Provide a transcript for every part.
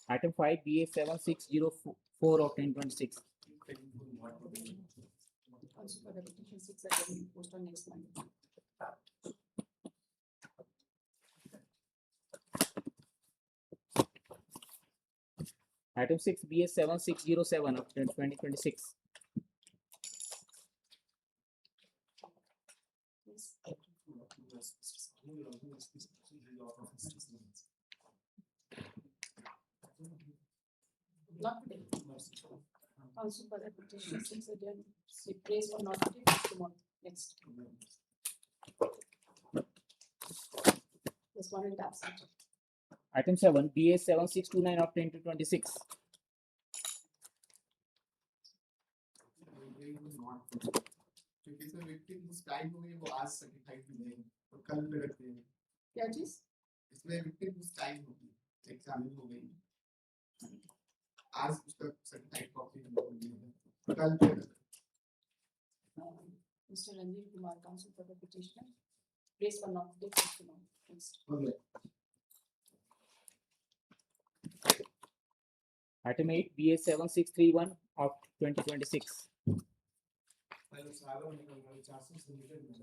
Item 5 BA7604 of 2026. Also for the petition 6 that will be posted on next Monday. Item 6 BA7607 of 2026. Yes. Not today. Also for the petition 6 again, place for not today, tomorrow, next. This one is absent. Item 7 BA7629 of 2026. क्योंकि sir व्यक्ति उस time हो गई वो आज certified मिलेगी और कल पे रखते हैं क्या चीज इसमें व्यक्ति उस टाइम होगी एग्जाम हो गई आज उसका सर्टिफाइड कॉपी मिलेगी कल पे Mr. Ranjit Kumar, counsel for the petitioner, place for not today, tomorrow, next. Okay. Item 8 BA7631 of 2026. पहले सालों में हमारे 400 सबमिशन में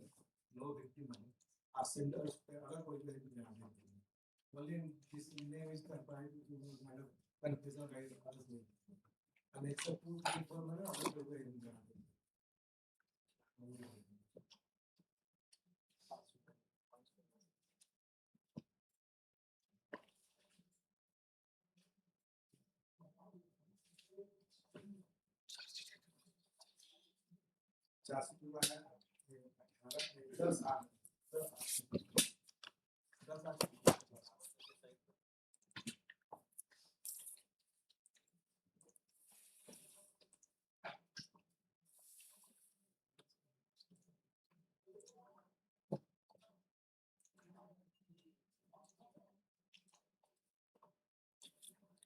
नो व्यक्ति माने आज सेंटर्स पे अगर कोई भी ध्यान देते हैं बोलिए this name is compiled to madam confusion right others name and except two people मैंने अगर कोई भी ध्यान देते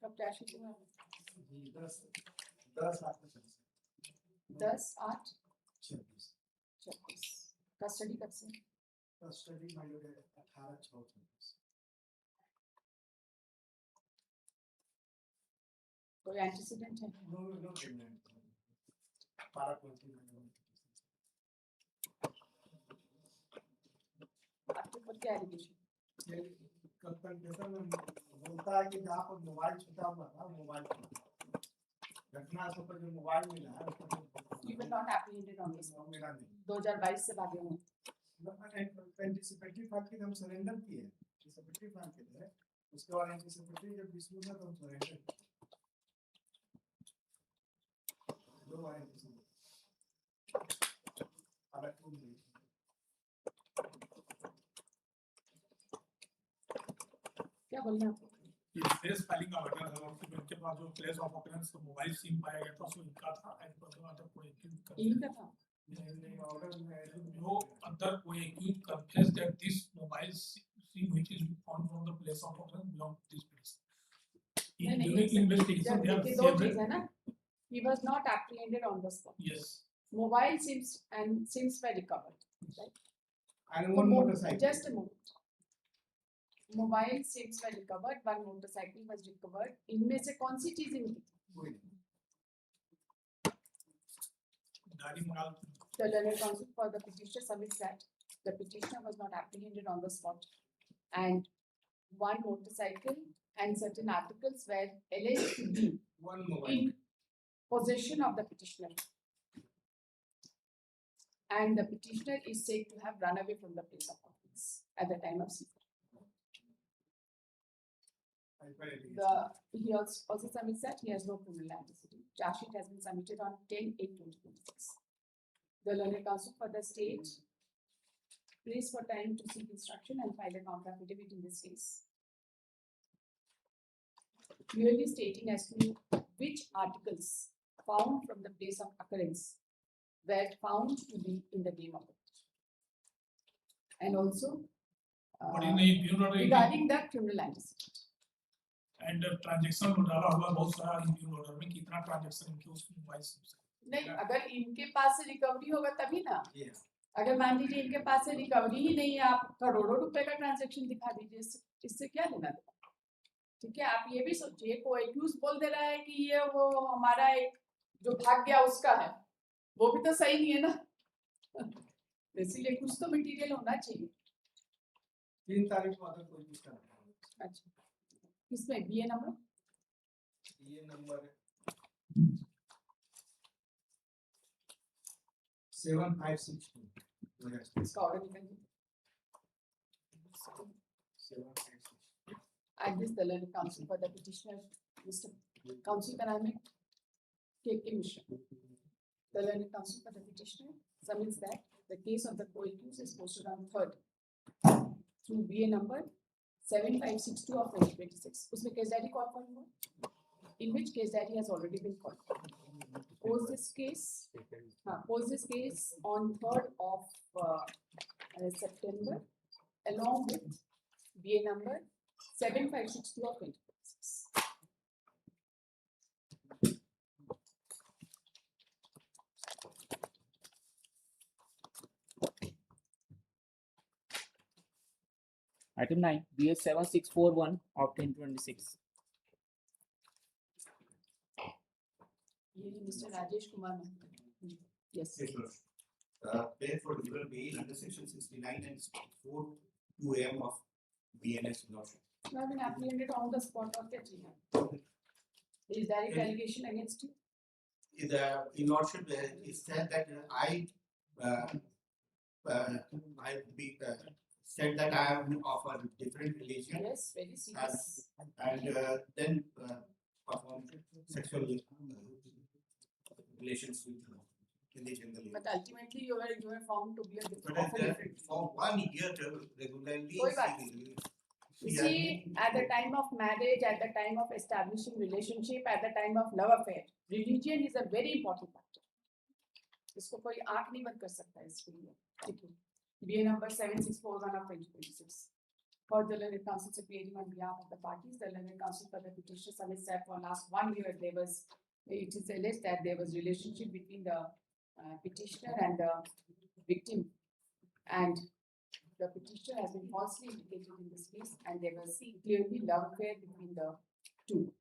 कब क्या शीट हुआ 10 8 26 कस्टडी कब से कस्टडी माइंड 18/6/26 कोई एंटीसीडेंट है नो पेमेंट पारा कोई आपके ऊपर क्या एलिगेशन कंफेशन में बोलता है कि जहाँ पर मोबाइल छूटा हुआ था मोबाइल घटना से पर जो मोबाइल मिला है You were not apprehended on this one. मेरा नहीं 2022 से भागे हुए एंटीसिपेटरी फैक्ट के हम सरेंडर किए एंटीसिपेटरी फैक्ट के थे उसके बाद एंटीसिपेटरी जब डिस्मिस हुआ तो हम सरेंडर दो बार एंटीसिपेटरी अलग टू नहीं क्या बोलना है प्लेस फाइलिंग का ऑर्डर है और फिर उनके पास जो प्लेस ऑफ ऑकरेंस का मोबाइल सिम पाया गया था उसमें इनका था एंड पर अदर कोई इनका था ऑर्डर में no other कोई accused confess that this mobile SIM which is found from the place of occurrence belong to this place. During investigation they have दो चीज है ना he was not apprehended on the spot. yes Mobile sims and sims were recovered, right? and one motorcycle Just a moment. Mobile sims were recovered, one motorcycle was recovered. इनमें से कौन सी चीज इनकी थी? गाड़ी मंगा The learned counsel for the petitioner submits that the petitioner was not apprehended on the spot, and one motorcycle and certain articles were alleged to be one mobile in possession of the petitioner, and the petitioner is said to have run away from the place of offence at the time of seizure. He also submits that he has no criminal antecedent. Charge sheet has been submitted on 10/8/2026. The learned counsel for the state prays for time to seek instruction and file a counter affidavit in this case, clearly stating as to which articles found from the place of occurrence were found to be in the name of the petitioner, and also What is the bureau regarding the criminal antecedent. and transaction डाला हुआ बहुत सारा इन bureau order में कितना transaction इनके उस mobile से नहीं, अगर इनके पास से रिकवरी होगा तभी ना, अगर मान लीजिए इनके पास से रिकवरी ही नहीं है, आप करोड़ों रुपए का ट्रांजैक्शन दिखा दीजिए, इससे क्या लेना देना। ठीक है, आप ये भी सोचिए, कोई एक्यूज बोल दे रहा है कि ये वो हमारा एक जो भाग गया उसका है, वो भी तो सही नहीं है ना। इसीलिए कुछ तो मटेरियल होना चाहिए। 3 तारीख को अगर कोई पूछता है, अच्छा, किसमें बीए नंबर? ये नंबर 7562 इसका ऑर्डर निकालिए। 7562 At this, the learned counsel for the petitioner, Mr. Counsel का नाम है के Mishra. The learned counsel for the petitioner submits that the case of the co-accused is posted on 3rd through BA number 7562 of 2026. उसमें case diary call for हुआ, in which case diary has already been called. Pose this case on 3rd of September along with BA number 7562 of 2026. Item 9, BS 7641 of 2026. ये Mr. Rajesh Kumar. Yes. Pay for liberal bail under section 69 and 4 2M of BNS law. You have been apprehended on the spot of the trial. Is there a allegation against you? In lordship, it said that I said that I am of a different religion. Yes, very serious. And then perform sexual relations with religion. But ultimately, you were found to be a But different. for 1 year regularly. कोई बात नहीं. You see, at the time of marriage, at the time of establishing relationship, at the time of love affair, religion is a very important factor. इसको कोई आँख नहीं बंद कर सकता है इसके लिए. ठीक है. BA number 7641 of 2026. For the learned counsel appearing on behalf of the parties, the learned counsel for the petitioner submits that for last 1 year it is alleged that there was relationship between the petitioner and the victim, and the petitioner has been falsely indicated in this case, and there was clearly love affair between the two.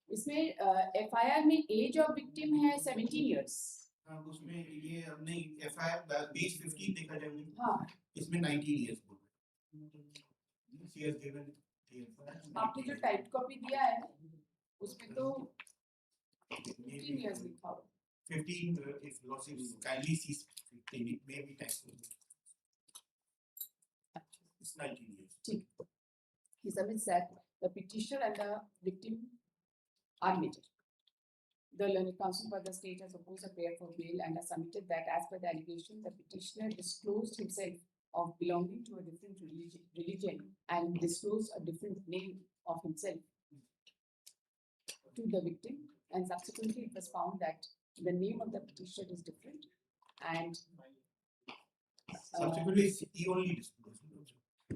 इसमें FIR में as of victim है 17 years. उसमें ये हमने FIR page 15 देखा जाए. हाँ. इसमें 19 years बोल रहे हैं. She has given आपने जो टाइप कॉपी दिया है उसमें तो 15 years लिखा हुआ. 15 if lordship kindly sees 15 it may be time. It's 19 years. ठीक. He submits that the petitioner and the victim are related. The learned counsel for the state has opposed a prayer for bail and has submitted that as per the allegation, the petitioner disclosed himself of belonging to a different religion and disclosed a different name of himself to the victim, and subsequently it was found that the name of the petitioner is different, and Subsequently, he only disclosed.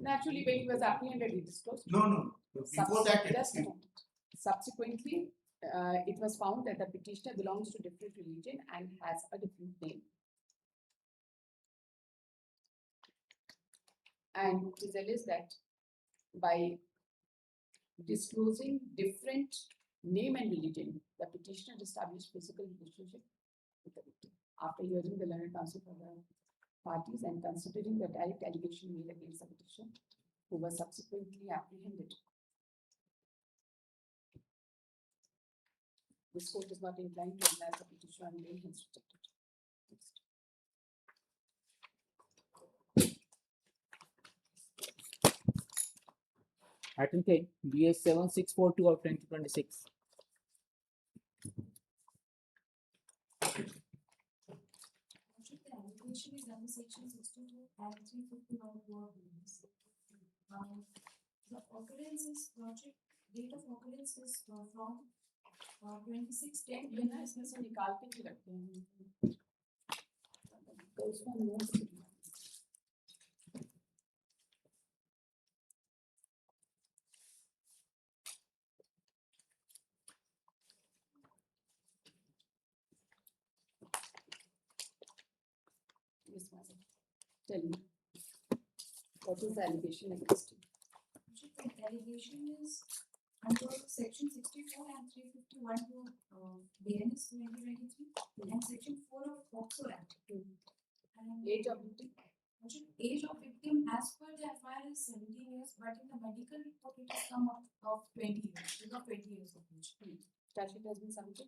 naturally when he was apprehended he disclosed. No. Before that, Just a moment. Subsequently, it was found that the petitioner belongs to different religion and has a different name. And it is alleged that by disclosing different name and religion, the petitioner established physical relationship with the victim. After hearing the learned counsel for the parties and considering the direct allegation made against the petitioner, who was subsequently apprehended, this court is not inclined to analyze the petition on bail, hence rejected. Next. Item 10, BS 7642 of 2026. The allegation is under section 62 and 351 of rules. The occurrence is project date of occurrence is from 26/10. ये ना इसमें से निकाल के भी रखते हैं तो उसमें notes Yes, madam. Tell me. What is the allegation against you? The allegation is under section 64 and 351 to BNS 2023 and section 4 of POCSO Act. And Age of victim? age of victim as per the FIR is 17 years, but in the medical report it has come up of 20 years, because 20 years of age. Charge sheet has been submitted.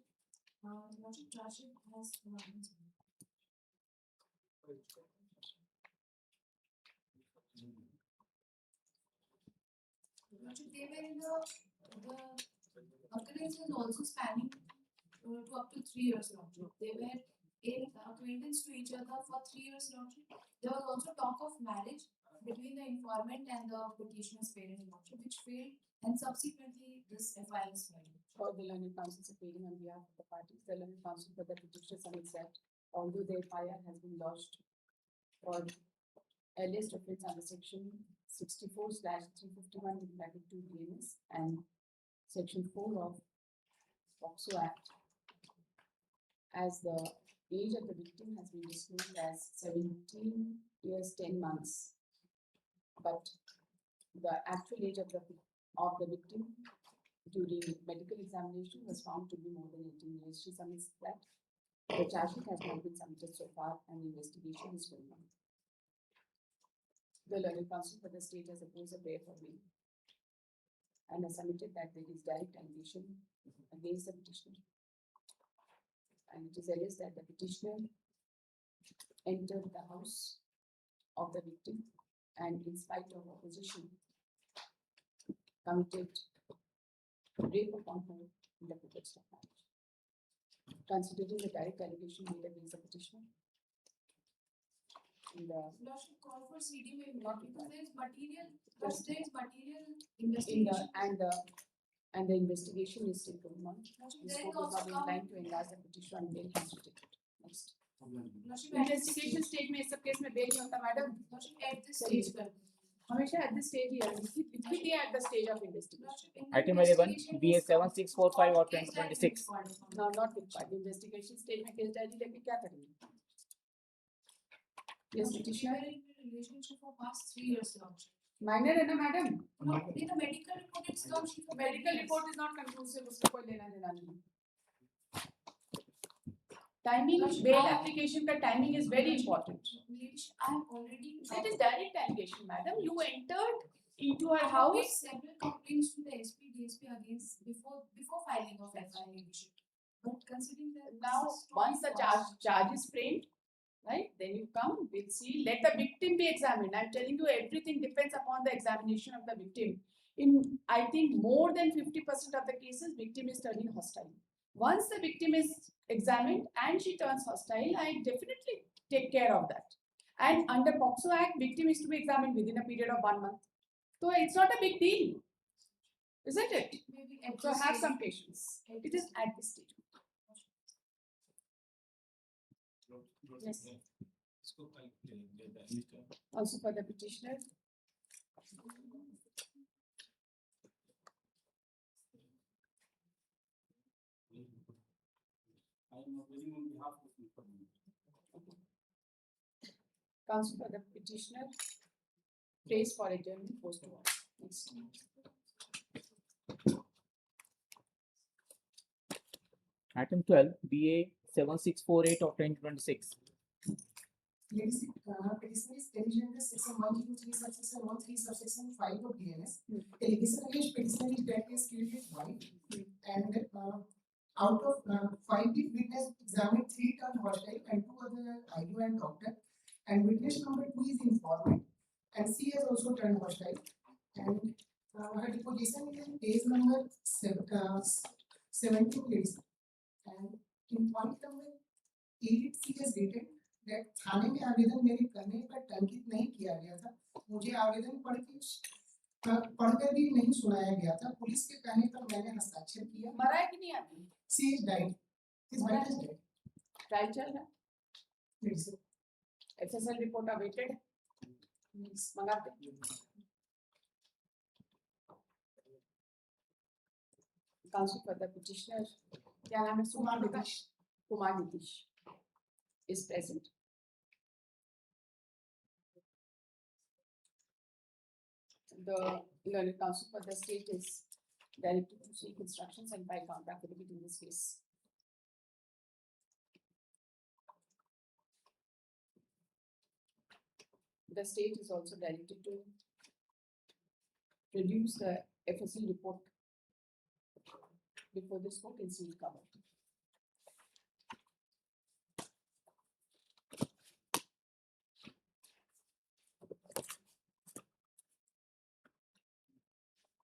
What charge sheet has been submitted. They were in the occurrence was also spanning to up to 3 years long. They were in acquaintance to each other for 3 years long. There was also talk of marriage between the informant and the petitioner's parents, which failed, and subsequently this FIR is filed. For the learned counsel appearing on behalf of the parties, the learned counsel for the petitioner submits that although the FIR has been lodged for earliest offence under section 64/351 BNS and section 4 of POCSO Act, as the age of the victim has been disclosed as 17 years 10 months, but the actual age of the victim during medical examination was found to be more than 18 years. She submits that the charge sheet has not been submitted so far and investigation is going on. The learned counsel for the state has opposed a prayer for bail and has submitted that there is direct allegation against the petitioner. And it is alleged that the petitioner entered the house of the victim and in spite of opposition committed rape upon her in the pretext of marriage. Considering the direct allegation made against the petitioner, in the Lordship call for CD may not because there is material, Yes. there is material in investigation. and the investigation is still going on. Lordship, This there is court is also not come, inclined to enlarge the petition and bail has rejected. Next. Lordship, Investigation stage में इस सब case में bail नहीं होता madam. Lordship, at this stage कर दो. हमेशा at this stage ही है. It will be at the stage of investigation. Lordship, in the Item 11, investigation BA is come. 7645 और Case has 2026. been filed. No, not required. Investigation stage में case diary लेके क्या करेंगे? Yes, Lordship, we petitioner. were in a relationship for past 3 years, Lordship. Minor है ना madam? No, in the medical report it's come, she for Medical 20 years. report is not conclusive. उसका कोई लेना देना नहीं. Timing, bail application का timing is very important. I have already. It is direct allegation, madam. You entered into her I have made house. several complaints to the SP, DSP against before filing of FIR issue. But considering that Now, this is once the charge is framed, right, then you come, we'll see. Let the victim be examined. I'm telling you, everything depends upon the examination of the victim. In, I think, more than 50% of the cases, victim is turning hostile. Once the victim is examined and she turns hostile, I definitely take care of that. And under POCSO Act, victim is to be examined within a period of 1 month. So it's not a big deal, isn't it? maybe at So this have stage- some patience. It is at this stage. Yes. Also for the petitioner. I am appealing on behalf of the family. Counsel for the petitioner. Praise for adjournment post to order. Next. Item 12, BA 7648 of 2026. Ladies, petitioner is alleged under section 123 subsection 13 subsection 5 of BNS. Allegation against petitioner is that he has killed his wife, and out of 5 witness examined 3 turned hostile and 2 other IU and doctor, and witness number 2 is informant, and she has also turned hostile, and her deposition is in page number 17 ladies, and in point number 8 she has written that थाने में आवेदन मेरे करने पर टंकित नहीं किया गया था, मुझे आवेदन पढ़कर भी नहीं सुनाया गया था, पुलिस के कहने पर मैंने हस्ताक्षर किया. मरा है कि नहीं आदमी? She is died. His wife is dead. Trial चल रहा है. Yes. SSL report awaited. मंगाते. Counsel for the petitioner. क्या नाम है? Kumar Nitish. Kumar Nitish is present. The learned counsel for the state is directed to seek instructions and file counter affidavit in this case. The state is also directed to produce the FSC report before this court in sealed cover.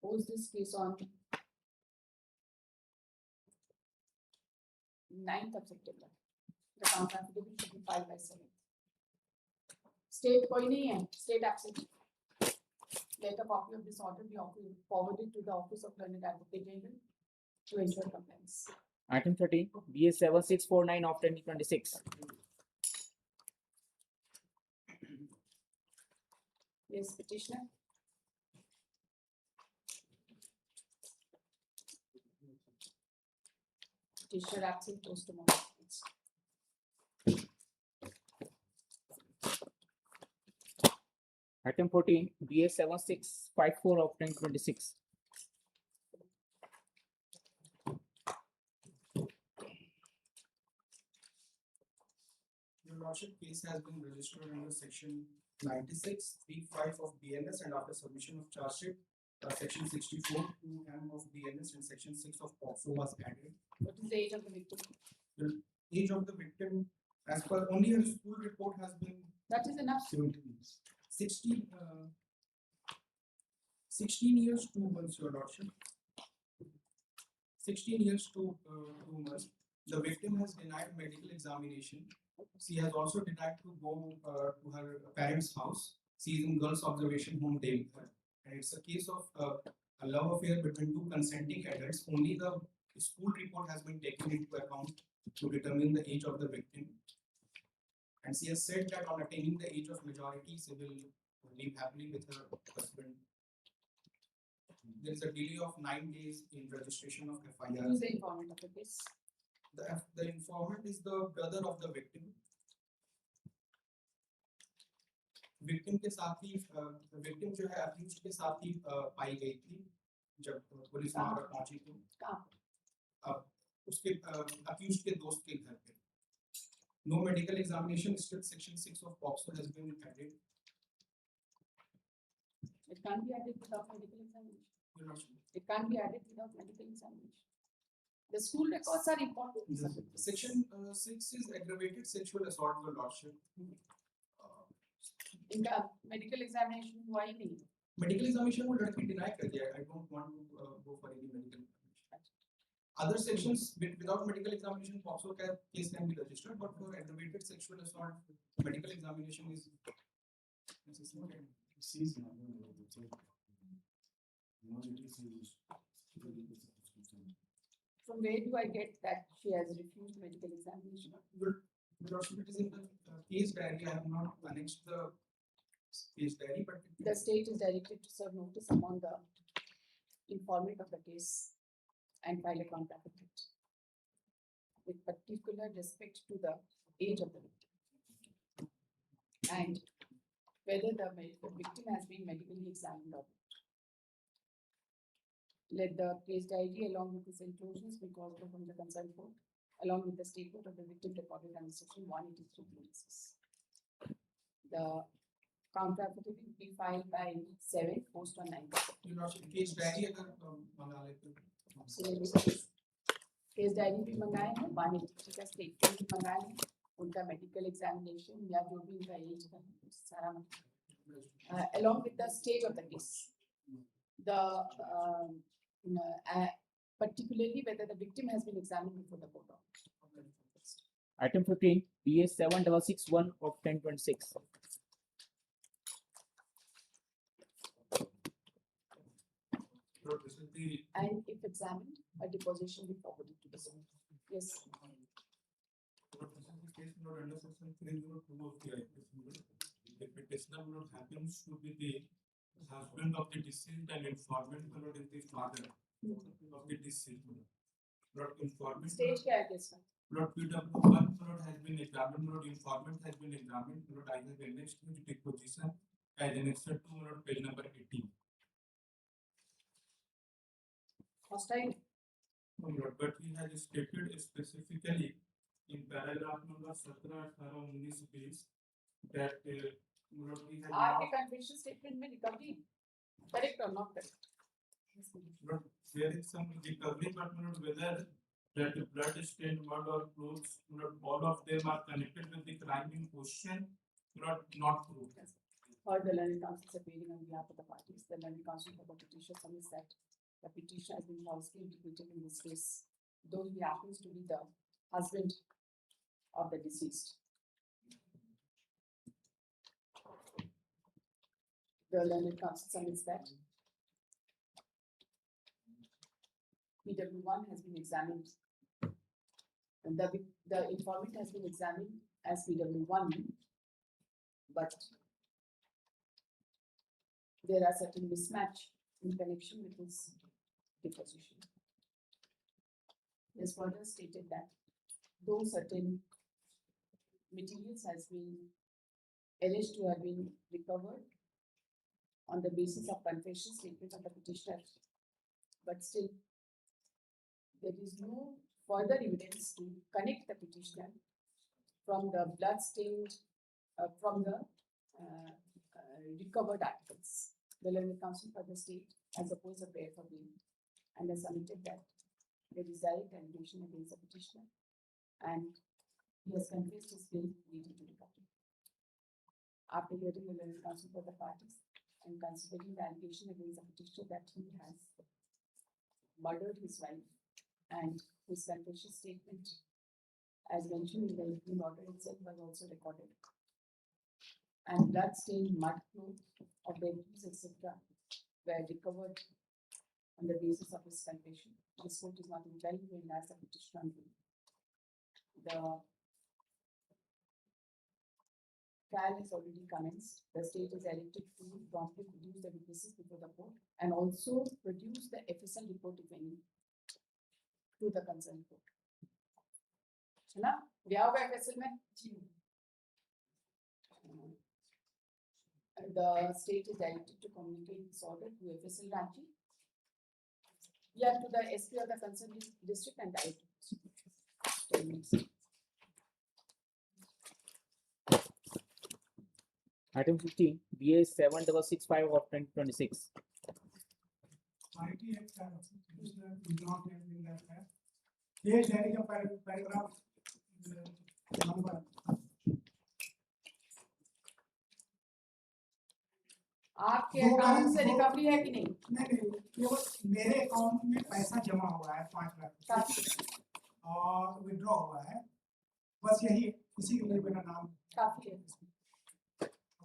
Post this case on 9th of September. The counter affidavit should be filed by 7th. State कोई नहीं है, state absent. Let a copy of this order be forwarded to the Office of Learned Advocate General to ensure compliance. Item 13, BS 7649 of 2026. Yes, petitioner. Petitioner absent, post tomorrow. Item 14, BS 7654 of 2026. Your lordship, case has been registered under section 96(3)(5) of BNS, and after submission of charge sheet, section 64(2)(m) of BNS and section 6 of POCSO was added. What is the age of the victim? The age of the victim, as per only her school report, has been That is enough. 17 years. 16 years, 2 months, your lordship. 16 years, 2 months. The victim has denied medical examination. She has also denied to go to her parents' house. She is in girls' observation home day with her. And it's a case of a love affair between two consenting adults. Only the school report has been taken into account to determine the age of the victim. And she has said that on attaining the age of majority, she will live happily with her husband. There is a delay of 9 days in registration of Who FIR. is the informant of the case? The informant is the brother of the victim. Victim के साथ ही victim जो है accused के साथ ही पाई गई थी जब police वहां पर पहुंची थी. कहाँ? उसके accused के दोस्त के घर पे. No medical examination, still section 6 of POCSO has been added. It can't be added without medical examination. Your lordship. It can't be added without medical examination. The school records are important. Section 6 is aggravated sexual assault, your lordship. In the medical examination हुआ ही नहीं. Medical examination वो लड़की deny कर दिया. I don't want to go for any medical examination. Other sections without medical examination, POCSO case can be registered, but for aggravated sexual assault, medical examination is necessary. From where do I get that she has refused medical examination? Your lordship, it is in the case diary. I have not annexed the case diary, but The state is directed to serve notice upon the informant of the case and file a counter affidavit with particular respect to the age of the victim and whether the victim has been medically examined or not. Let the case diary along with its enclosures be called for from the concerned court along with the statement of the victim recorded under section 183(26). The counter affidavit be filed by 7, post on 9. your lordship, case diary अगर मंगा लेते case diary भी मंगाए हैं, 183 का statement भी मंगाए हैं, उनका मेडिकल एग्जामिनेशन या जो भी उनका एज का सारा along with the stage of the case, the particularly whether the victim has been examined before the court. Item 15, BS 7661 of 1026. Lord, this is the And if examined, a deposition be forwarded to the court. Yes. case not under section 302 of the IPC. The petitioner not happens to be the husband of the deceased and informant not is the father of the deceased. Not informant. Stage क्या है case का? Not PW1 not has been examined, not informant has been examined, not I have annexed to the deposition as annexed to not page number 18. hostile. No, Lord, but he has stated specifically in paragraph number 17, 18, 19, 20 that Lord, he has आपके not, confession statement में recovery correct or not correct? Lord, there is some recovery, but Lord, whether that the blood stained mud or clothes, Lord, all of them are connected with the crime in question, Lord, not true. Heard the learned counsel is appearing on behalf of the parties. The learned counsel for the petitioner submits that the petitioner has been falsely implicated in this case, though he happens to be the husband of the deceased. The learned counsel submits that PW1 has been examined. And the informant has been examined as PW1, but there are certain mismatch in connection with his deposition. It is further stated that though certain materials has been alleged to have been recovered on the basis of confession statement of the petitioner, but still there is no further evidence to connect the petitioner from the blood stained from the recovered articles. The learned counsel for the state has opposed a prayer for bail and has submitted that there is direct allegation against the petitioner and he has confessed his guilt leading to recovery. After hearing the learned counsel for the parties and considering the allegation against the petitioner that he has murdered his wife and his confession statement, as mentioned in the evening order itself, was also recorded. And blood-stained mud clothes of the accused, etc., were recovered on the basis of his confession. This court is not entitled to enlarge the petition on bail. The trial has already commenced. The state is elected to promptly produce the witnesses before the court and also produce the FSL report, if any, to the concerned court. है ना? गया होगा FSL में? The state is elected to communicate this order to FSL Ranchi, yeah, to the SP of the concerned district and directive. Item 15, BA 7665 of 2026. IT Act Commissioner is not in that fact. Yes, there is a paragraph number. आपके दो account से दो- recovery है कि नहीं? नहीं केवल मेरे अकाउंट में पैसा जमा हुआ है 5 लाख काफी और विड्रॉ हुआ है, बस यही, इसी के लिए मेरा नाम। काफी है।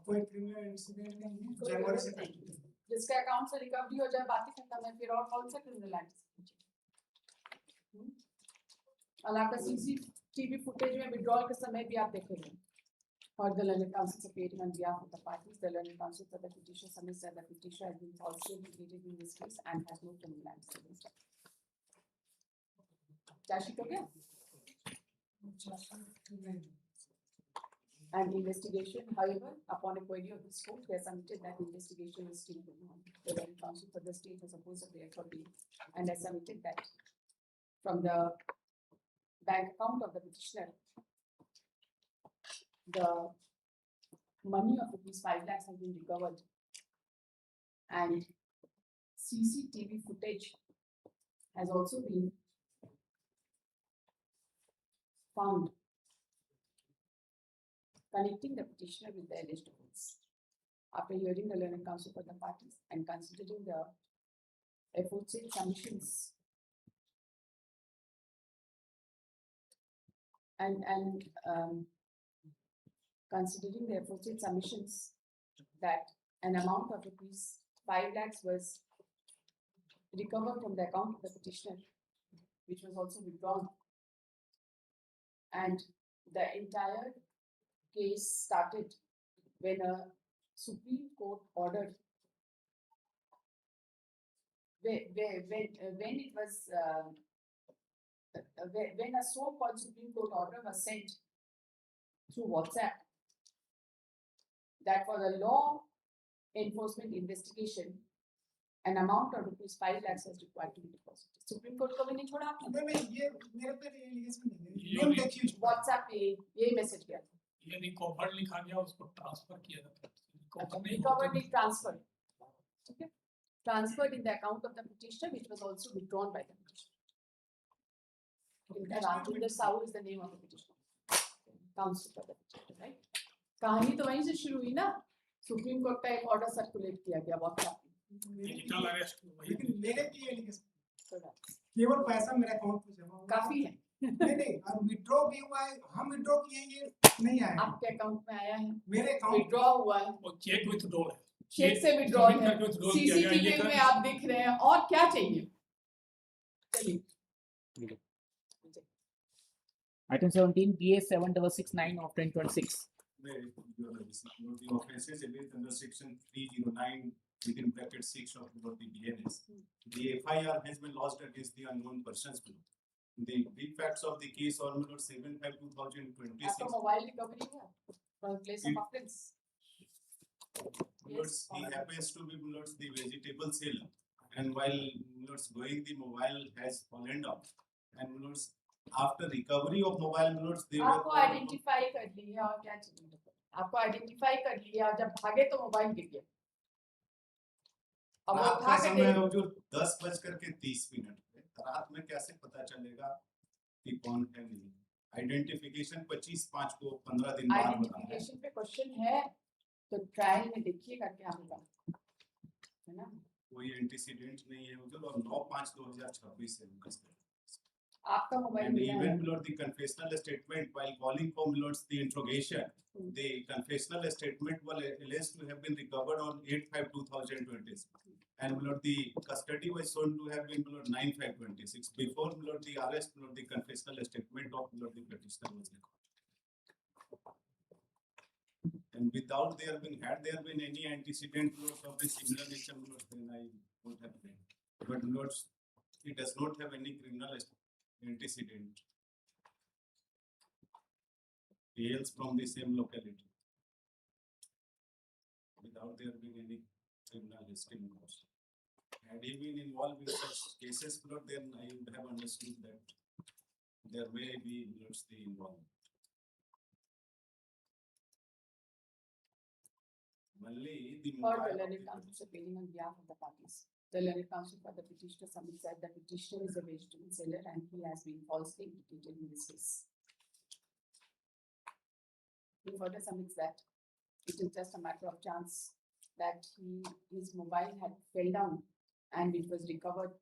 कोई क्रिमिनल इंसिडेंट नहीं है कोई जनवरी से जरूरत नहीं। जिसके अकाउंट से रिकवरी हो जाए बात ही खत्म है, फिर और कौन सा क्रिमिनल एक्ट? अलाका सीसीटीवी फुटेज में विड्रॉल के समय भी आप देखेंगे। For the learned counsel appearing on behalf of the parties, the learned counsel for the petitioner submits that the petitioner has been falsely implicated in this case and has no criminal acts against him. Charged हो गया? And investigation, however, upon a query of this court, they have submitted that investigation is still going on. The learned counsel for the state has opposed a prayer for bail and has submitted that from the bank account of the petitioner, the money of rupees 5 lakhs has been recovered and CCTV footage has also been found connecting the petitioner with the alleged offence. After hearing the learned counsel for the parties and considering the aforesaid submissions and considering the aforesaid submissions that an amount of rupees 5 lakhs was recovered from the account of the petitioner, which was also withdrawn, and the entire case started when a Supreme Court ordered when it was when a so-called Supreme Court order was sent through WhatsApp that for the law enforcement investigation, An amount of rupees 5 lakhs was required to be deposited. Supreme Court को भी नहीं छोड़ा आपने? नहीं ये मेरे पे allegation नहीं है ये don't भी- accuse WhatsApp पे यही मैसेज गया था. ये रिकवर लिखा गया उसको ट्रांसफर किया जाता है Recovered is transferred. Okay. Transferred in the account of the petitioner, which was also withdrawn by the petitioner. Rajinder Sahu is the name of the petitioner. Counsel for the petitioner, right? कहानी तो वहीं से शुरू हुई ना. Supreme court का एक order circulate किया गया WhatsApp पे. डिजिटल अरेस्ट लेकिन मेरे की allegation थोड़ा. केवल पैसा मेरे अकाउंट में जमा हुआ काफी है. नहीं और विड्रॉ भी हुआ है हम विड्रॉ किए ये नहीं आया आपके अकाउंट में आया है. मेरे अकाउंट विड्रॉ हुआ है. और चेक विथड्रॉल है चेक से विड्रॉल है. करके withdraw किया गया, ये CCTV कर- में आप दिख रहे हैं. और क्या चाहिए? चलिए. Item 17, BS 7.06.09 of 2026. The offences against under section 309 within bracket 6 of the BNS. The FIR has been lodged against the unknown persons below. The big facts of the case are number 7/5/2026. आपका mobile recovery हुआ from place of offense. Bullets, he happens to be bullets the vegetable seller, and while bullets going the mobile has fallen down, and bullets after recovery of mobile bullets they आपको identify कर लिया और क्या चाहिए? आपको identify कर लिया और जब भागे तो मोबाइल गिर गया. अब वो रात का भाग समय गए. हो जो 10:30 रात में कैसे पता चलेगा कि कौन है नहीं आइडेंटिफिकेशन 25/5 को 15 दिन बाद बताना है आइडेंटिफिकेशन पे क्वेश्चन है तो ट्रायल में देखिएगा क्या होगा, है ना? कोई एंटीसीडेंट नहीं है उधर और 9/5/2026 से उनका आपका मोबाइल and मिला है. even below the confessional statement while calling for below the interrogation the confessional statement was alleged to have been recovered on 8/5/2026 and below the custody was shown to have been below 9/5/26 before below the arrest below the confessional statement of below the petitioner was recorded and without there been any antecedent of the similar nature then I would have been but below it does not have any criminal antecedent hails from the same locality without there being any criminal history. Had he been involved in such cases, then I would have understood that there may be the involvement. Only the Or mobile the of learned the counsel is appealing on behalf of the parties. The learned counsel for the petitioner submits that the petitioner is a vegetable seller and he has been falsely implicated in this case. He further submits that it is just a matter of chance that his mobile had fell down and it was recovered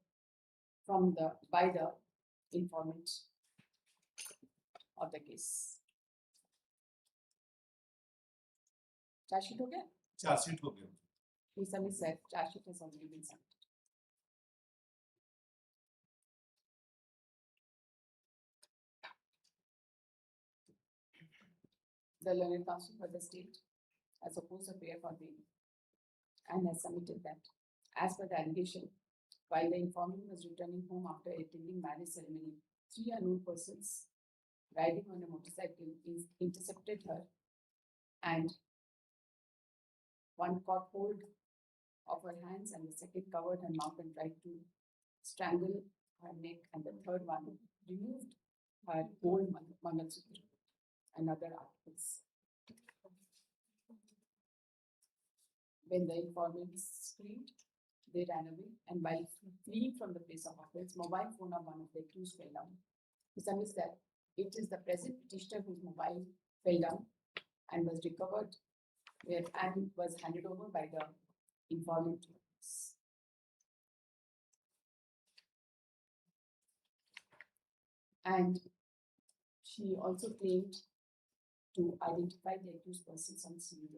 by the informant of the case. Charge sheet हो गया? charge sheet हो गया He submits that charge sheet has already been submitted. The learned counsel for the state has opposed a prayer for bail and has submitted that, as per the allegation, while the informant was returning home after attending marriage ceremony, 3 unknown persons riding on a motorcycle intercepted her and one caught hold of her hands and the second covered her mouth and tried to strangle her neck and the third one removed her whole Mangalsutra and other articles. When the informants screamed, they ran away and while fleeing from the place of offense, mobile phone of one of the accused fell down. He submits that it is the present petitioner whose mobile fell down and was recovered and was handed over by the informant to us. And she also claimed to identify the accused persons on scene.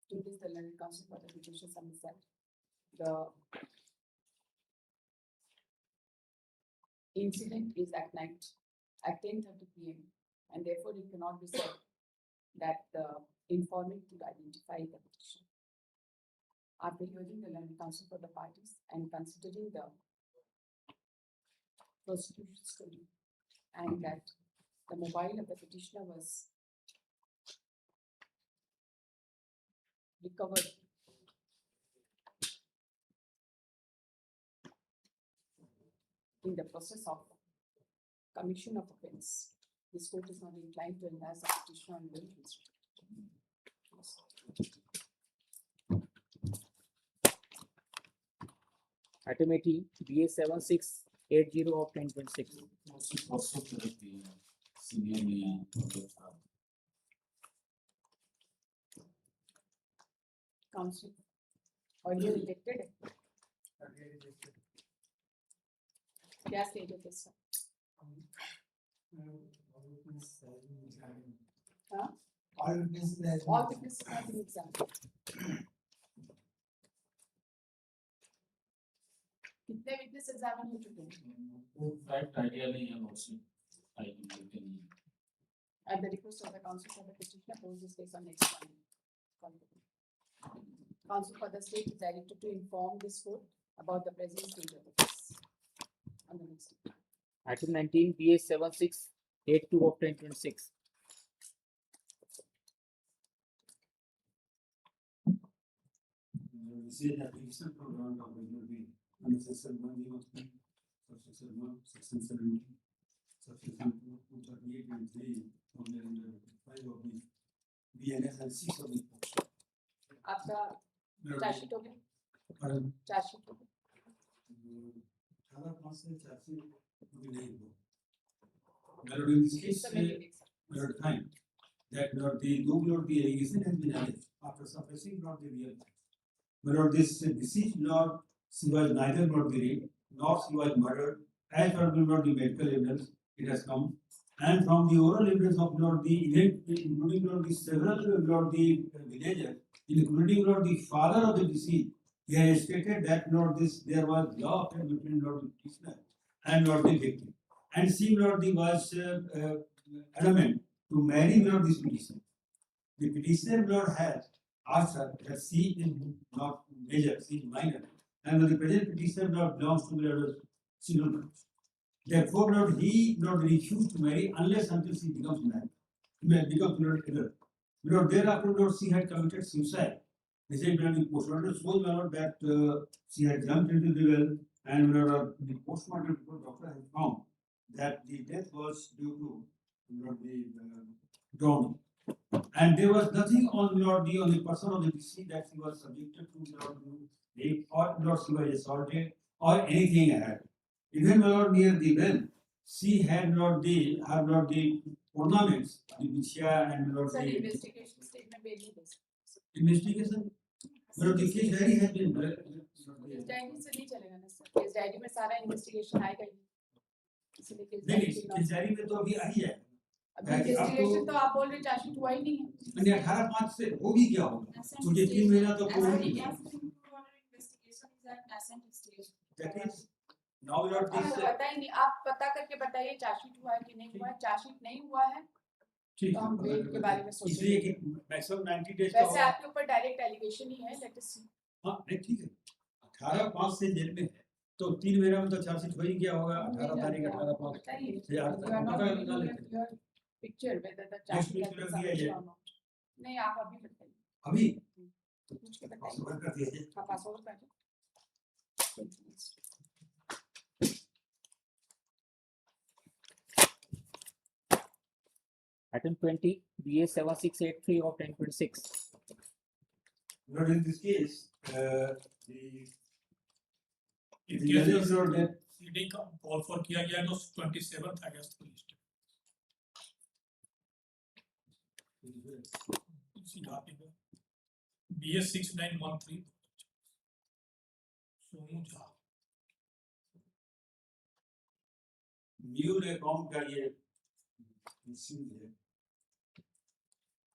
To this, the learned counsel for the petition submits that the incident is at night at 10:30 p.m. and therefore it cannot be said that the informant could identify the petition. After hearing the learned counsel for the parties and considering the prosecution story and that the mobile of the petitioner was recovered in the process of commission of offence. This court is not inclined to enlarge the petition on bail. Item 18, BA 7680 of 2026. Also correct the senior Council. Audio rejected. क्या stage है इसका? हाँ? All witnesses. All witnesses have been examined. कितने witness examine हो चुके हैं? fact idea नहीं है also. I think you can. At the request of the council for the petitioner, pose this case on next one. Council for the state is directed to inform this court about the present state of the case. On the next. Item 19, BA 7682 of 2026. We say that petition for grant of regular bail under section 103, subsection 1, section 17, subsection 238 and 3 of the 5 of the BNS and 6 of the post. आपका chargesheet हो गया? Pardon? Chargesheet हो गया? 18 से 400 भी नहीं हुआ. But in this case, we are time that the allegation has been added after suppressing not the real fact. But this deceased not she was neither not the rape nor she was murdered, as per not the medical evidence it has come, and from the oral evidence of not the event, including not the several not the villagers, including not the father of the deceased, he has stated that not this there was love affair between not the petitioner and not the victim, and she not the was adamant to marry not this petitioner. The petitioner not has asked her that she is not major, she is minor, and the present petitioner not belongs to the single branch. Therefore, not he not refused to marry unless until she becomes married, becomes not elder. Because thereafter, not she had committed suicide. They said when the postmortem shows not that she had jumped into the well, and the postmortem report doctor has found that the death was due to not the drowning. And there was nothing on the person of the deceased that she was subjected to rape or not she was assaulted or anything had. Even not near the well, she had not the ornaments, the bichya and not Sir, the investigation statement में नहीं दे सकते. investigation. But the case diary has been Case diary से नहीं चलेगा ना sir. Case diary में सारा investigation आएगा ही. इसलिए case diary नहीं, के case diary में तो अभी आई है. अभी investigation तो आप बोल रहे चार्जशीट हुआ ही नहीं है. मैंने 18/5 से हो भी गया होगा. मुझे 3 महीना तो पूरा ही गया. That is now we are this. पता ही नहीं. आप पता करके बताइए चार्जशीट हुआ है कि नहीं हुआ है. चार्जशीट नहीं हुआ है ठीक तो हम है. बेल के बारे में सोचेंगे. इसलिए कि मैक्सिमम 90 डेज वैसे आपके ऊपर डायरेक्ट एलिगेशन ही है. लेट अस सी. हाँ नहीं ठीक है. 18/5 से जेल में है तो 3 महीना में तो चार्जशीट हो ही गया होगा. 18 तारीख 18/5 बताइए. से 8 You are not पता giving लगा me लेते. your picture whether the charge has been submitted or not. नहीं आप अभी बताइए. अभी पूछ के बताइए. पासवर्ड कर दिए. हाँ पासवर्ड कर दो. Item 20, BA 7683 of 2026. But in this case, In the case judges of wrote that CD का call for किया गया तो 27th अगस्त को लिस्ट इसी article BS 6913 Sonu Jha mule account का ये मिसिंग है.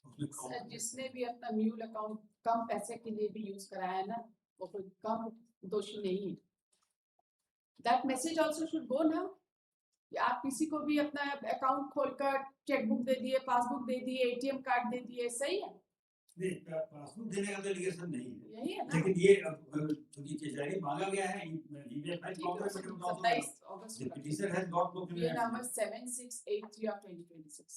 उसमें सर जिसने भी अपना म्यूल अकाउंट कम पैसे के लिए भी यूज कराया है ना वो कोई कम दोषी नहीं है. That message also should go now. कि आप किसी को भी अपना अकाउंट खोलकर चेकबुक दे दिए, पासबुक दे दिए, एटीएम कार्ड दे दिए, सही है. नहीं पासबुक देने का तो एलिगेशन नहीं है. यही है ना. लेकिन ये क्योंकि केस मांगा गया है ईमेल फाइल कांग्रेस में बताओ. 27 अगस्त The को. petitioner has got book Bill number 7683 of 2026.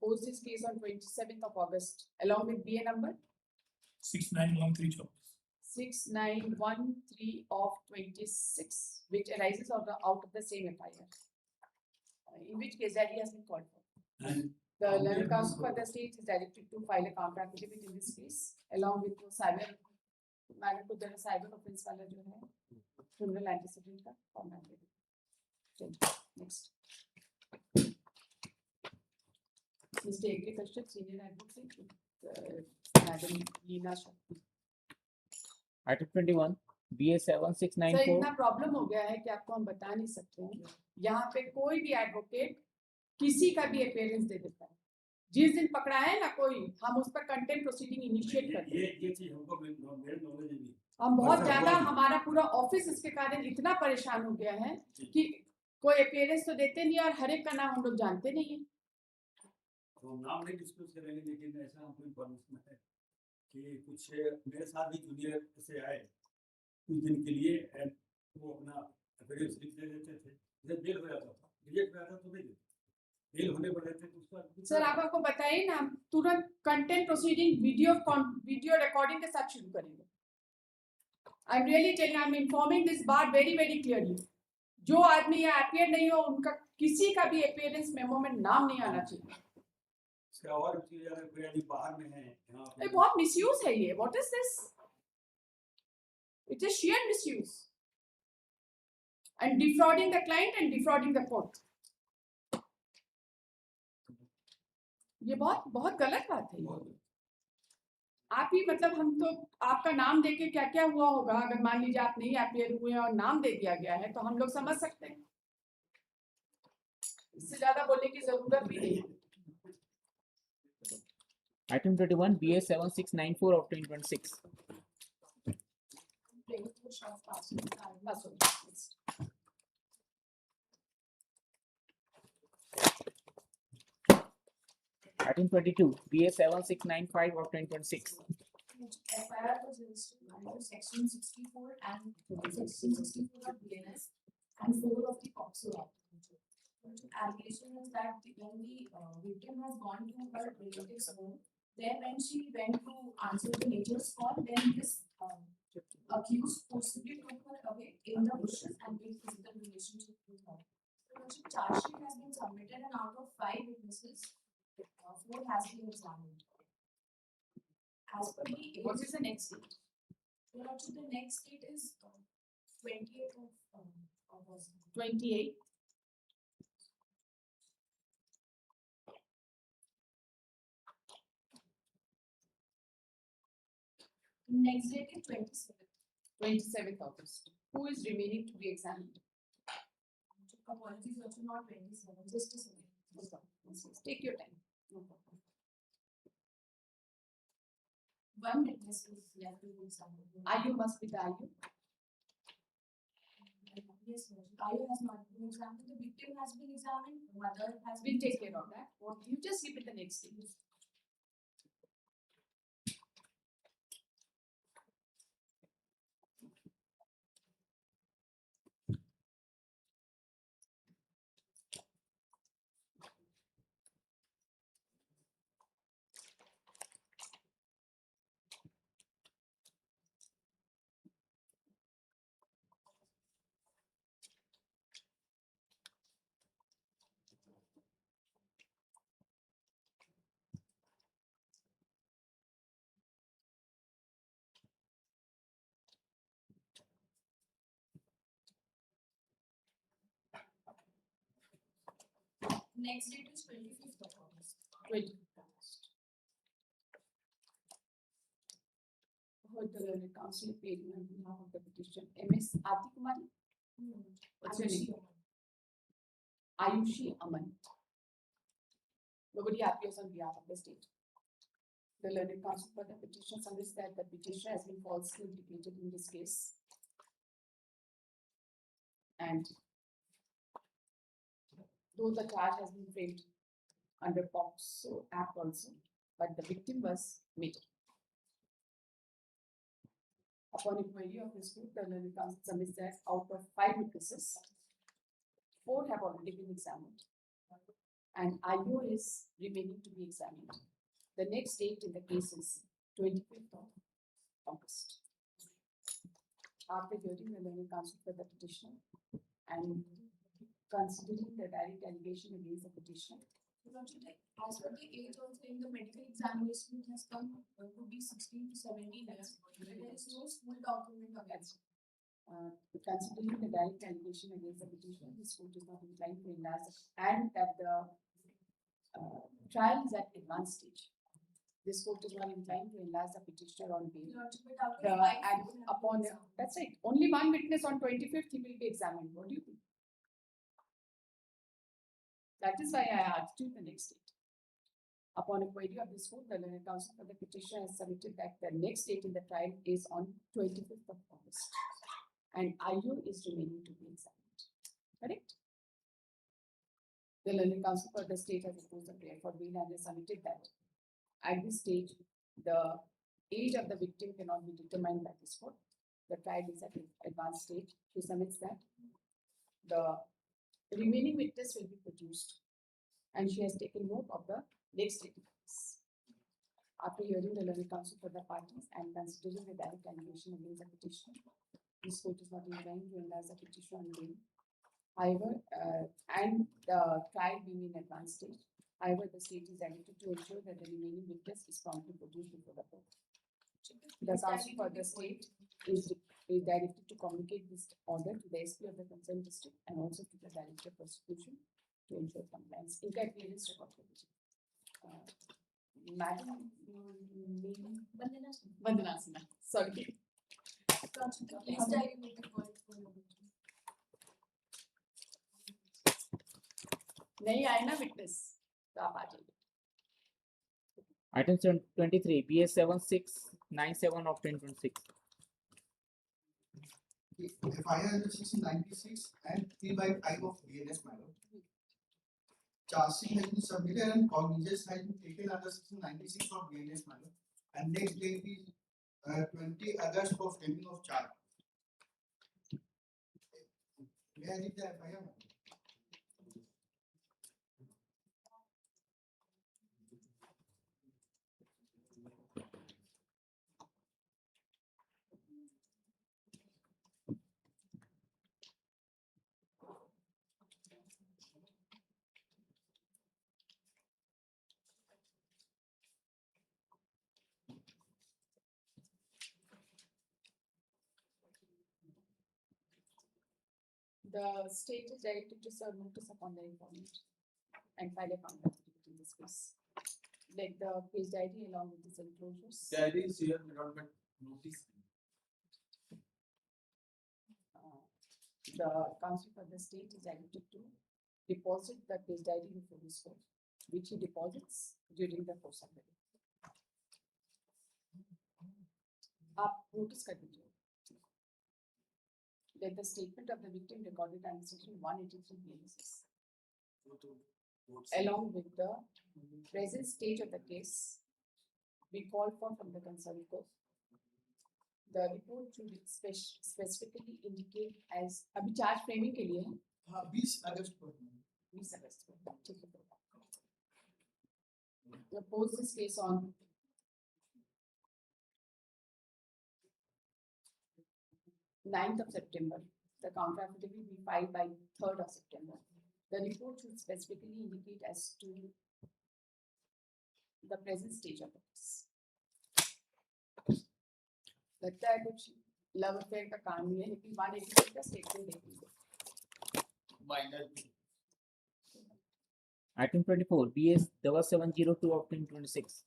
Post this case on 27th of August along with BA number 6913 24 DT.17.08.2026, which arises out of the same FIR. In which case that he has been called for. And The learned counsel for the state is directed to file a counter affidavit in this case, along with the cyber, मैंने खुद जरा cyber offense वाला जो है, criminal antecedent का form affidavit. Next. Mr. Agriculture Senior Advocate, Madam Leena Shakti. Item 21, BA sir 7694. इतना problem हो गया है कि आपको हम बता नहीं सकते हैं यहाँ पे कोई भी एडवोकेट किसी का भी अपीयरेंस दे देता है जिस दिन पकड़ा है ना कोई हम उस पर कंटेम्प्ट प्रोसीडिंग इनिशिएट करते हैं ये चीज हमको मेरे नॉलेज नहीं है। हम बहुत अच्छा, ज्यादा बहुत- हमारा पूरा ऑफिस इसके कारण इतना परेशान हो गया है कि कोई अपीयरेंस तो देते नहीं और हर एक का नाम हम लोग जानते नहीं है तो नाम नहीं डिस्क्लोज करेंगे, लेकिन ऐसा हमको इन्फॉर्मेशन है कि कुछ मेरे साथ भी जूनियर से आए कुछ दिन के लिए, एंड वो अपना एफिडेविट लिख दे देते थे, जब बेल हो जाता था, रिजेक्ट हो जाता तो नहीं देते, बेल होने पर देते तो उसका सर आप आपको बताइए ना हम तुरंत कंटेंट प्रोसीडिंग वीडियो रिकॉर्डिंग के साथ शुरू करेंगे I am really telling I am informing this बात वेरी वेरी क्लियरली जो आदमी यहाँ अपीयर नहीं हो उनका किसी का भी अपीयरेंस मेमो में नाम नहीं आना चाहिए इसका और चीज अगर कोई आदमी बाहर में है यहाँ ये बहुत मिसयूज है ये what is this it is sheer misuse and defrauding the client and defrauding the court ये बहुत बहुत गलत बात है ये। आप ही मतलब हम तो आपका नाम देके क्या क्या हुआ होगा अगर मान लीजिए आप नहीं अपीयर हुए और नाम दे दिया गया है तो हम लोग समझ सकते हैं इससे ज्यादा बोलने की जरूरत भी नहीं है Item 21, BA 7694 of 2026. बस हो गया। Item 22, BA 7695 of 2026. FIR was registered under section 64 and section 64 of BNS and 4 of the POCSO Act. The allegation is that when the victim has gone to her relative's home, then when she went to answer the neighbor's call, then this accused forcibly took her away in the bushes and built physical relationship with her. So the charge sheet has been submitted and out of 5 witnesses, 4 has been examined. As per the What is the next date? the next date is 28th of August. 28. Next date is 27th. 27th August. Who is remaining to be examined? Apologies, also not 27, just a second. Take your time. No problem. One witness is left to be examined. Ayu must be the Ayu. Yes, Ayu has not been examined, the victim has been examined, the mother has We'll been take care examined. of that. What you just give it the next day. Next date is 25th of August. 25th August. Heard the learned counsel appearing on behalf of the petition. MS Aati Kumari. What's your name? Ayushi Aman. Nobody appears on behalf of the state. The learned counsel for the petition submits that the petitioner has been falsely implicated in this case. And though the charge has been framed under POCSO Act also, but the victim was made. Upon inquiry of this court, the learned counsel submits that out of 5 witnesses, 4 have already been examined, and IO is remaining to be examined. The next date in the case is 25th of August. After hearing the learned counsel for the petitioner and considering the direct allegation against the petitioner, Lordship, like, as per the age also in the medical examination, it has come to be 16 to 17 years, but there is no school document against it. considering the direct allegation against the petitioner, this court is not inclined to enlarge and that the trial is at advanced stage. This court is not inclined to enlarge the petitioner on bail. Lordship, but out The, of five and people have upon, been examined. that's right, only one witness on 25th, he will be examined. What do you think? That is why I asked you the next date. Upon a query of this court, the learned counsel for the petitioner has submitted that the next date in the trial is on 25th of August. And IU is remaining to be examined. Correct? The learned counsel for the state has opposed the prayer for bail and has submitted that at this stage, the age of the victim cannot be determined by this court. The trial is at an advanced stage. He submits that the remaining witness will be produced, and she has taken note of the next statements. After hearing the learned counsel for the parties and considering the direct allegation against the petitioner, this court is not inclined to enlarge the petition on bail. However, and the trial being in advanced stage, however, the state is directed to ensure that the remaining witness is promptly produced before the court. The counsel for the state is directed to communicate this order to the SP of the concerned district and also to the director of prosecution to ensure compliance. In fact, clearance record. Madam, Vandana Sinha, sorry. Lordship, the case diary may be called for your witness. नहीं आए ना witness, तो आप आ जाइए. Item 23, BS 7697 of 2026. FIR under section 96 and 3/5 of BNS matter. Charge sheet has been submitted and cognizance has been taken under section 96 of BNS matter. And next date is 20 August for framing of charge. May I read the FIR? The state is directed to serve notice upon the informant and file a counter affidavit in this case. Like the case diary along with its enclosures. Diary is here, not but notice. The counsel for the state is directed to deposit the case diary before this court, which he deposits during the course of the day. आप notice कर दीजिए. Let the statement of the victim recorded under section 183 BNS, along with the present stage of the case, be called for from the concerned court. The report should specifically indicate as अभी charge framing के लिए है. हाँ 20 अगस्त को 20 अगस्त को, ठीक है. Post this case on 9th of September. The counter affidavit will be filed by 3rd of September. The report should specifically indicate as to the present stage of the case. लगता है कुछ लव अफेयर का काम ही है, लेकिन 183 का statement देखेंगे. Item 24, BS 7702 of 2026.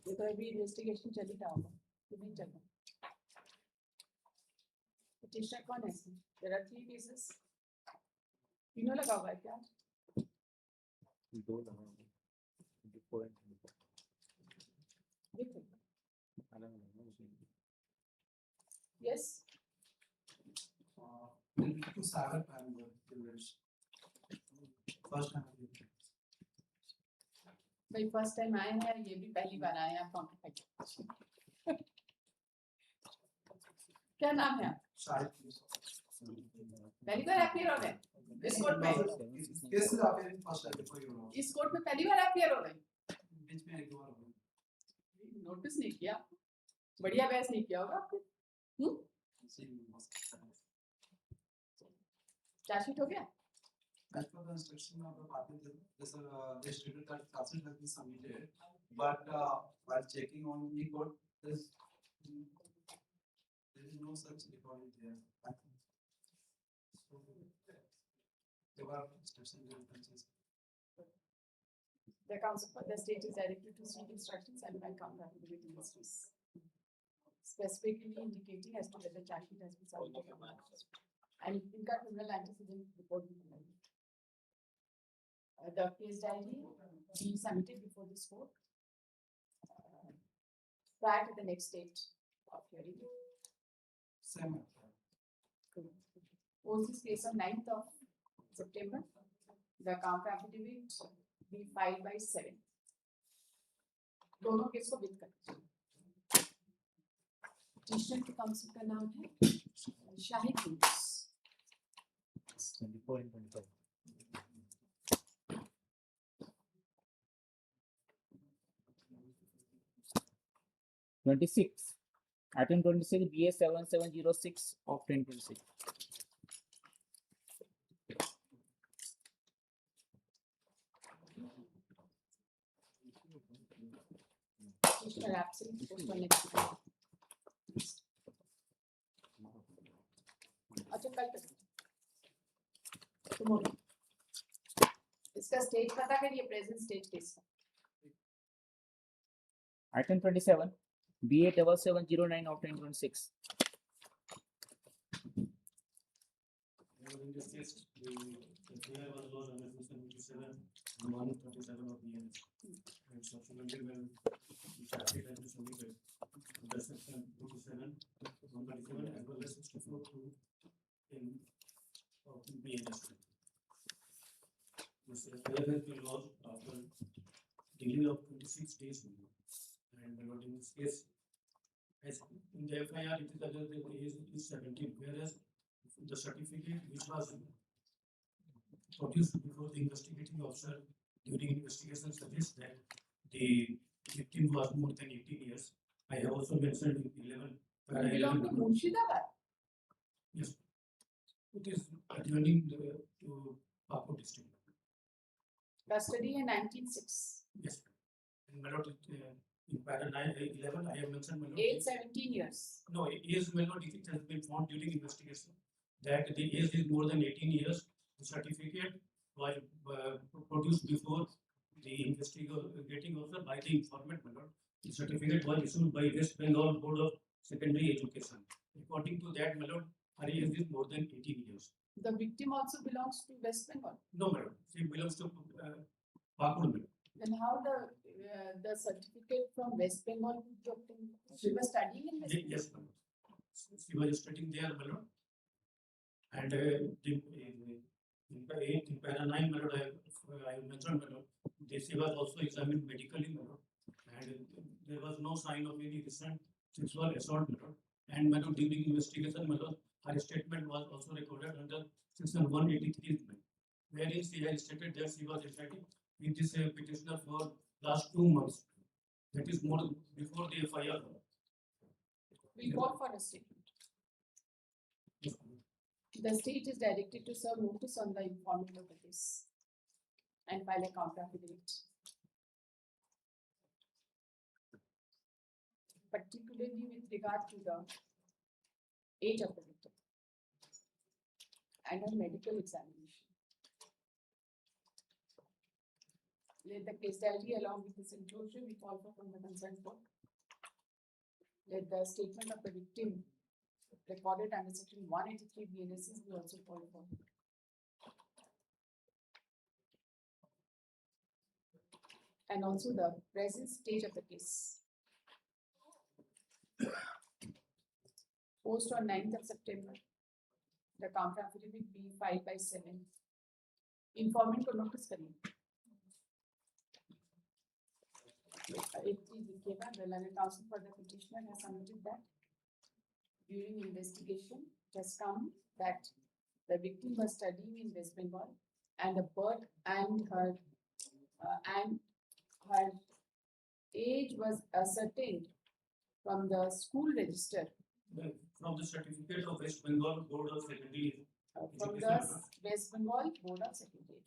ये तो अभी इन्वेस्टिगेशन चल ही रहा होगा, कि नहीं चल रहा? Petitioner कौन है इसमें? There are 3 cases. तीनों लगा हुआ है क्या? दो लगा हुआ है. 24 and 24. देखो. अलग अलग है उसमें. Yes. to Sagar and first time. भाई फर्स्ट टाइम आए हैं, ये भी पहली बार आए हैं आप काउंटर फाइल. क्या नाम है आप? शायद पहली बार आप here हो गए इस कोर्ट में. केस से आप in first time before you know इस कोर्ट में पहली बार अपियर हो रहे बीच में एक दो बार हुआ नोटिस नहीं किया बढ़िया बहस नहीं किया होगा आपने चार्जशीट हो गया as per the instruction of the party this they stated that charge has been submitted but while checking on the court there is no such recording there so there were instructions differences. The council for the state is directed to seek instructions and by compatibility with industries, specifically indicating as to whether charge sheet has been submitted or not. And इनका criminal antecedent report भी बनाई. The case diary be submitted before this court prior to the next date of hearing. Same Post this case on 9th of September. The counter affidavit be filed by 7. दोनों case को with कर petition के council का नाम है Shahid Yunus 24 and 25. Item 26 DA.17.08.2026 of 2026. petitioner absent post on next day. अच्छा कल तक tomorrow इसका स्टेज पता करिए प्रेजेंट स्टेज केस का Item 27 BA.77.09 of 2026. In this case, the FIR was lost under section 57 and 137 of the NS. And subsequently, when the charge sheet has been submitted, under section 57, 137, as well as 64 to in of the BNS. This FIR has been lost after delay of 26 days. And in this case, as in the FIR, it is alleged that the age is 17, whereas the certificate which was produced before the investigating officer during investigation suggests that the victim was more than 18 years. I have also mentioned in 11. belong to Murshidabad Yes, it is adjoining to Pakur district. custody in 1906 Yes, and my lord, in para 11, I have mentioned my lord. age 17 years No, age my lord, it has been found during investigation that the age is more than 18 years. The certificate was produced before the investigating officer by the informant my lord. The certificate was issued by West Bengal Board of Secondary Education. According to that my lord, her age is more than 18 years. the victim also belongs to West Bengal No my lord, she belongs to Pakur. then how the certificate from West Bengal was obtained? She was studying in West Bengal Yes, my lord. She was studying there my lord. And in para 9 my lord, I mentioned my lord, she was also examined medically my lord, and there was no sign of any recent sexual assault my lord. And my lord, during investigation my lord, her statement was also recorded under section 183 wherein she has stated that she was residing with this petitioner for last 2 months. That is more before the FIR. we call for a statement. The state is directed to serve notice on the informant of the case and file a counter affidavit. Particularly with regard to the age of the victim and her medical examination. Let the case diary along with this enclosure be called for from the concerned court. Let the statement of the victim recorded under section 183 BNSS be also called for. And also the present stage of the case. Post on 9th of September. The counter affidavit be filed by 7. Informant को notice करिए. एक चीज लिखिएगा, the learned counsel for the petitioner has submitted that during investigation it has come that the victim was studying in West Bengal and the birth and her age was ascertained from the school register, From the certificate of West Bengal Board of Secondary from the Education. West Bengal Board of Secondary.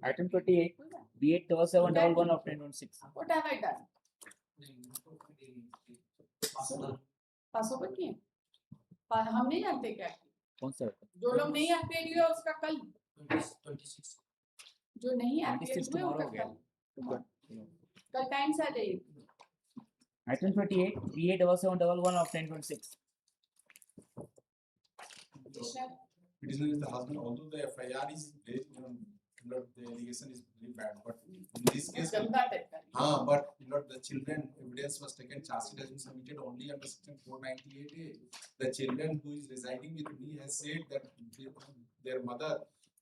Item 28, DT.17.08.2026. What have I done? Pass over किए? हम नहीं जानते क्या किए? कौन सा? जो लोग नहीं अपडेट हुए उसका कल, 26. जो नहीं अपडेट 26 हुए tomorrow उनका हो कल, कल टाइम से आ जाइए. Item 28, DT.17.11.2026. Petitioner is the husband, although the FIR is very, the allegation is very bad, but in this case, गंदा टाइप का. but the children evidence was taken, charge sheet has been submitted only under section 498A. The children who is residing with me has said that their mother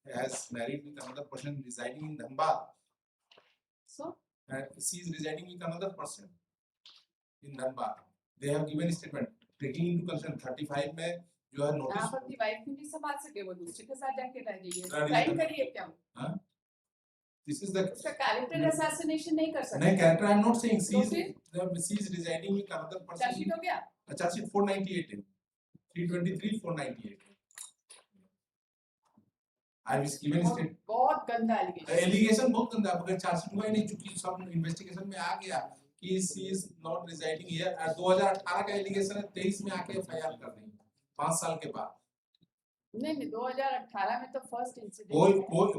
has married with another person residing in Dhanbad. So And she is residing with another person in Dhanbad. They have given statement, taking into consideration 35 में जो है notice. आप अपनी wife को नहीं संभाल सके, वो दूसरे के साथ जाके रह जाइए. Right. ट्राई करिए क्या? This is the उसका कैरेक्टर assassination नहीं कर सकते. नहीं character I am not saying she तो is residing with another person. Chargesheet हो गया? Charge sheet 498 है 323 498. I was given state. बहुत गंदा allegation. Allegation बहुत गंदा है, मगर charge sheet हुआ ही नहीं, चूंकि सब investigation में आ गया कि she is not residing here. 2018 का allegation है, 23 में आके FIR कर रही है 5 साल के बाद. नहीं 2018 में तो फर्स्ट इंसिडेंट.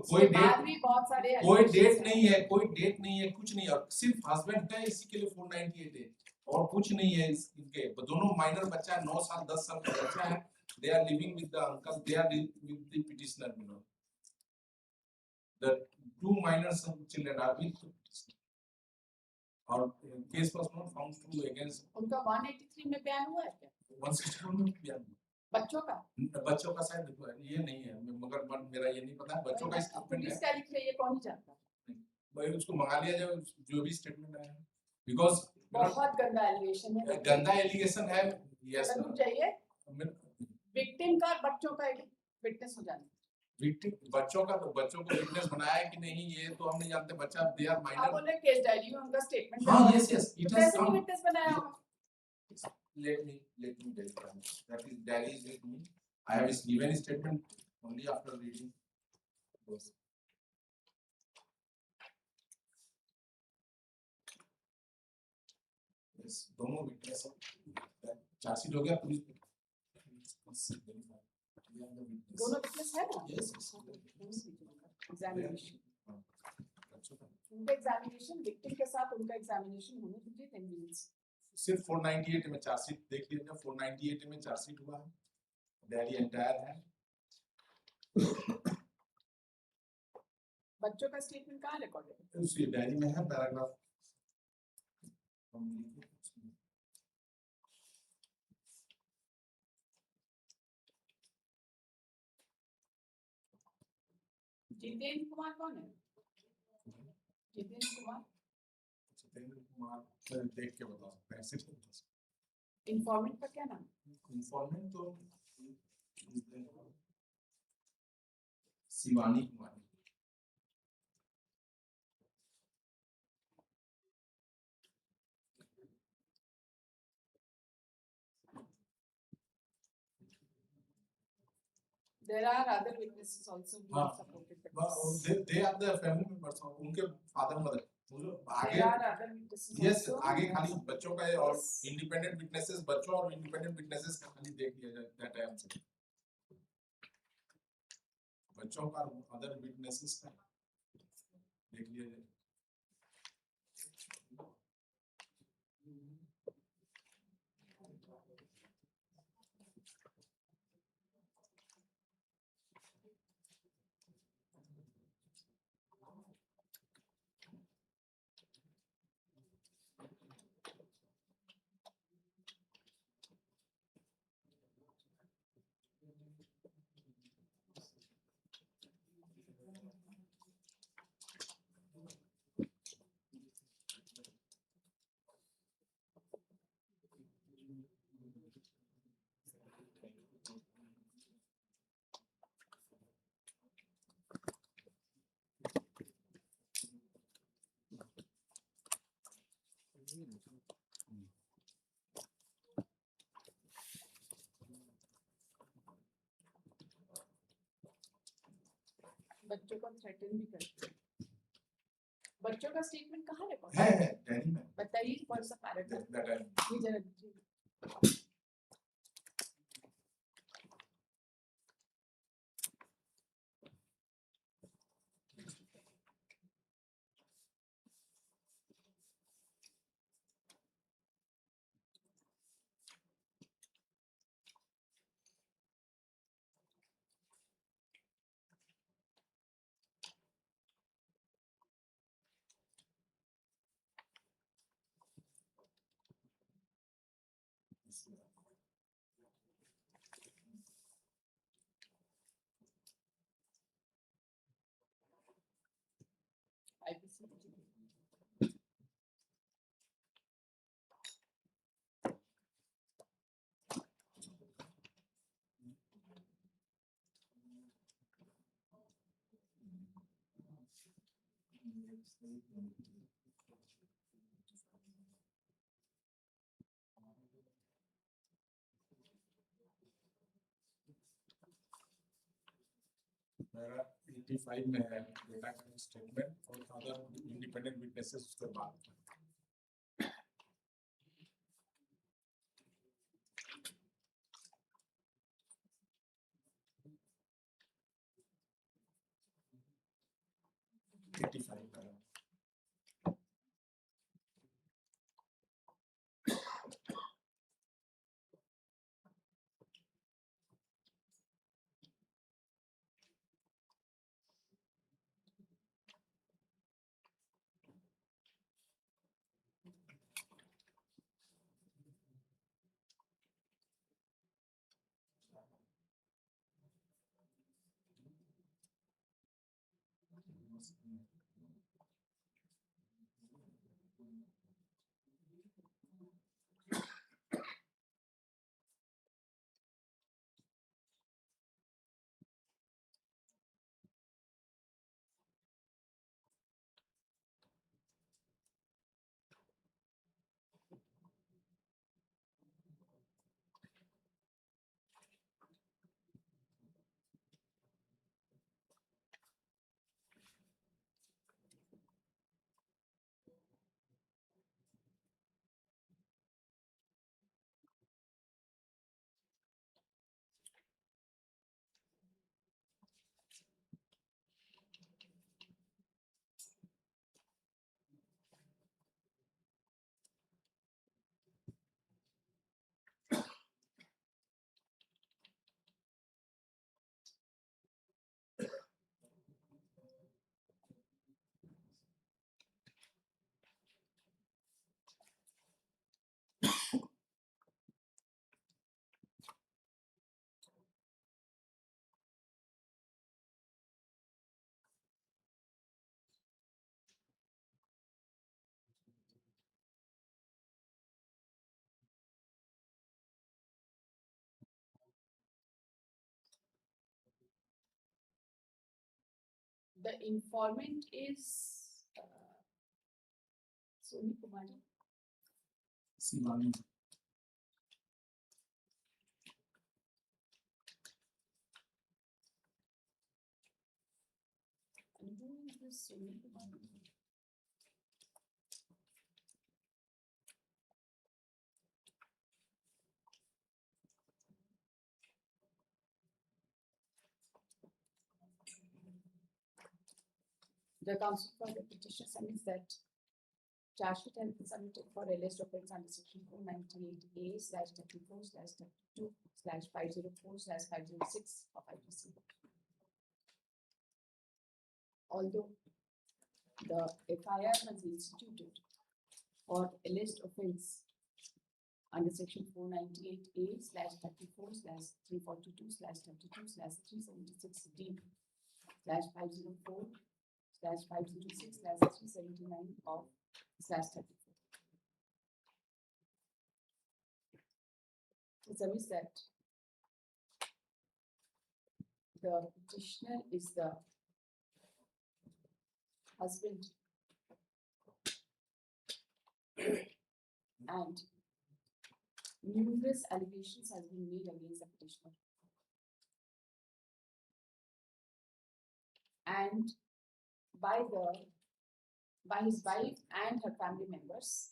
कोई डेट भी बहुत सारे कोई डेट नहीं है, कुछ नहीं है, और सिर्फ हस्बैंड है, इसी के लिए 498 है और कुछ नहीं है. इनके दोनों माइनर बच्चा है, 9 साल 10 साल का बच्चा है. They are living with the uncle, they are with the petitioner, The 2 minor children are with the petitioner. और case was not found true against. उनका 183 में बयान हुआ है क्या? 164 में बयान हुआ. बच्चों का शायद ये नहीं है, मगर मेरा ये नहीं पता. बच्चों का स्टेटमेंट पुलिस का लिख रही है, कौन ही जानता? भाई उसको मंगा लिया जाए, जो भी स्टेटमेंट आया, बिकॉज़ बहुत गंदा एलिगेशन है. गंदा एलिगेशन है. यस चाहिए विक्टिम का बच्चों का विटनेस हो जाना. विक्टिम बच्चों को विटनेस बनाया है कि नहीं, ये तो हम नहीं जानते. बच्चा दे आर आप माइनर. बोले केस डायरी में उनका स्टेटमेंट. हां यस इट हैज कैसे विटनेस बनाया होगा? let me verify. That is diary is with me. I have given statement only after reading those. Yes, दोनों विटनेस चार्ज शीट हो गया. पुलिस दोनों विटनेस है ना? यस एग्जामिनेशन, उनका एग्जामिनेशन विक्टिम के साथ उनका एग्जामिनेशन होने दीजिए 10 मिनट्स. सिर्फ 498 में चार्ज शीट देख लीजिए. 498 में चार्ज शीट हुआ है, डायरी एंटायर है. बच्चों का स्टेटमेंट कहाँ रिकॉर्ड है? उसी डायरी में है, पैराग्राफ जितेंद्र कुमार कौन है? जितेंद्र कुमार देख के बता सकते हैं. सिर्फ इन्फॉर्मेंट का क्या नाम? इन्फॉर्मेंट तो Shivani Kumari. There are other witnesses also who have supported the case. They are the family members. उनके फादर मदर आगे. There are other witnesses Yes, also. आगे खाली बच्चों का है और Yes. इंडिपेंडेंट विटनेसेस, बच्चों और इंडिपेंडेंट विटनेसेस का खाली देख लिया जाए. That I am saying. बच्चों का अदर विटनेसेस का देख लिया जाए. बच्चों को थ्रेटन भी करते हैं। बच्चों का स्टेटमेंट कहाँ रिकॉर्ड है डैडी में बताइए कौन सा पैराग्राफ that I ये जरा दीजिए। IPC मेरा 85 में है डेटा का स्टेटमेंट और अदर इंडिपेंडेंट विटनेसेस उसके बाद The informant is Soni Kumari. Simani. And who is this Soni Kumari? The counsel for the petition submits that charge sheet has been submitted for a list of offence under section 498A/34/32/504/506 of IPC. Although the FIR was instituted for a list offence under section 498A/34/342/306D/504/506/379 of/34. It submits that the petitioner is the husband and numerous allegations has been made against the petitioner. And by his wife and her family members.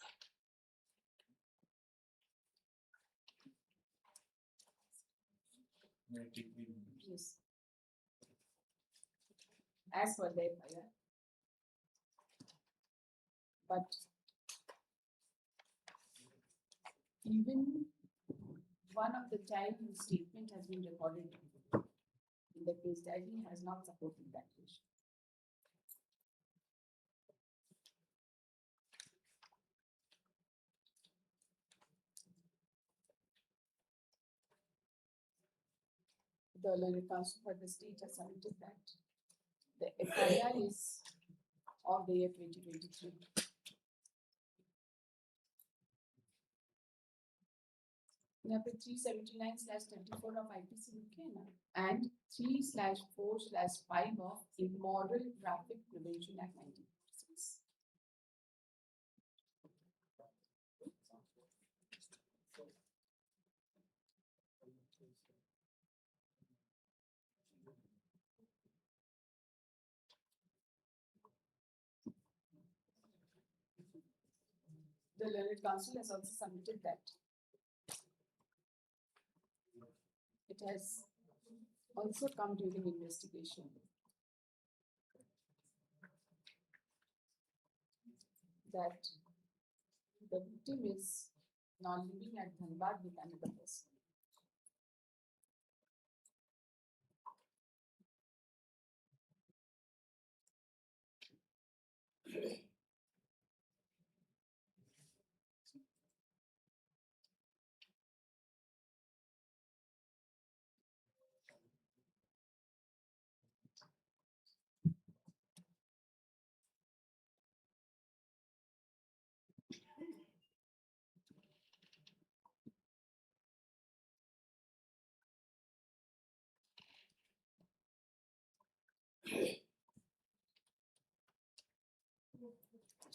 Yes. As per their FIR. But even one of the child whose statement has been recorded in the case diary has not supported that version. The learned counsel for the state has submitted that the FIR is of the year 2023. यहाँ पे 379/34 of IPC लिखे हैं ना, and 3/4/5 of Immoral Traffic Prevention Act 1956. The learned counsel has also submitted that it has also come during investigation that the victim is now living at Dhanbad with another person.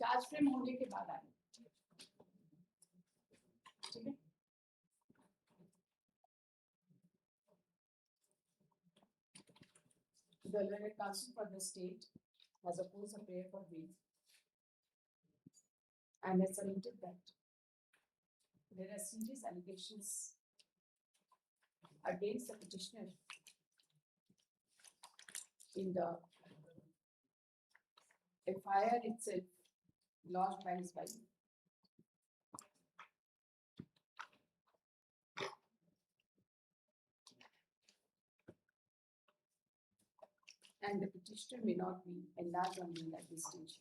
Charge frame होने के बाद आए, ठीक है? The learned counsel for the state has opposed a prayer for bail and has submitted that there are serious allegations against the petitioner in the FIR itself lodged by his wife. And the petitioner may not be enlarged on bail at this stage.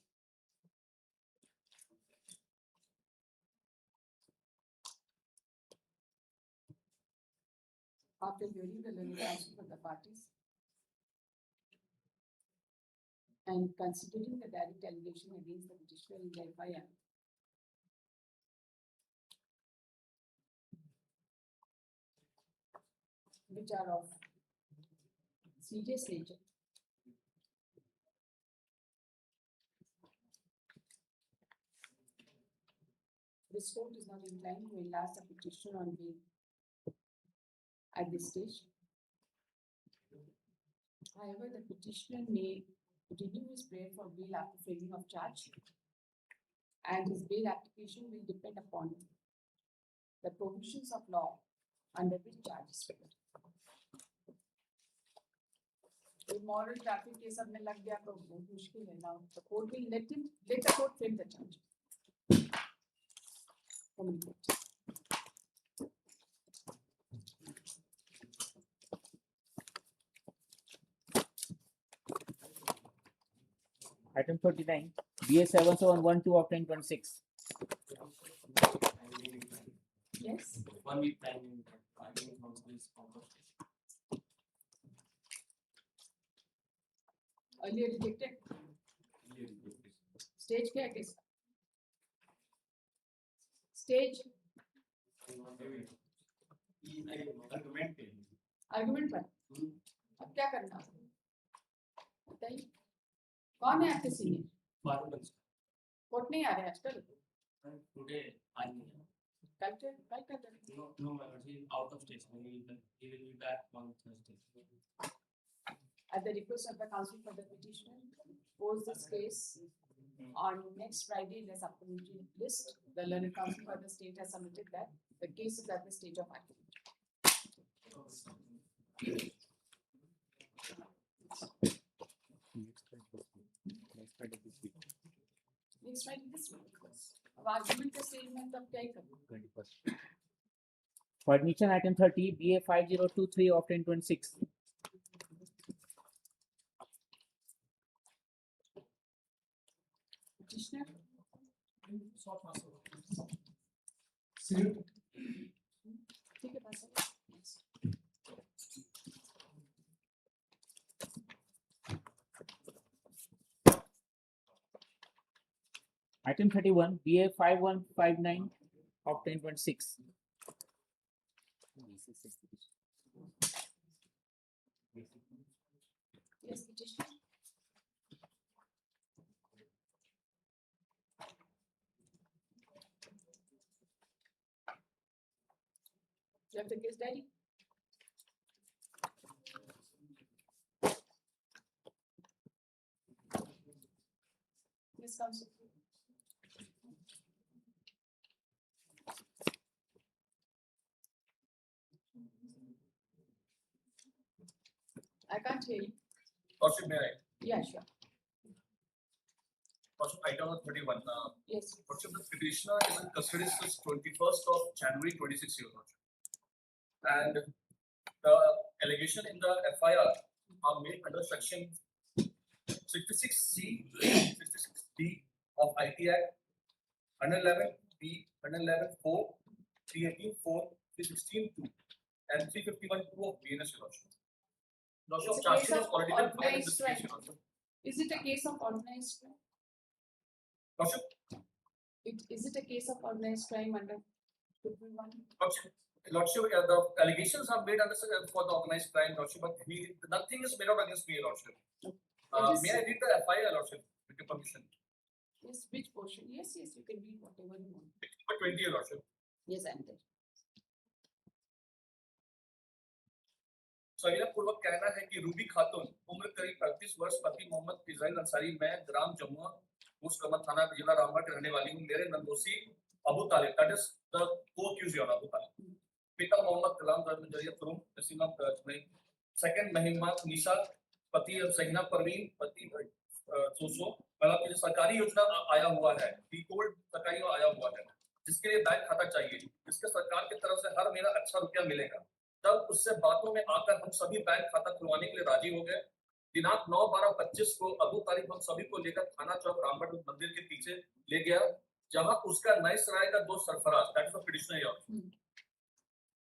After hearing the learned counsel for the parties and considering the direct allegation against the petitioner in the FIR, which are of serious nature, this court is not inclined to enlarge the petition on bail at this stage. However, the petitioner may renew his prayer for bail after framing of charge, and his bail application will depend upon the provisions of law under which charge is framed. Immoral traffic case अब में लग गया तो बहुत मुश्किल है ना. The court will let the court frame the charge. Communicate. Item 39, DA.17.08.2026. of 2026. Yes. 1 week time in bargaining council is conversation. Earlier rejected. Stage क्या है किसका? Stage. Argument पर. अब क्या करना? बताइए. कौन है आपके सीनियर? कोर्ट नहीं आ रहे आजकल. Today, I mean, no, my lord, he is out of station. He will be back on Thursday. At the request of the counsel for the petitioner, pose this case on next Friday in the supplementary list. The learned counsel for the state has submitted that the case is at the stage of argument. Next Friday this week. Next Friday this week. अब argument का statement अब क्या ही करूँ? 21st. For admission item 30, BA 5023 of 1026. Petitioner, ठीक है पास है. Item 31, BA 5159 of 1026. Yes, petitioner. You have the case diary? Yes, counsel. I can't hear you. Lordship, may I? Yeah, sure. Lordship, item number 31. Yes. Lordship, the petitioner is in custody since 21st of January 26 year, Lordship. And the allegation in the FIR are made under section 66C, 66D of IT Act, 111B, 111.4, 318.4, 316.2, and 351.2 of BNS, Lordship. Lordship, It's a charge case sheet has of already been filed in organized this case, crime. Lordship. Is it a case of organized crime? Lordship, Is it a case of organized crime under 2.1? Lordship, the allegations are made under for the organized crime, Lordship, but nothing is made out against me, Lordship. May I read the FIR, Lordship, with your permission? Yes, which portion? Yes, yes, you can read whatever you want. Number 20, Lordship. Yes, I'm there. सविनयपूर्वक कहना है कि Ruby खातून उम्र करीब 38 वर्ष पति Mohammad Israel Ansari मैं ग्राम जमुआ मुस्कमत थाना जिला रामगढ़ के रहने वाली हूँ. मेरे नंदोसी अबू तालिब, that is the co-accused है अबू तालिब. पिता मोहम्मद कलाम जरिया तुरुम नसीमा सेकंड महिमा निशा पति सहीना परवीन पति सोसो मतलब ये सरकारी योजना आया हुआ है, डीकोड सरकारी आया हुआ है जिसके लिए बैंक खाता चाहिए, जिसके सरकार की तरफ से हर महीना अच्छा रुपया मिलेगा. तब उससे बातों में आकर हम सभी बैंक खाता खुलवाने के लिए राजी हो गए. दिनांक 9/12/25 को अबू तालिब हम सभी को लेकर थाना चौक रामगढ़ मंदिर के पीछे ले गया, जहां उसका नए सराय का दोस्त Sarfaraz, that is the petitioner,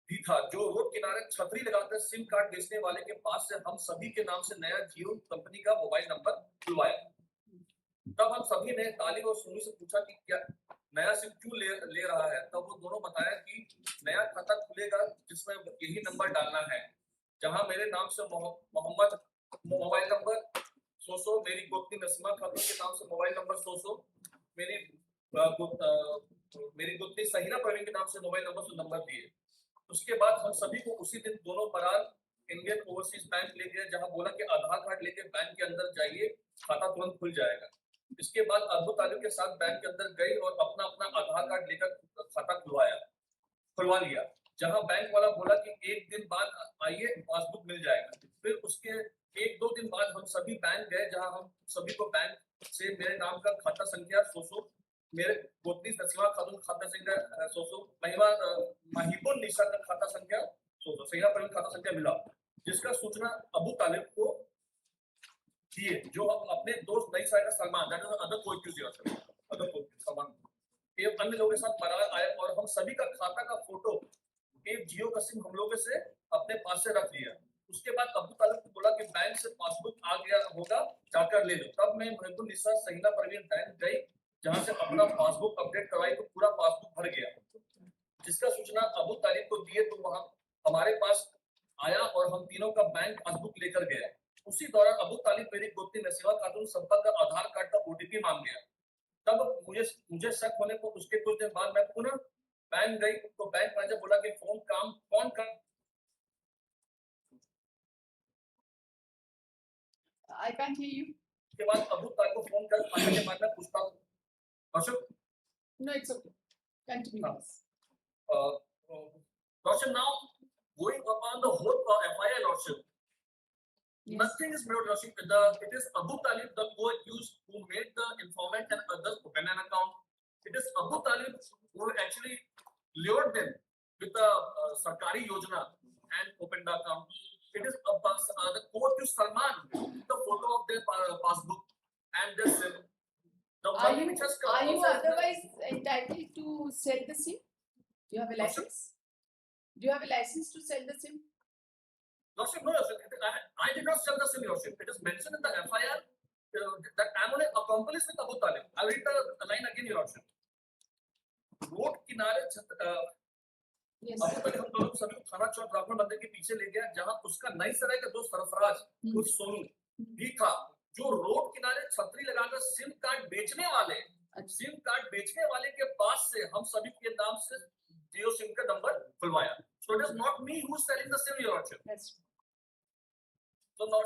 भी था, जो रोड किनारे छतरी लगाकर सिम कार्ड बेचने वाले के पास से हम सभी के नाम से नया जियो कंपनी का मोबाइल नंबर खुलवाया. तब हम सभी ने तालिब और सुनी से पूछा कि क्या नया सिम क्यों ले रहा है. तब वो दोनों बताया कि नया खाता खुलेगा जिसमें यही नंबर डालना है, जहां मेरे नाम से मोहम्मद मोबाइल नंबर 100, मेरी गोपनी नसीमा खातून के नाम से मोबाइल नंबर 100, मेरी गोपनी सहीना परवीन के नाम से मोबाइल नंबर दिए. उसके बाद हम सभी को उसी दिन दोनों बरार इंडियन ओवरसीज बैंक ले गए, जहां बोला कि आधार कार्ड लेके बैंक के अंदर जाइए, खाता तुरंत खुल जाएगा. इसके बाद अबू तालिब के साथ बैंक के अंदर गई और अपना आधार कार्ड लेकर खाता खुलवा लिया, जहां बैंक वाला बोला कि 1 दिन बाद आइए पासबुक मिल जाएगा. फिर उसके 1-2 दिन बाद हम सभी बैंक गए, जहां हम सभी को बैंक से मेरे नाम का खाता संख्या 100, मेरे गोपनी नसीमा खातून खाता संख्या 100, महिबुन निशा का खाता संख्या 100, सहीना परवीन खाता संख्या मिला, जिसका सूचना अबू तालिब को दिए, जो अपने दोस्त नई साल का सलमान, दैट इज अदर कोई सलमान एवं अन्य लोगों के साथ बारात आए और हम सभी का खाता का फोटो एक जियो का सिम हम लोगों से अपने पास से रख लिया. उसके बाद अबू तालिब को बोला कि बैंक से पासबुक आ गया होगा, जाकर ले लो. तब मैं महिबुन निशा सहीना परवीन बैंक गई, जहां से अपना पासबुक अपडेट करवाई तो पूरा पासबुक भर गया, जिसका सूचना अबू तालिब को दिए तो वहां हमारे पास आया और हम तीनों का बैंक पासबुक लेकर गया. उसी दौरान अबू तालिब मेरी गोपनी नसीमा खातून संपर्क का आधार कार्ड का OTP मांग गया. तब मुझे मुझे शक होने पर उसके कुछ दिन बाद मैं पुनः बैंक गई तो बैंक मैनेजर बोला कि फोन काम कौन कर I can't hear you. के बाद अबू तालिब को फोन कर पाने के बाद मैं पूछता हूँ दर्शक No, it's okay. Continue. please. Lordship, now going upon the whole FIR, Lordship, Yes. nothing is made, Lordship. It is Abu Talib, the co-accused, who made the informant and others open an account. It is Abu Talib who actually lured them with the Sarkari Yojana and opened the account. It is the co-accused Salman, the photo of their passbook and their SIM. The Are money you, which has come are you outside the- otherwise entitled to sell the SIM? Do you have a license? Do you have a license to sell the SIM? Lordship, no, Lordship. I did not sell the SIM, Lordship. It is mentioned in the FIR that I am only accomplice with Abu Talib. I will read the line again, Your Lordship. Road किनारे Yes. Abu तालिब हम दोनों सभी को थाना चौक ब्राह्मण मंदिर के पीछे ले गया जहां उसका नई सराय का दोस्त सरफराज उर्फ सोनू भी था जो रोड किनारे छतरी लगाकर सिम कार्ड बेचने वाले के पास से हम सभी के नाम से जियो सिम का नंबर खुलवाया. So it is not me who is selling the SIM, Your Lordship. Yes. So now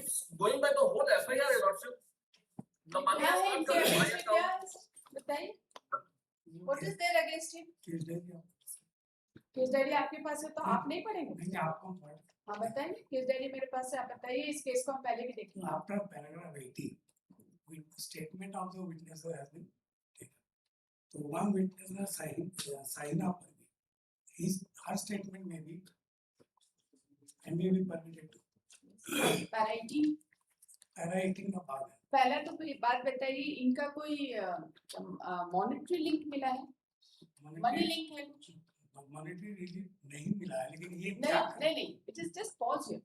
it's going by the whole FIR, Your Lordship. The money क्या has है not इनके come to my against में क्या account. है? बताइए. What is there against him? Case diary आपके पास है तो आप नहीं पढ़ेंगे? नहीं आपको पढ़ हाँ बताइए. केस डायरी मेरे पास है. आप बताइए. इस केस को हम पहले भी देखेंगे. after paragraph 80 with statement of the witness has been taken. So one witness has sign up. Her statement may be and may be permitted to. Para 18. Para 18 का भाग है. पहला तो कोई बात बताइए. इनका कोई मॉनेटरी लिंक मिला है? मनी लिंक है कुछ? मॉनेटरी रिलीफ नहीं मिला है लेकिन ये नहीं. It is just pause here.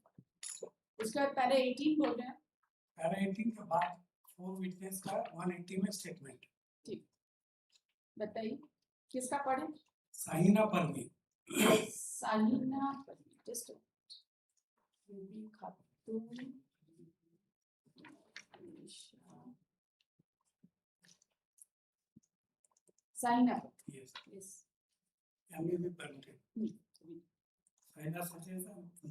उसके बाद पैरा 18 बोल रहे हैं. पैरा 18 के बाद 4 विटनेस का 180 में स्टेटमेंट. ठीक. बताइए. किसका पढ़े? साइना पर भी. साइना पर just Ruby Khatoon Saina. Yes. Yes. may be permitted. Saina Sachin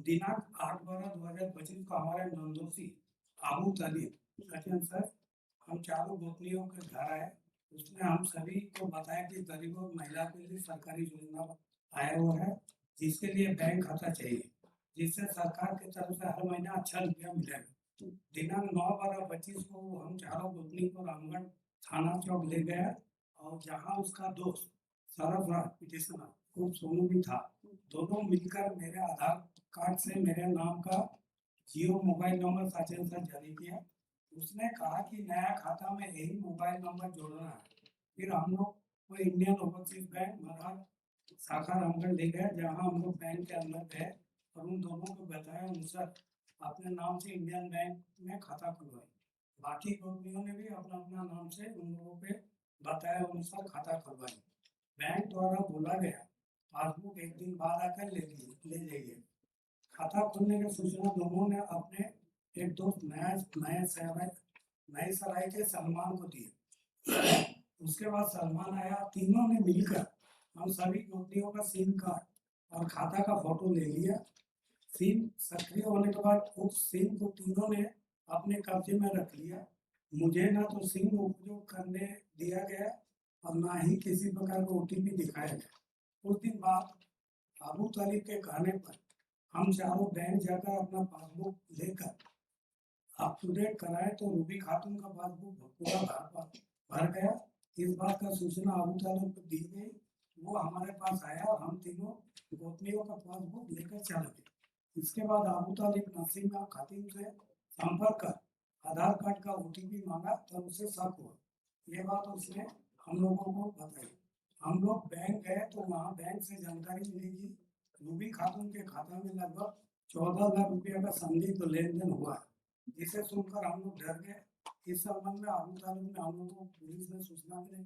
दिनांक 8/12/2025 को हमारे नंदोसी आबू तालिब सचिन सर हम चारों गोपनीयों के घर आए. उसने हम सभी को बताया कि गरीबों महिला के लिए सरकारी योजना आया हुआ है जिसके लिए बैंक खाता चाहिए जिससे सरकार की तरफ से हर महीना अच्छा रुपया मिलेगा. दिनांक 9/12/25 को हम चारों गोपनीय को रामगढ़ थाना चौक ले गए और जहां उसका दोस्त सरफराज पिटिशनर खूब सोनू भी था. दोनों मिलकर मेरे आधार कार्ड से मेरे नाम का जियो मोबाइल नंबर सचिन सर जारी किया. उसने कहा कि नया खाता में यही मोबाइल नंबर जोड़ना है. फिर हम लोग को इंडियन ओवरसीज बैंक मरहर शाखा रामगढ़ ले गए जहाँ हम लोग बैंक के अंदर गए और उन दोनों को बताया अनुसार अपने नाम से इंडियन बैंक में खाता खुलवाई. बाकी कंपनियों ने भी अपना अपना नाम से उन लोगों पे बताया अनुसार खाता खुलवाई. बैंक द्वारा बोला गया पासबुक एक दिन बाद आकर ले जाइए. खाता खुलने की सूचना दोनों ने अपने एक दोस्त नए सराय के सलमान को दी. उसके बाद सलमान आया. तीनों ने मिलकर हम सभी कंपनियों का सिम कार्ड और खाता का फोटो ले लिया. सिम सक्रिय होने के बाद उस सिम को तीनों ने अपने कब्जे में रख लिया. मुझे ना तो सिम उपयोग करने दिया गया और ना ही किसी प्रकार का OTP दिखाया गया. कुछ दिन बाद अबू तालिब के कहने पर हम चारों बैंक जाकर अपना पासबुक लेकर अप टू डेट कराए तो रूबी खातून का पासबुक पूरा भर गया. इस बात का सूचना अबू तालिब को दी गई. वो हमारे पास आया और हम तीनों गोपनीयों का पासबुक लेकर चले गए. इसके बाद अबू तालिब नसीमा खातिम से संपर्क कर आधार कार्ड का OTP मांगा तो उसे शक हुआ. ये बात उसने हम लोगों को बताई. हम लोग बैंक गए तो वहाँ बैंक से जानकारी मिली कि रूबी खातून के खाता में लगभग 14 लाख रुपया का संदिग्ध लेन देन हुआ है जिसे सुनकर हम लोग डर गए. इस संबंध में अबू तालिब ने हम लोगों को पुलिस ने सूचना देने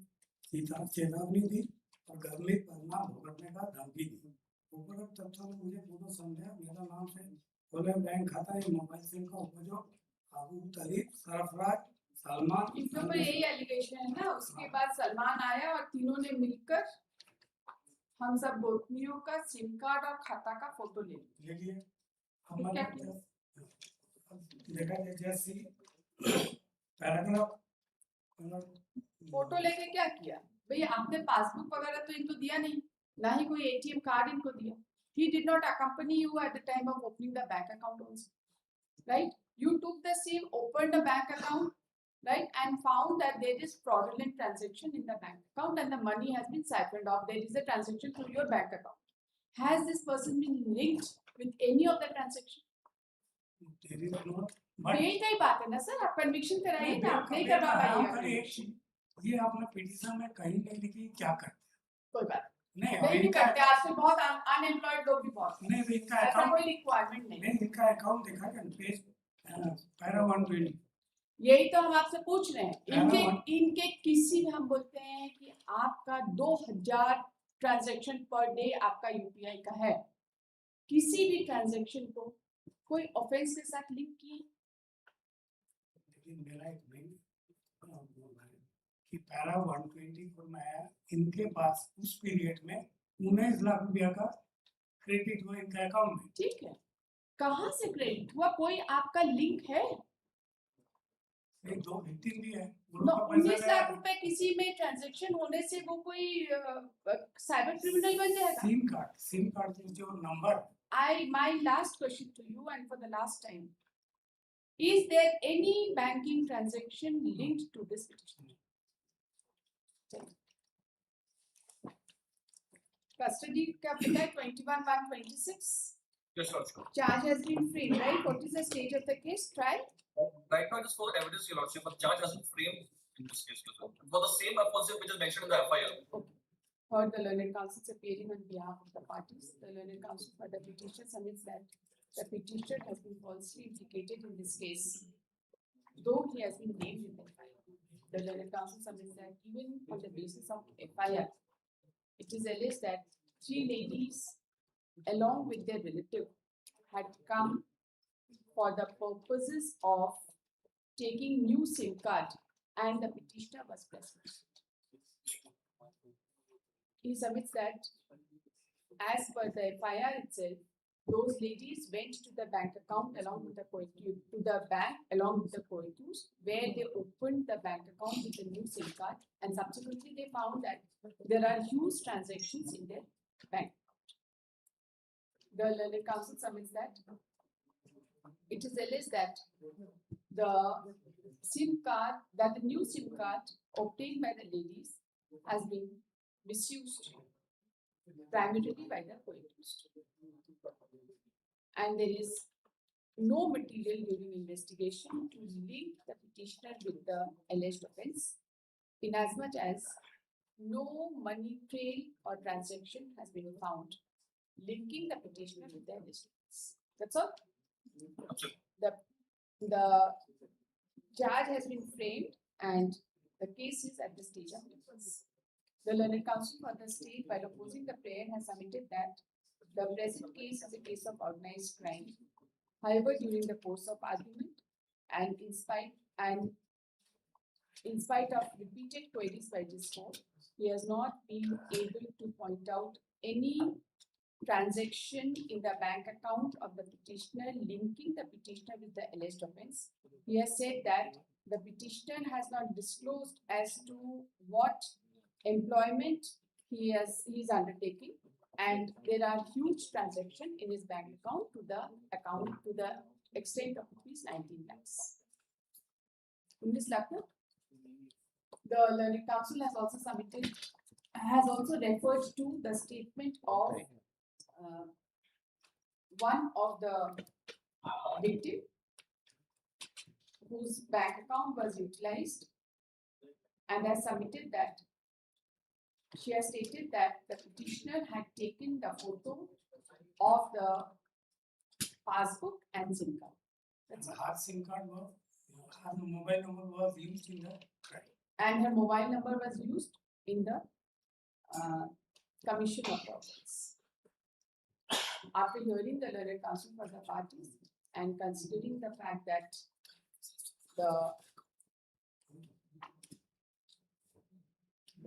की चेतावनी दी और गंभीर परिणाम भुगतने का धमकी दी. उपरोक्त तथ्यों में मुझे पूर्ण संदेह मेरा नाम से खोले बैंक खाता या मोबाइल सिम का उपयोग अबू तालिब सरफराज सलमान इसके ऊपर यही एलिगेशन है ना, उसके बाद सलमान आया और तीनों ने मिलकर हम सब गोतनियों का सिम कार्ड और खाता का फोटो ले लिया। ले लिए फिर क्या हमारे किया? देखा जाए जैसे पैराग्राफ फोटो लेके क्या किया? भाई आपने पासबुक वगैरह तो इनको दिया नहीं, ना ही कोई एटीएम कार्ड इनको दिया. He did not accompany you at the time of opening the bank account also, right? You took the SIM, opened a bank account, right, and found that there is fraudulent transaction in the bank account and the money has been siphoned off. There is a transaction through your bank account. Has this person been linked with any of the transaction? there is no but यही कई बात है ना sir, आप conviction कराइए ना, आप नहीं करवा पाइएगा. ये आपने पिटीशन में कहीं नहीं लिखी क्या करते कोई बात नहीं नहीं भी करते, आपसे बहुत अनएम्प्लॉयड लोग भी बहुत नहीं तो इनका ऐसा अकाउंट कोई रिक्वायरमेंट नहीं. नहीं इनका अकाउंट देखा क्या पेज पैरा 120 यही तो हम आपसे पूछ रहे हैं. है ना, इनके किसी भी हम बोलते हैं कि आपका 2000 ट्रांजैक्शन पर डे आपका यूपीआई का है, किसी भी ट्रांजैक्शन को कोई ऑफेंस के साथ लिंक किए? लेकिन मेरा एक मेल कि पैरा 120 को मैं इनके पास उस पीरियड में 19 लाख रुपया का क्रेडिट हुआ इनका अकाउंट में. ठीक है, कहाँ से क्रेडिट हुआ? कोई आपका लिंक है? एक दो विक्टिम भी है तो उनका 19 पैसा लाख रुपए किसी में ट्रांजैक्शन होने से वो कोई साइबर क्रिमिनल बन जाएगा? सिम कार्ड जो number My last question to you and for the last time, is there any banking transaction linked to this petition? Custody का पता है 21/1/26. Yes, sure. Charge has been framed, right? What is the stage of the case? Trial? Right now, just for evidence, Your Lordship, but charge hasn't framed in this case for the same offensive which is mentioned in the FIR. Okay. Heard the learned counsel is appearing on behalf of the parties. The learned counsel for the petitioner submits that the petitioner has been falsely implicated in this case, though he has been named in the FIR. The learned counsel submits that even on the basis of FIR, it is alleged that 3 ladies, along with their relative, had come for the purposes of taking new SIM card, and the petitioner was present. He submits that as per the FIR itself, those ladies went to the bank account along with the coaccused, to the bank along with the coaccused, where they opened the bank account with a new SIM card, and subsequently they found that there are huge transactions in their bank. The learned counsel submits that it is alleged that the SIM card, that the new SIM card obtained by the ladies has been misused primarily by the coaccused. And there is no material during investigation to link the petitioner with the alleged offence, inasmuch as no money trail or transaction has been found linking the petitioner with the alleged offence. That's all. The charge has been framed and the case is at the stage of defense. The learned counsel for the state, while opposing the prayer, has submitted that the present case is a case of organized crime. However, during the course of argument and in spite of repeated queries by this court, he has not been able to point out any transaction in the bank account of the petitioner linking the petitioner with the alleged offence. He has said that the petitioner has not disclosed as to what employment he is undertaking, and there are huge transactions in his bank account to the extent of rupees 19 lakhs. Ms. Lakhna, the learned counsel has also referred to the statement of one of the victim whose bank account was utilized, and has submitted that she has stated that the petitioner had taken the photo of the passbook and SIM card. That's all. her SIM card was her mobile number was used in the crime. And her mobile number was used in the commission of offence. After hearing the learned counsel for the parties and considering the fact that the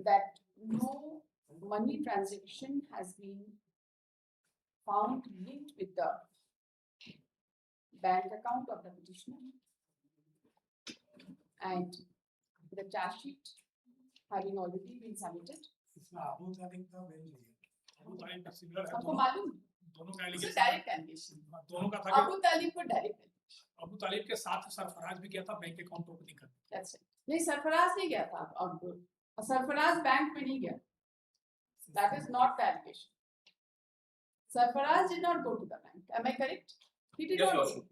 that no money transaction has been found linked with the bank account of the petitioner, and the charge sheet having already been submitted. इसमें अबू तालिब का bell लिया अबू तालिब का similar है आपको मालूम दोनों का it's allegation direct allegation दोनों का था अबू तालिब को डायरेक्ट अबू तालिब के साथ सरफराज भी किया था बैंक अकाउंट ओपनिंग करने दैट्स इट नहीं सरफराज नहीं गया था अब सरफराज बैंक में नहीं गया that is not the allegation Sarfaraz did not go to the bank am I correct he did Yes, not Your go. Worship.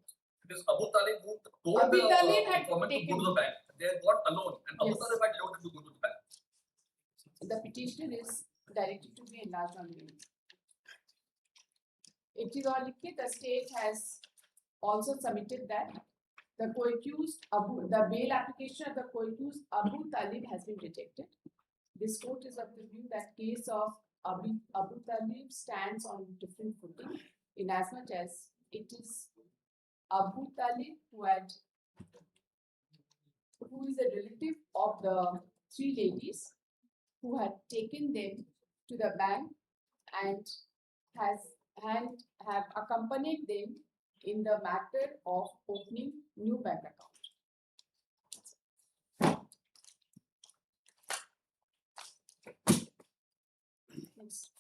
Because Abu Talib who told Abu the Talib had informant to go taken- to the bank. They are not alone, and Abu Yes. Talib had allowed him to go to the bank. The petitioner is directed to be enlarged on bail. It is all linked. The state has also submitted that the bail application of the co-accused Abu Talib has been rejected. This court is of the view that case of Abu Talib stands on different footing in as much as it is Abu Talib who is a relative of the three ladies who had taken them to the bank and have accompanied them in the matter of opening new bank account. Yes.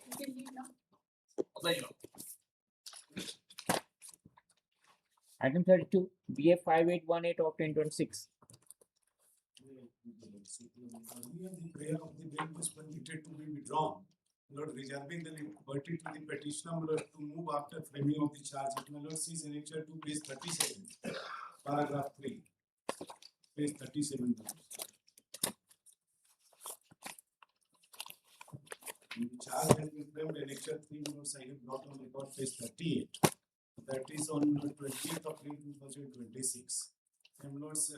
You can leave now. There you go. Item 32, BA 5818 of 2026. Earlier, the prayer of the bail was permitted to be withdrawn. Lord, reserving the liberty to the petitioner, Lord, to move after framing of the charge. It may Lord sees annexure to page 37, paragraph 3. Page 37. The charge has been framed annexure 3, Lord, I have brought on record page 38. That is on 20th of April 2026. And Lords,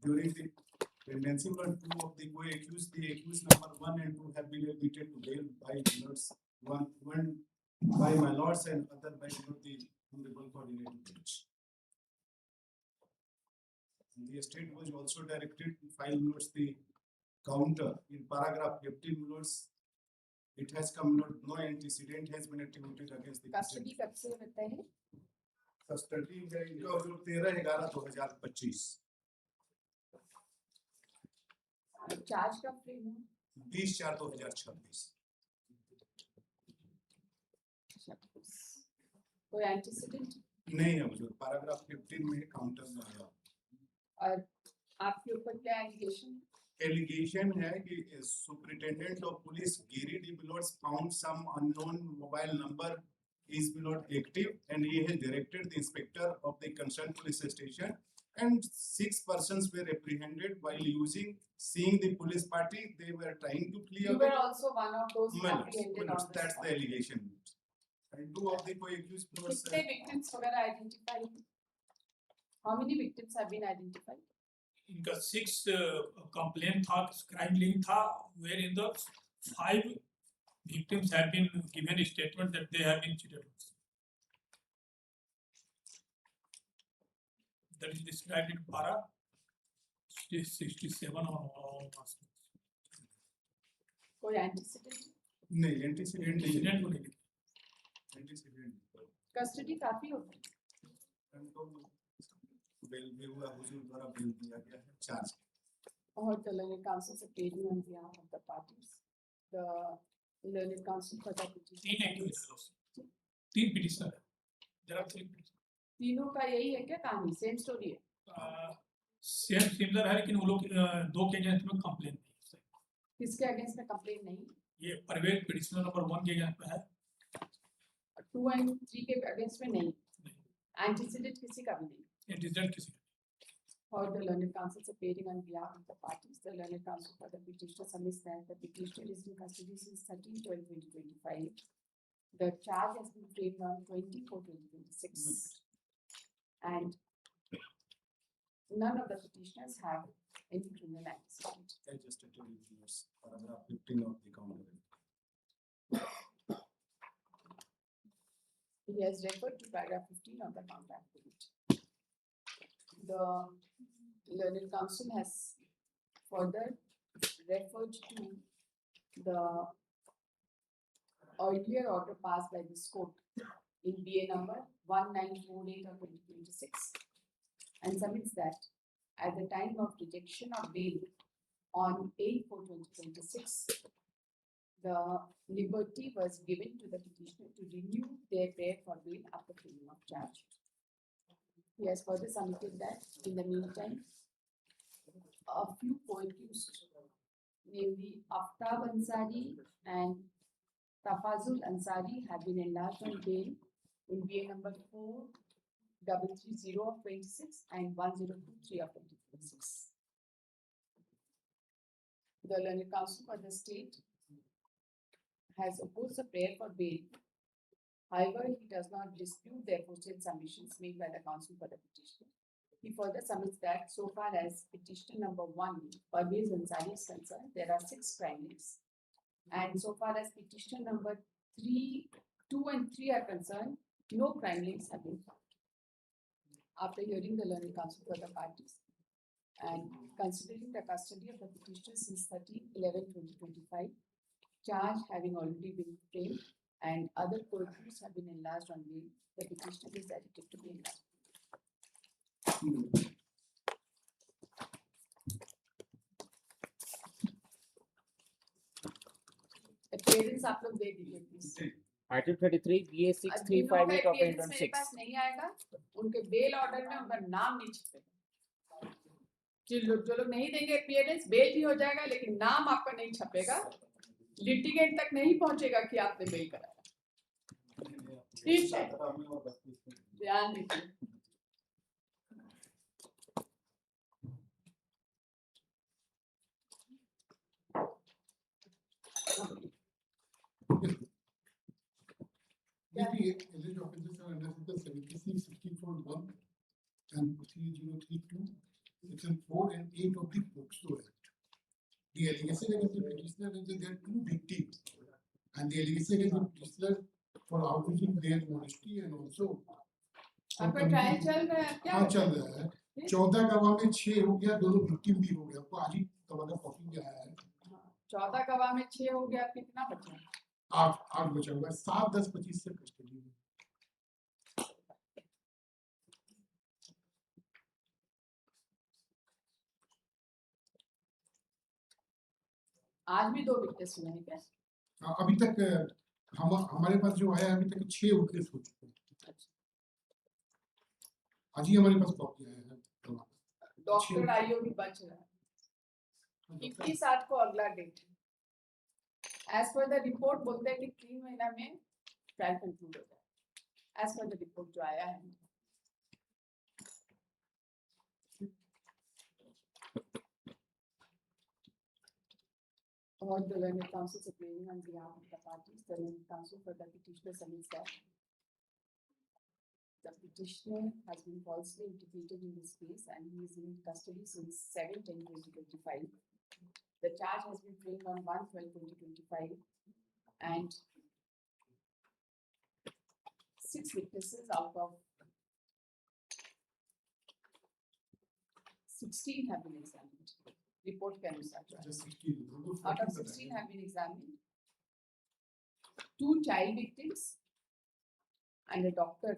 during the pendency Lord, two of the co-accused, the accused number 1 and 2 have been admitted to bail by Lords, one by my Lords and other by Lord, the Honorable Coordinating Judge. The estate was also directed to file Lords the counter in paragraph 15 Lords. It has come Lord, no antecedent has been attributed against the Custody कब से रहता है? Custody का इनका जो 13/11/2025 charge कब frame हुआ? 20/4/2026 कोई एंटीसीडेंट नहीं है मुझे पैराग्राफ 15 में काउंटर में आया और आपके ऊपर क्या एलिगेशन है कि superintendent of police Giridih बिलोट्स found some unknown mobile number is not active and he has directed the inspector of the concerned police station and 6 persons were apprehended while seeing the police party. They were trying to clear. You were also one of those apprehended on the that's spot. the allegation. And 2 of the co-accused कितने victims वगैरह identified? How many victims have been identified? इनका 6 complaint था, crime link था, wherein the 5 victims have been given a statement that they have been cheated. That is described in para 67 or कोई antecedent? नहीं antecedent नहीं antecedent Custody काफी होती है bell भी हुआ हुजूर द्वारा बेल दिया गया है चार्ज और the learned counsel is appearing on behalf of the parties. The learned counsel for the petition. 3 petitioner. There are 3 petitioners. तीनों का यही है क्या कहानी? सेम स्टोरी है? सेम सिमिलर है लेकिन वो लोग 2 के अगेंस्ट में कंप्लेंट नहीं है. किसके अगेंस्ट में कंप्लेंट नहीं? ये परवेज petitioner नंबर 1 के अगेंस्ट में है. 2 and 3 के अगेंस्ट में नहीं. एंटीसीडेंट किसी का भी नहीं. Antecedent किसी Or the learned counsel is appearing on behalf of the parties. The learned counsel for the petitioner submits that the petitioner is in custody since 13/12/2025. The charge has been framed on 20/4/2026. And none of the petitioners have any criminal antecedent. I just introduced paragraph 15 of the counter. He has referred to paragraph 15 of the contract page. The learned counsel has further referred to the earlier order passed by this court in BA number 1948 of 2026 and submits that at the time of rejection of bail on 8/4/2026, the liberty was given to the petitioner to renew their prayer for bail after filing of charge. He has further submitted that in the meantime, a few co-accused, namely Aftab Ansari and Tafazul Ansari, have been enlarged on bail in BA number 4330 of 26 and 1023 of 2026. The learned counsel for the state has opposed the prayer for bail. However, he does not dispute the aforesaid submissions made by the counsel for the petitioner. He further submits that so far as petitioner number 1, Parvez Ansari, is concerned, there are 6 crime links. And so far as petitioner number 2 and 3 are concerned, no crime links have been found. After hearing the learned counsel for the parties and considering the custody of the petitioner since 13/11/2025, charge having already been framed and other co-accused have been enlarged on bail, the petitioner is directed to be enlarged. Appearance आप लोग दे दीजिए please. Item 33 BA जिन लोगों का 6358 of appearance मेरे 2026. पास नहीं आएगा, उनके bail order में उनका नाम नहीं छपेगा। जो लोग नहीं देंगे appearance, बेल भी हो जाएगा लेकिन नाम आपका नहीं छपेगा, लिटिगेंट तक नहीं पहुंचेगा कि आपने बेल कराया। ठीक है, ध्यान दीजिए। Maybe alleged offences are under section 76, 64(1) and 3032, section 4 and 8 of the POCSO Act. The allegation against the petitioner is that there are 2 victims, and the allegation against the petitioner for outreaching their modesty and also. आपका trial चल रहा है क्या? हाँ चल रहा है। 14 गवाह में 6 हो गया, दोनों विक्टिम भी हो गया। आपको आज ही तबादला कॉपी में आया है। 14 गवाह में 6 हो गया, कितना बचा? 8 बचा हुआ है। 7, 10, 25 से कस्टडी में। आज भी 2 विटनेस सुने हैं क्या? अभी तक हमारे पास जो आया है अभी तक 6 विटनेस हो चुके हैं। आज ही हमारे पास कॉपी आया है। डॉक्टर आईओ भी बच रहा है। 21/8 को अगला डेट है। एज पर द रिपोर्ट बोलते हैं कि 3 महीना में ट्रायल कंक्लूड हो जाए। एज पर द रिपोर्ट जो आया है। Or the learned counsel appearing on behalf of the parties, the learned counsel for the petitioner submits that the petitioner has been falsely implicated in this case and he is in custody since 7/10/2025. The charge has been framed on 1/12/2025 and 6 witnesses out of 16 have been examined. Report के अनुसार जो है। Out of 16 have been examined. 2 child victims and a doctor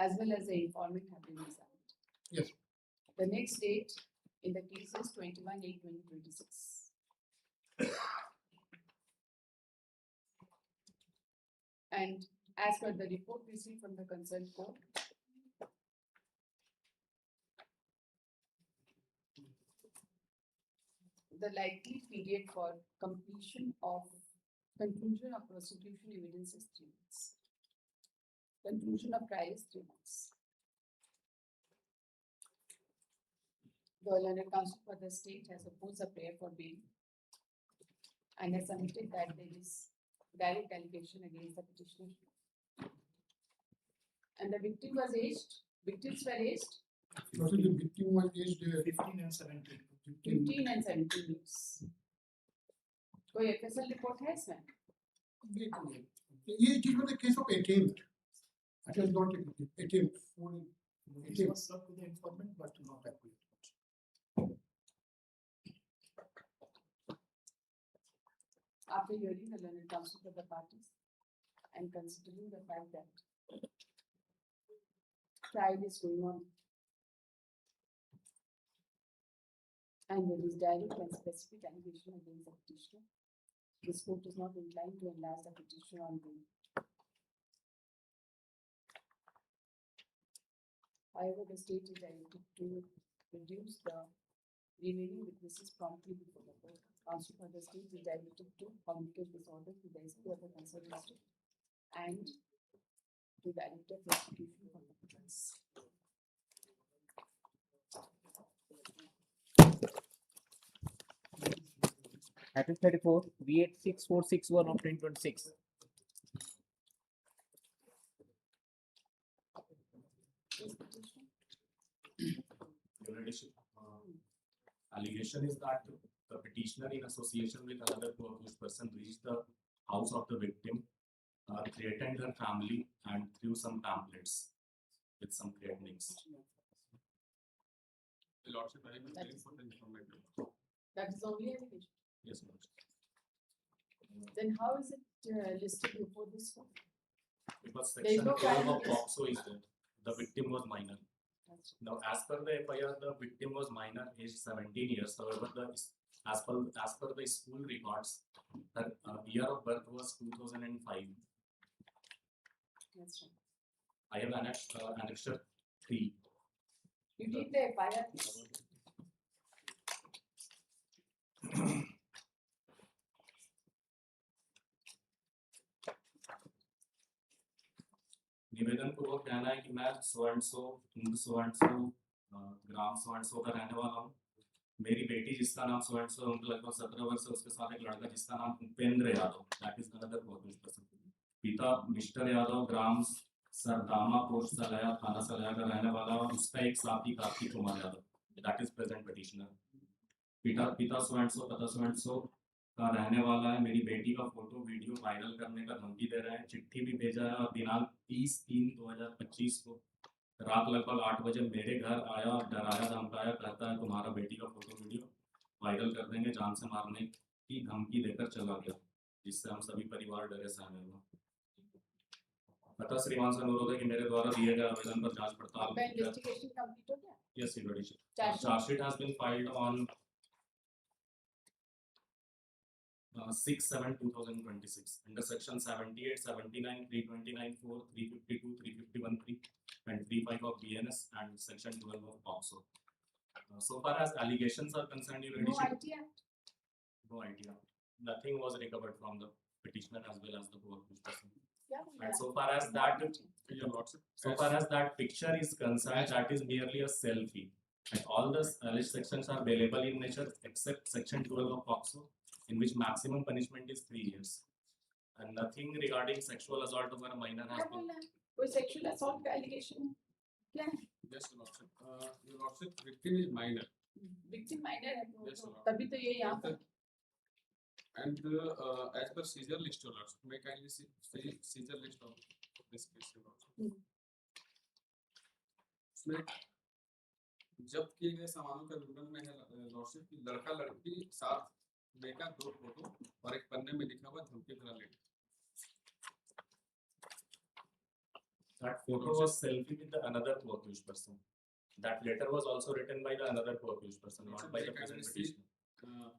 as well as the informant have been examined. Yes. The next date in the case is 21/8/2026. And as per the report received from the concerned court, the likely period for conclusion of prosecution evidence is 3 months. Conclusion of trial is 3 months. The learned counsel for the state has opposed a prayer for bail and has submitted that there is direct allegation against the petitioner. And the victims were aged. So the victim was aged 15 and 17. 15 and 17 years. कोई FSL report है इसमें? ये चीज मतलब case of attempt. That is not attempt. It was up to the informant, but not accurate. After hearing the learned counsel for the parties and considering the fact that trial is going on and there is direct and specific allegation against the petitioner, this court is not inclined to enlarge the petition on bail. However, the state is directed to reduce the remaining witnesses promptly before the court. Counsel for the state is directed to communicate this order to the SP of the concerned district and to direct the prosecution for the defense. Item 34, B86461 of 2026. This petition, Your Lordship, allegation is that the petitioner in association with another co-accused person reached the house of the victim, threatened her family and threw some pamphlets with some threatenings. The Lordship, I am That very is- for the information. that is only allegation. Yes, Your Lordship. Then how is it listed before this court? Because There is section no 12 of crime. POCSO is there. The victim was minor. That's Now, as per the FIR, the victim was minor, aged 17 years. However, as per the school records, her year of birth was 2005. right. I have annexed annexure 3. You did the FIR. निवेदन पूर्वक कहना है कि मैं so and so ग्राम सो का रहने वाला हूँ। मेरी बेटी जिसका नाम सो एंड सो लगभग 17 वर्ष है, उसके साथ एक लड़का जिसका नाम Upendra Yadav, that is another coaccused person. पिता मिस्टर यादव ग्राम सरदामा पोस्ट सलाया थाना सलाया का रहने वाला है और उसका एक साथी Kartik Kumar Yadav, that is present petitioner. पिता सो एंड सो पता सो एंड सो का रहने वाला है। मेरी बेटी का फोटो वीडियो वायरल करने का धमकी दे रहे हैं, चिट्ठी भी भेजा है और दिनांक 30/3/2025 को रात लगभग 8 बजे मेरे घर आया और डराया धमकाया, कहता है तुम्हारा बेटी का फोटो वीडियो वायरल कर देंगे, जान से मारने की धमकी देकर चला गया, जिससे हम सभी परिवार डरे सहमे हुए। अतः श्रीमान से अनुरोध है कि मेरे द्वारा दिए गए आवेदन पर जांच पड़ताल। आपका इन्वेस्टिगेशन कंप्लीट हो गया? Yes, Your Lordship. Charge sheet? Charge sheet has been filed on 6/7/2026 under section 78, 79, 329(4), 352, 351(3) and 35 of BNS and section 12 of POCSO. So far as allegations are concerned, Your No Lordship, IT Act? no idea. Nothing was recovered from the petitioner as well as the co-accused person. Yeah. And so far as that, Your Lordship, so far as that picture is concerned, that is merely a selfie. And all the alleged sections are available in nature except section 12 of POCSO, in which maximum punishment is 3 years. And nothing regarding sexual assault over a minor has क्या been. बोल रहा है? कोई sexual assault का allegation क्या है? yes, Your Lordship. Your Lordship, victim is minor victim minor है Yes, तो Lord. तभी तो ये यहाँ पर and as per seizure list, Your Lordship, may kindly see seizure list of this case, Your Lordship. उसमें जब्त किए गए सामानों का विवरण में है लॉर्डशिप की लड़का लड़की साथ लेकर 2 फोटो और एक पन्ने में लिखा हुआ धमकी भरा letter. That photo was selfie with the another co-accused person. That letter was also written by the another co-accused person, not by the present petitioner.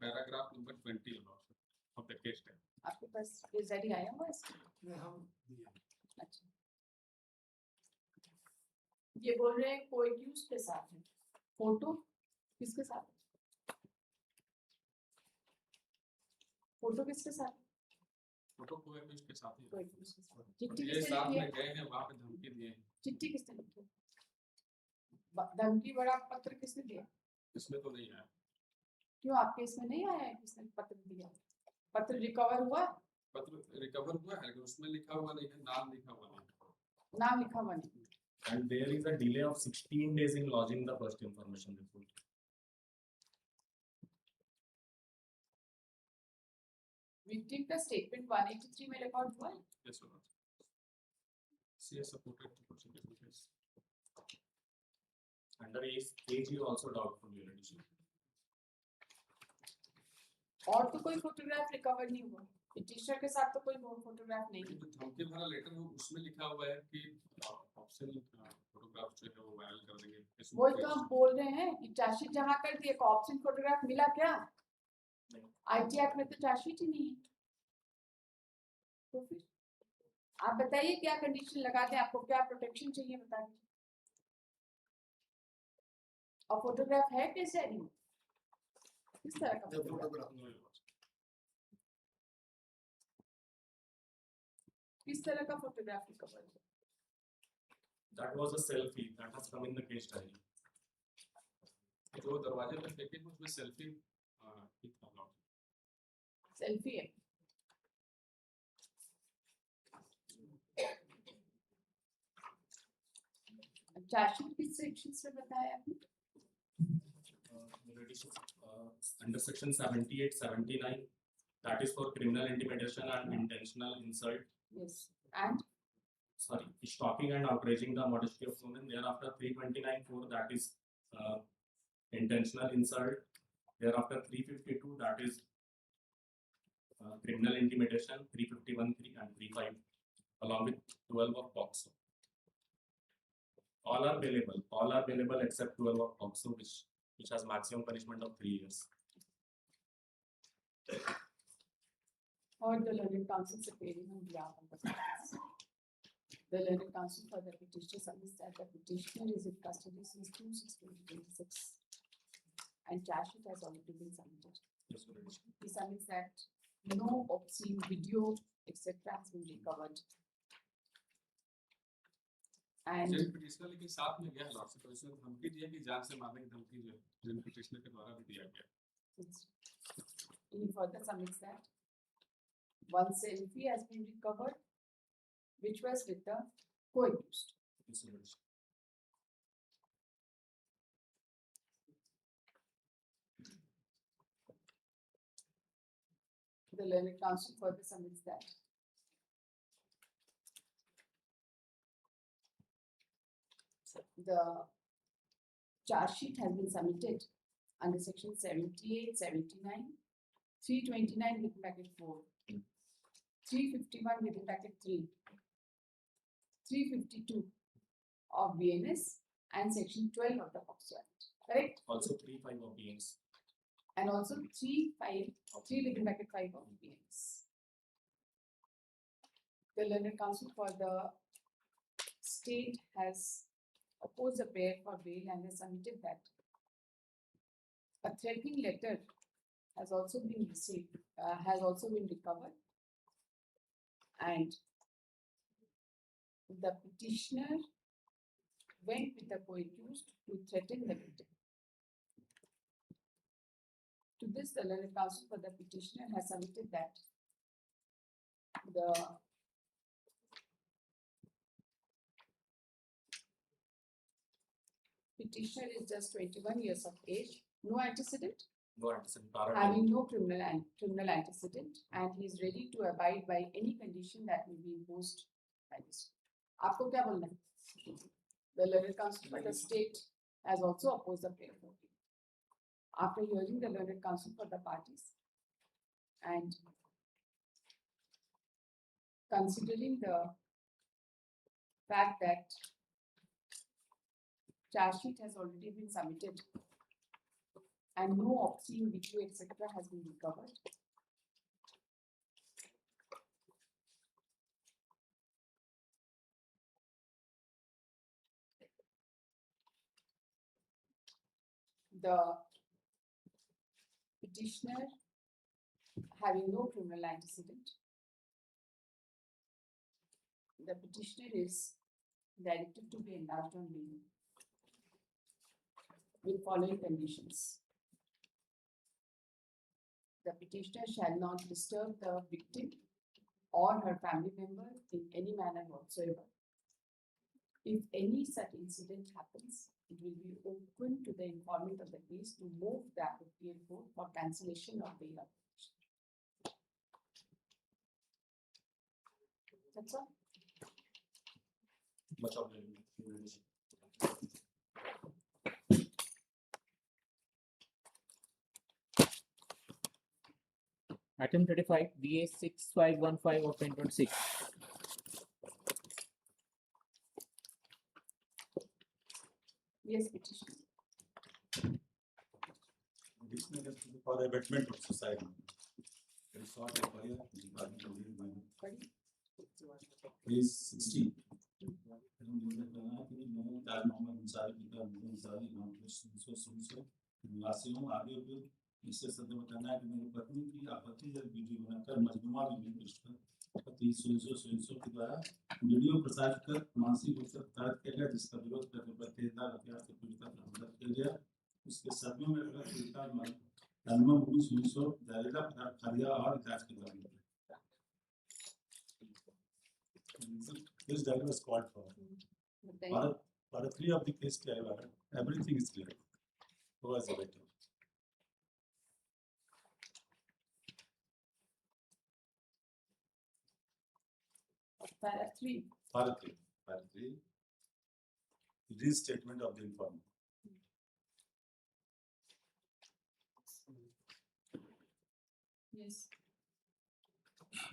Paragraph number 20 Your Lordship, of the case type. आपके पास case diary आया हुआ है इसका? अच्छा, ये बोल रहे हैं कोई एक्यूज के साथ है, फोटो किसके साथ है? फोटो किसके साथ है? फोटो को के साथ ही कोई एक्यूज के साथ। चिट्ठी ये किसने साथ लिखी में है? गए हैं, वहां पे धमकी दिए हैं। चिट्ठी किसने लिखी है? धमकी बड़ा पत्र किसने दिया? इसमें तो नहीं आया। क्यों आपके इसमें नहीं आया है किसने पत्र दिया? पत्र रिकवर हुआ? पत्र रिकवर हुआ है लेकिन उसमें लिखा हुआ नहीं है, नाम लिखा हुआ नहीं है। नाम लिखा हुआ नहीं। And there is a delay of 16 days in lodging the first information report. Victim का statement 183 में record हुआ है? Yes, Your Honor. She has supported the prosecution case. Under age is also doubtful validity. और तो कोई photograph recover नहीं हुआ. Petitioner के साथ तो कोई photograph नहीं है. जो धमकी भरा लेटर हो उसमें लिखा हुआ है कि ऑप्शन फोटोग्राफ जो है वो वायरल कर देंगे। वही तो हम बोल रहे हैं कि चार्जशीट जमा कर दिए, ऑप्शन फोटोग्राफ मिला क्या? आईटी एक्ट में तो चार्जशीट ही नहीं है। तो फिर आप बताइए क्या कंडीशन लगा दें, आपको क्या प्रोटेक्शन चाहिए बता दीजिए। और फोटोग्राफ है कैसे नहीं? किस तरह का फोटोग्राफ? किस तरह का फोटोग्राफ रिकवर है? That was a selfie that has come in the case diary. जो दरवाजे पे फेंके थे उसमें सेल्फी ही था। सेल्फी है। चार्जशीट किस सेक्शन से बताया आपने? Under section 78-79, that is for criminal intimidation and intentional insult. Yes. And sorry, stalking and outraging the modesty of women. Thereafter 329(4), that is intentional insult. Thereafter 352, that is criminal intimidation. 351(3) and 35, along with 12 of POCSO. All are available except 12 of POCSO, which has maximum punishment of 3 years. Or the learned counsel appearing on behalf of the parties. The learned counsel for the petitioner submits that the petitioner is in custody since 2/6/2026 and charge sheet has already been submitted. Yes, Your Honor. He submits that no obscene video, etc. has been recovered. And petitioner लेकिन साथ में गया Lord से petitioner धमकी दिया कि जान से मारने की धमकी जो जिन petitioner के द्वारा भी दिया गया. he further submits that one selfie has been recovered, which was with the co-accused. Yes, Your Honor. The learned counsel further submits that the charge sheet has been submitted under section 78-79, 329 with bracket 4, 351 with bracket 3, 352 of BNS and section 12 of the POCSO Act. Correct? Also 35 of BNS. And also 3 with bracket 5 of BNS. The learned counsel for the state has opposed a prayer for bail and has submitted that a threatening letter has also been received, has also been recovered, and the petitioner went with the co-accused to threaten the victim. To this, the learned counsel for the petitioner has submitted that the petitioner is just 21 years of age, no antecedent, No antecedent. having no criminal antecedent, and he is ready to abide by any condition that may be imposed by this. आपको क्या बोलना है? The learned counsel for the state has also opposed the prayer for bail. After hearing the learned counsel for the parties and considering the fact that charge sheet has already been submitted and no obscene video, etc. has been recovered, the petitioner having no criminal antecedent, the petitioner is directed to be enlarged on bail with following conditions. The petitioner shall not disturb the victim or her family member in any manner whatsoever. If any such incident happens, it will be open to the informant of the case to move the appropriate court for cancellation of bail application. That's all. Much of it. Item 35, DA.6515 of 2026. Yes, petition. For abetment of society. Resort FIR, Page 16. निवासियों आगे उपयुक्त इससे सत्य बताना है कि मेरी पत्नी की आपत्तिजनक वीडियो बनाकर मजनुआ भी पृष्ठ पर पति सुनसो के द्वारा वीडियो प्रसारित कर मानसिक रूप से प्रताड़ित किया गया, जिसका विरोध करने पर तेजधार हथियार से पीड़िता पर हमला किया गया। उसके सदमे में लगा पीड़िता तन्मय भूमि सुनसो जहरीला पदार्थ खा लिया और इलाज के दौरान This dialogue was called for. For the three of the case everything is clear. Who was the victim? Para 3. Para three. Restatement of the informant. Yes.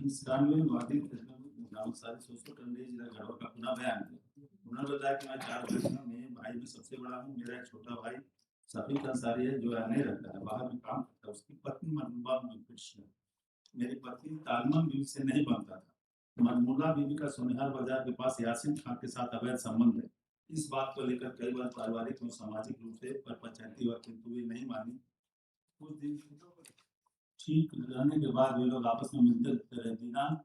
इस कांड में वादी ग्राम सारे सोचो टंडे जिला घरों का पुनः बयान किया। उन्होंने बताया कि मैं 4 भाई हूँ, मैं भाई में सबसे बड़ा हूँ, मेरा एक छोटा भाई सफीक अंसारी है जो नहीं रहता है, बाहर में काम करता है। उसकी पत्नी मजमूला बीवी, मेरी पत्नी तालमन बीवी से नहीं बनता था। मजमूला बीवी का सोनेहार बाजार के पास यासीन खान के साथ अवैध संबंध है। इस बात को लेकर कई बार पारिवारिक और सामाजिक रूप से पर पंचायती हुआ, किंतु वे नहीं मानी। कुछ दिन ठीक रहने के बाद वे लोग आपस में मिलते रहे। दिनांक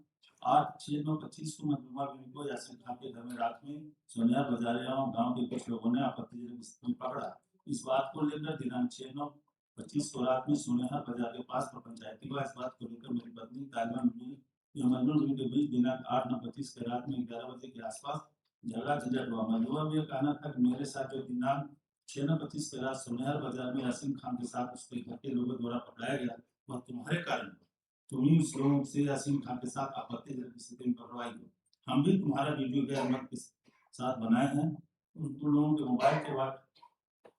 8/6/25 को मजमूला बीवी को यासीन खान के घर में रात में सोनेहार बाजारिया गांव के कुछ लोगों ने आपत्तिजनक स्थिति में पकड़ा। इस बात को लेकर दिनांक 6/9/25 को रात में सोनेहार बाजार के पास पर पंचायती हुआ। इस बात को लेकर मेरी पत्नी तालिबान मजनून के बीच दिनांक 8/9/25 के रात में 11 बजे के आसपास झगड़ा झंझट हुआ। मजनून में कहना था कि मेरे साथ जो दिनांक 6/9/25 के रात सोनेहार बाजार में यासीन खान के साथ उसके घर के लोगों द्वारा पकड़ाया गया, वह तुम्हारे कारण तुम्ही उस लोगों से यासीन खान के साथ आपत्तिजनक स्थिति में पकड़वाई हो। हम भी तुम्हारा वीडियो गैर मत के साथ बनाए हैं। उन लोगों के मोबाइल के बाद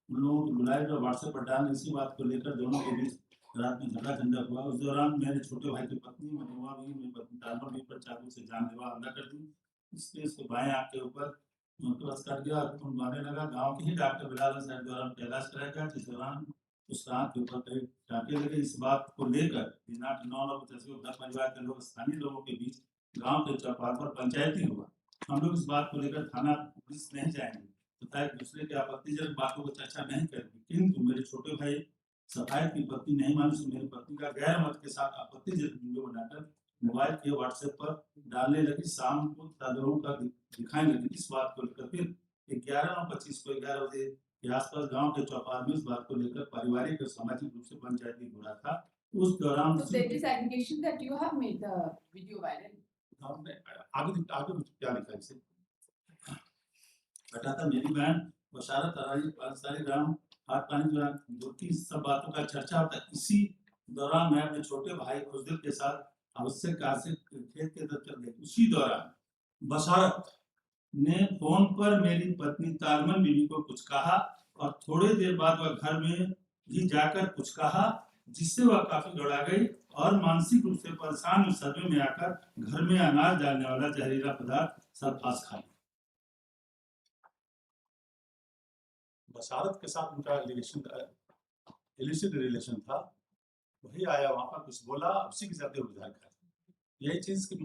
उन लोगों को बुलाए और व्हाट्सएप पर डाल। इसी बात को लेकर दोनों के बीच रात में झगड़ा झंझट हुआ। उस दौरान मेरे छोटे भाई की पत्नी मजनुआ भी मेरी पत्नी तालमन भी पर चाकू से जानलेवा हमला कर दी। इसलिए उसके बाएं आंख के ऊपर बस कट गया। तुम मारने लगा। गांव के ही डॉक्टर बिलाल साहब द्वारा इलाज कराया गया, जिस दौरान उसका आंख के ऊपर कई टाँके लगे। इस बात को लेकर दिनांक 9/9/25 को घर परिवार के लोग स्थानीय लोगों के बीच गाँव के चौपाल पर पंचायती हुआ। हम लोग इस बात को लेकर थाना पुलिस नहीं जाएंगे तथा एक दूसरे के आपत्तिजनक बातों को चर्चा नहीं करेंगे, किंतु मेरे छोटे भाई सफायत की पत्नी नहीं मानी से मेरी पत्नी का गैर मत के साथ आपत्तिजनक वीडियो बनाकर मोबाइल के व्हाट्सएप पर डालने लगी। शाम को तादरों का दिखाने लगी। इस बात को लेकर फिर 11/9/25 को 11 बजे के आसपास गांव के चौपाल में इस बात को लेकर पारिवारिक और सामाजिक रूप से पंचायती हो रहा था। उस दौरान there is allegation that you have made the video viral. आगे क्या लिखा इसे बता था। मेरी बहन बशारत अंसारी ग्राम हाथ पानी जो की सब बातों का चर्चा होता है। इसी दौरान मैं अपने छोटे भाई खुशदिल के साथ आवश्यक कार्य से खेत के तरफ चल गए। उसी दौरान बशारत ने फोन पर मेरी पत्नी तालमन बीवी को कुछ कहा और थोड़ी देर बाद वह घर में ही जाकर कुछ कहा, जिससे वह काफी घबरा गई और मानसिक रूप से परेशान और सदमे में आकर घर में अनाज डालने वाला जहरीला पदार्थ सल्फास खा लिया। बशारत के साथ उनका इलिसिट रिलेशन था। वही आया वहां पर कुछ बोला, उसी के साथ उधार खाया। यही चीज की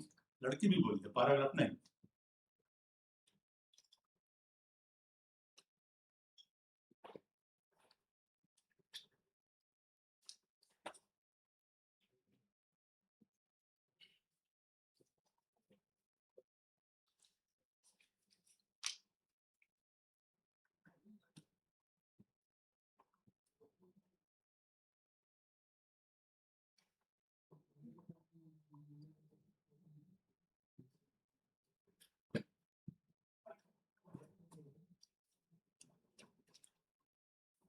लड़की भी बोली थी, पैराग्राफ नहीं।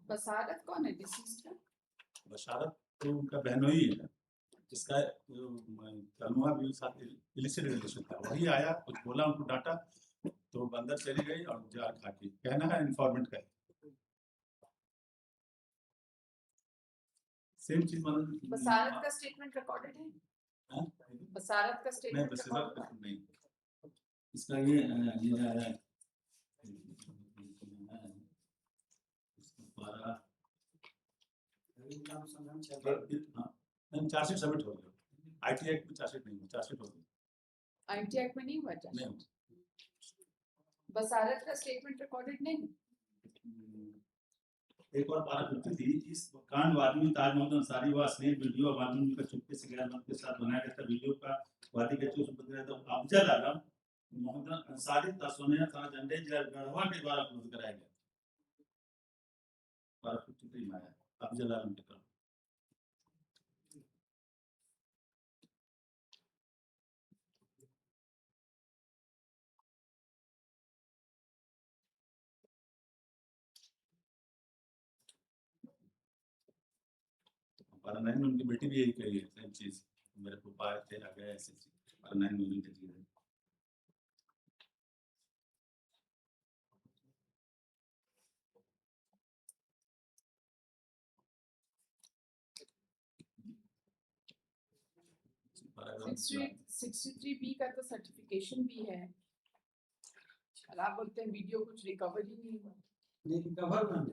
बसारत कौन है? डिसीज्ड है? बशारत तो उनका बहनोई है। जिसका तलमुहा भी साथ इलिसिट रिलेशन था, वही आया, कुछ बोला, उनको डांटा, तो बंदर चली गई और जार खा के, कहना है इन्फॉर्मेंट का है। सेम चीज मतलब बसारत का स्टेटमेंट रिकॉर्डेड है? हाँ? बसारत का नहीं, स्टेटमेंट बस रिकॉर्डेड नहीं, इसका ये है हमारा चार्जशीट सबमिट हो गया, आईटी एक्ट में चार्जशीट नहीं हुआ, चार्जशीट हो गया। आईटी एक्ट में नहीं हुआ नहीं चार्जशीट? बसारत का स्टेटमेंट रिकॉर्डेड नहीं? एक और पारा लिखी थी, इस कांड वादी में ताज मोहम्मद अंसारी व स्नेह वीडियो वादी का चुपके से गैरमत के साथ बनाया गया था वीडियो का वादी के चोट बदला तो अफजल आलम मोहम्मद अंसारी तस्वीर थाना झंडे जिला गढ़वा के द्वारा अपलोड कराया गया। पारा 53 में आया अफजल आलम के तरफ। पारा 9 में उनकी बेटी भी यही कही है, सेम चीज, मेरे को पाए थे आ गए ऐसे चीज, पारा 9 में उनकी चीज है। पारा 63B का तो सर्टिफिकेशन भी है, और आप बोलते हैं वीडियो कुछ रिकवर ही नहीं हुआ। लेकिन कवर बन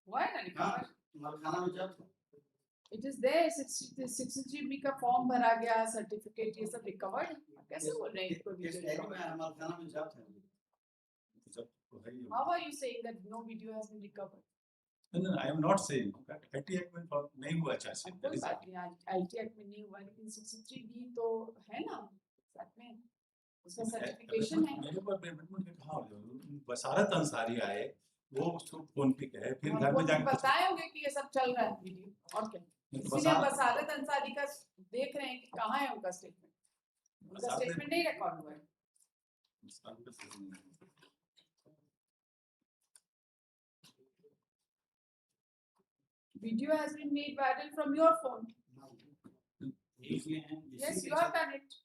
हुआ है ना रिकवर? मरखाना में जब इट इज देयर, 63B का फॉर्म भरा गया, सर्टिफिकेट, ये सब रिकवर्ड। कैसे बोल रहे हैं इसको वीडियो रिकवर? मरखाना में जब है जब तो है ही। How are you saying that no video has been recovered? No, I am not saying that IT act में नहीं हुआ चार्जशीट। कोई बात नहीं, आईटी एक्ट में नहीं हुआ, लेकिन 63B तो है ना साथ में, उसका सर्टिफिकेशन है। मेरे पर अबेटमेंट में कहाँ हो, बसारत अंसारी आए, वो उसको फोन पे कहे, फिर घर में जाके बताए होंगे कि ये सब चल रहा है वीडियो, और क्या। इसलिए बसारत अंसारी का देख रहे हैं कि कहाँ है उनका स्टेटमेंट, उनका स्टेटमेंट नहीं रिकॉर्ड हुआ है। Video has been made viral from your phone. Yes, you have done it.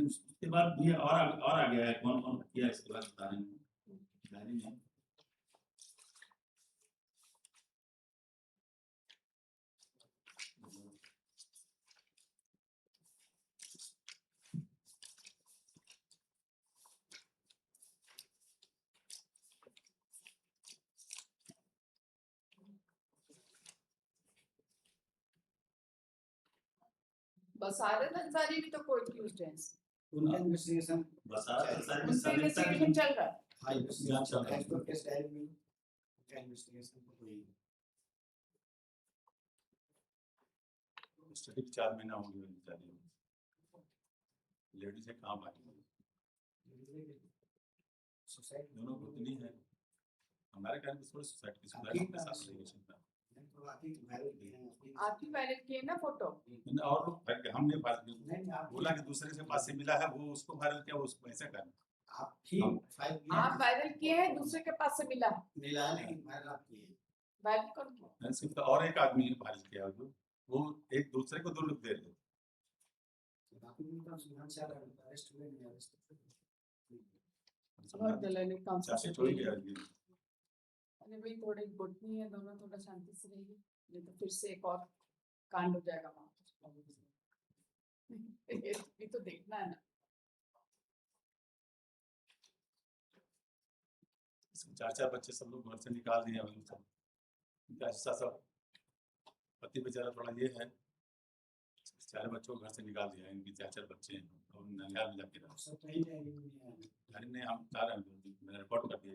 उसके बाद ये और आ गया है, कौन कौन किया इसके बाद बता रहे हैं। बसारत अंसारी भी तो कोर्ट एक्यूज्ड है, उनका इन्वेस्टिगेशन बसारत अंसारी में उनका इन्वेस्टिगेशन चल रहा है। हां इन्वेस्टिगेशन चल रहा है, एक्सपर्ट के स्टाइल में उनका इन्वेस्टिगेशन तो हुई स्टडी 4 महीना हो गया बेचारी, लेडीज है कहाँ भागी, सोसाइटी दोनों पुतली है। हमारे घर में थोड़ी सोसाइटी की सोसाइटी के साथ रिलेशन था। आपकी वायरल किए ना फोटो? और लोग हमने बात की, नहीं आप बोला कि दूसरे से पास से मिला है, वो उसको वायरल किया, वो उसको ऐसा करना। आप ठीक आप वायरल किए हैं, दूसरे के पास से मिला मिला नहीं, वायरल आप किए, वायरल कौन किया? सिर्फ और एक आदमी वायरल किया, वो एक दूसरे को 2 लोग दे रहे। बाकी उनका सुधार चल रहा है, अरेस्ट हुए नहीं अरेस्ट और दलाली काउंसिल चार्जशीट हो गया। अरे भाई थोड़े घुटनी है, दोनों थोड़ा शांति से रहिए, नहीं तो फिर से एक और कांड हो जाएगा वहां पर। ये भी तो देखना है ना। 4 बच्चे सब लोग घर से निकाल दिए, हम सब इनका हिस्सा सब, पति बेचारा थोड़ा ये है, 4 बच्चों को घर से निकाल दिया, इनकी 4 बच्चे हैं और नंगा में जाके रहा सब नहीं जाएंगे, घर में हम 4 मैंने रिपोर्ट कर दिया।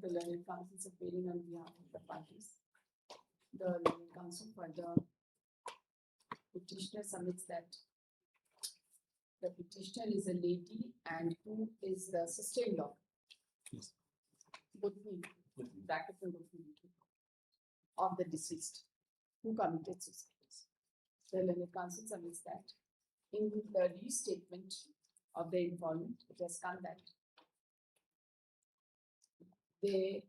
The learned counsel is appearing on behalf of the parties. The learned counsel for the petitioner submits that the petitioner is a lady and who is the sister-in-law. Yes. Bracket of the deceased who committed suicide. The learned counsel submits that in the restatement of the informant, it has come that the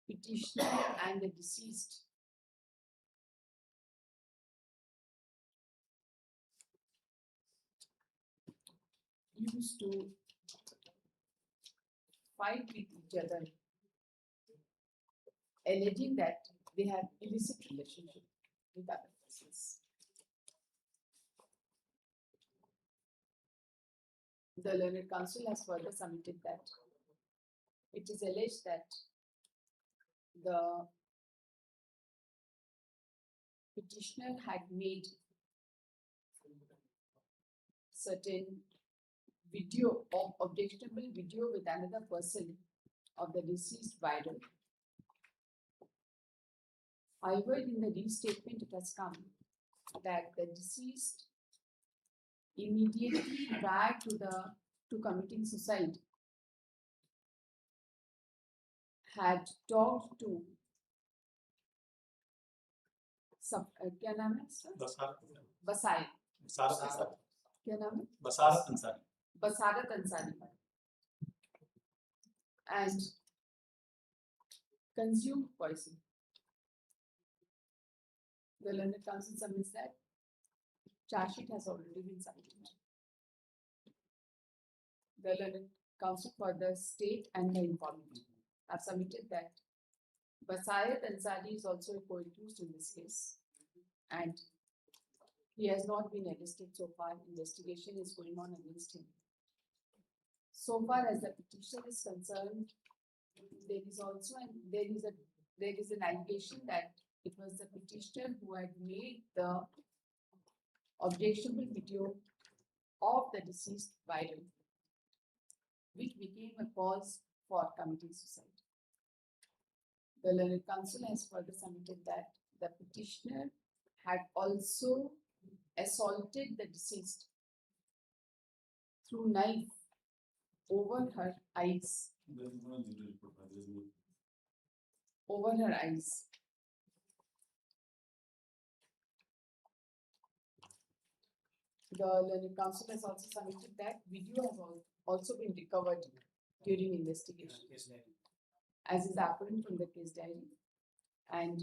petitioner and the deceased used to fight with each other, alleging that they have illicit relationship with other persons. The learned counsel has further submitted that it is alleged that the petitioner had made certain video or objectionable video with another person of the deceased viral. However, in the restatement, it has come that the deceased immediately prior to committing suicide had talked to क्या नाम है इसका? बसारत क्या नाम है? Basharat Ansari and consumed poison. The learned counsel submits that charge sheet has already been submitted. The learned counsel for the state and the informant have submitted that Basayat Ansari is also a co-accused in this case, and he has not been arrested so far. Investigation is going on against him. So far as the petitioner is concerned, there is an allegation that it was the petitioner who had made the objectionable video of the deceased viral, which became a cause for committing suicide. The learned counsel has further submitted that the petitioner had also assaulted the deceased through knife over her eyes. Over her eyes. The learned counsel has also submitted that video has also been recovered during investigation, as is apparent from the case diary, and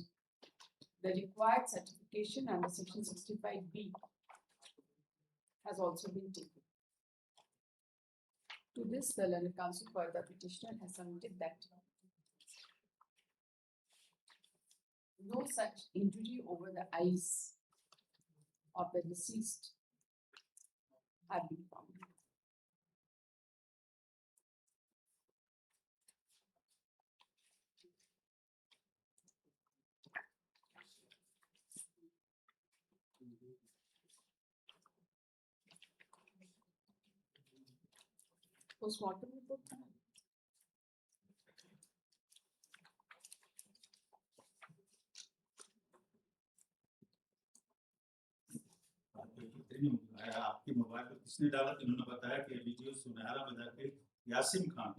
the required certification under section 65B has also been taken. To this, the learned counsel for the petitioner has submitted that no such injury over the eyes of the deceased have been found. Postmortem report. आपके mobile पर किसने डाला तो उन्होंने बताया कि video सुनहरा बजा के यासिम खान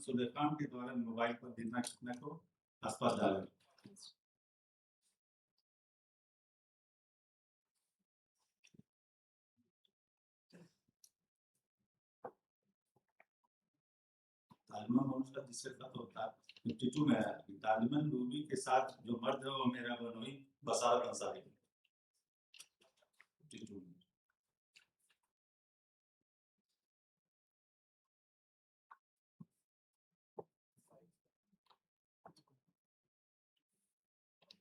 सुलेह खान के द्वारा मोबाइल पर दिखना कितना को आसपास डाला। तालिबान मनुष्य जिससे साथ होता 52 में है तालिबान रूबी के साथ जो मर्द है वो मेरा बनोई बसारत अंसारी 52 में।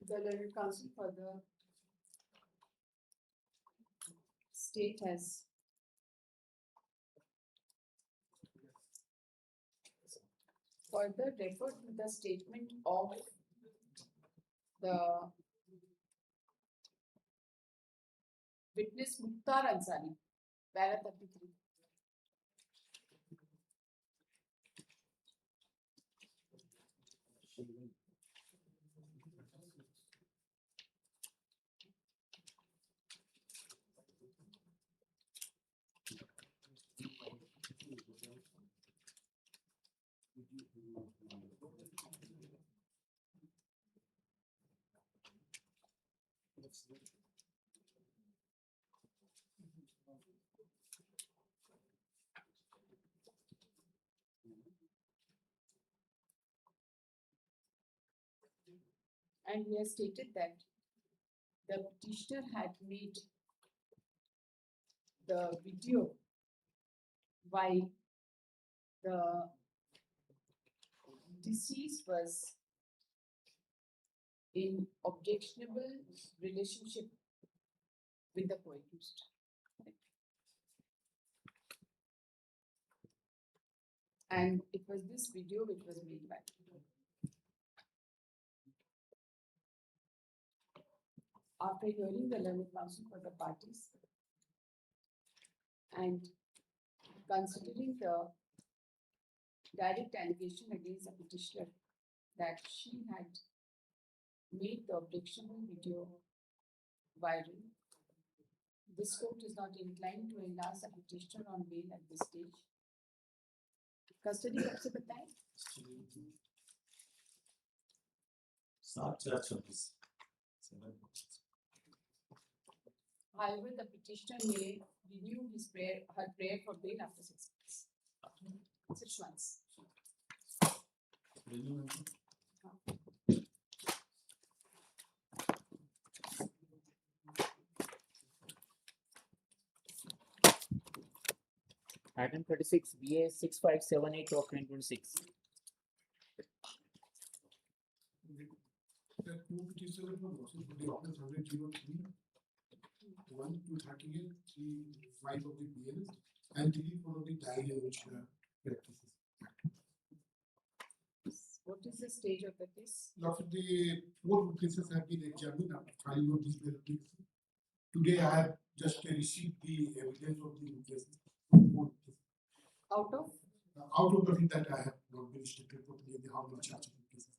The learned counsel for the state has further referred to the statement of the witness Mukhtar Ansari, para 33. And he has stated that the petitioner had made the video while the deceased was in objectionable relationship with the co-accused. And it was this video which was made by. After hearing the learned counsel for the parties and considering the direct allegation against the petitioner that she had made the objectionable video viral, this court is not inclined to enlarge the petitioner on bail at this stage. Custody कब से बताएं? 7/4/26. However, the petitioner may renew her prayer for bail after 6 months. 6 months. Item 36, BA 6578 of 2026. The two petitions were also for the office 10003, 1 to 38, 5 of the PLs, and 3 for the Dowry which practices. What is the stage of the case? Lots of the 4 cases have been examined after filing of these cases. Today I have just received the evidence of the cases. Out of? Out of the thing that I have not been restricted for the how many charges of cases.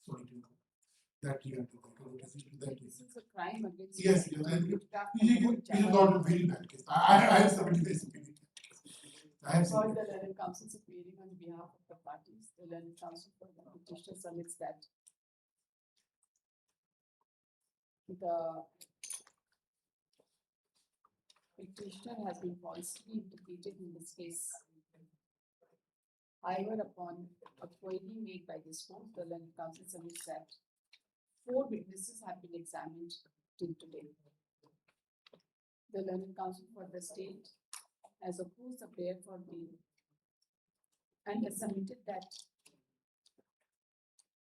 Sorry to that you have to that This is a crime against. yes, yes, and you. it is not a very bad case. I have 70 days opinion. I have All 70 the learned counsels appearing on behalf of the parties, the learned counsel for the petitioner submits that the petitioner has been falsely implicated in this case. However, upon a query made by this court, the learned counsel submits that 4 witnesses have been examined till today. The learned counsel for the state has opposed the prayer for bail and has submitted that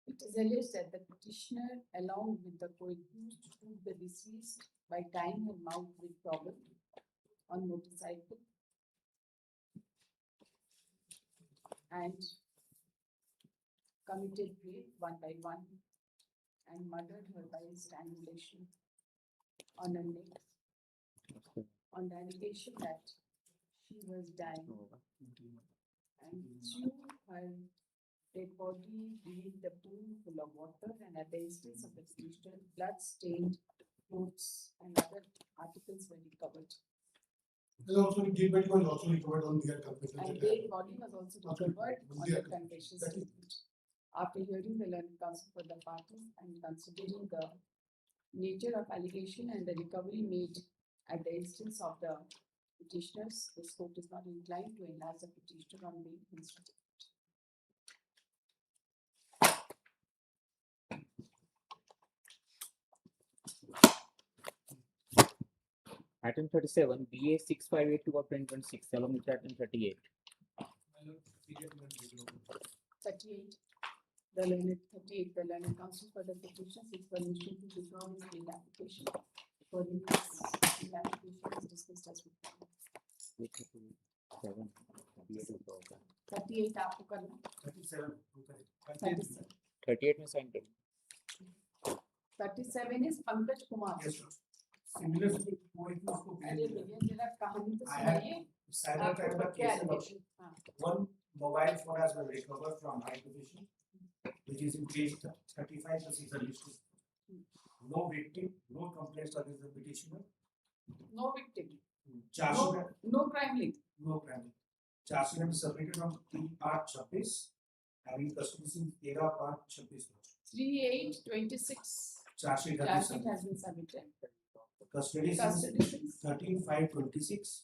it is alleged that the petitioner, along with the co-accused, took the deceased by tying her mouth with towel on motorcycle and committed rape one by one and murdered her by strangulation on her neck on the allegation that she was dying and threw her dead body in the pool full of water, and at the instance of the petitioner, blood-stained clothes and other articles were recovered. And also the dead body was also recovered on their confession. And dead body was also recovered on the confession statement. After hearing the learned counsel for the parties and considering the nature of allegation and the recovery made at the instance of the petitioners, this court is not inclined to enlarge the petitioner on bail instead. Item 37, BA 6582 of 2026, along with item 38. 38. The learned counsel for the petitioner seeks permission to withdraw his bail application. According to this bail application is discussed as before. 38 आपको करना 37 38 में sign करो. 37 is Pankaj Kumar. Yes, sir. Similar to कोई भी उसको अरे भैया जरा कहानी तो I have सुनाइए. cyber crime आपको क्या case allegation? हाँ. one mobile phone has been recovered from high position, which is in page 35 of the list. No victim, no complaints against the petitioner. No victim. Charge No crime link. no crime. Charge sheet is submitted on 3/8/26 and in custody since 13/5/26. 3826. Charge sheet Charge sheet has been submitted. custody since Custody since 13/5/26.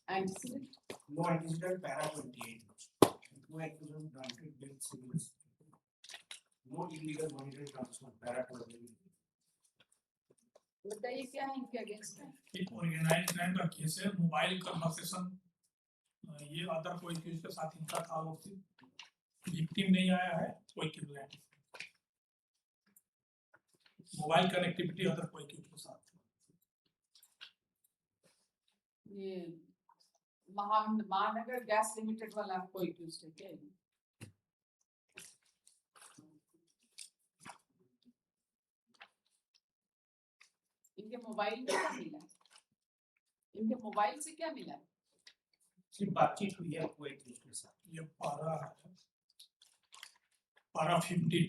antecedent. No antecedent para 28. No accusation granted bail civil. No report illegal monetary transfer, para-12. बताइए क्या है इनके against में? एक organised crime का case है, mobile conversation, ये other कोई एक्यूज के साथ इनका था, वो विक्टिम नहीं आया है, कोई क्रिमिनल मोबाइल कनेक्टिविटी अदर कोई एक्यूज के साथ। ये महानगर गैस लिमिटेड वाला कोई एक्यूज है क्या? इनके मोबाइल में क्या मिला? इनके मोबाइल से क्या मिला? सिर्फ बातचीत हुई है कोई एक्यूज के साथ। ये पारा 15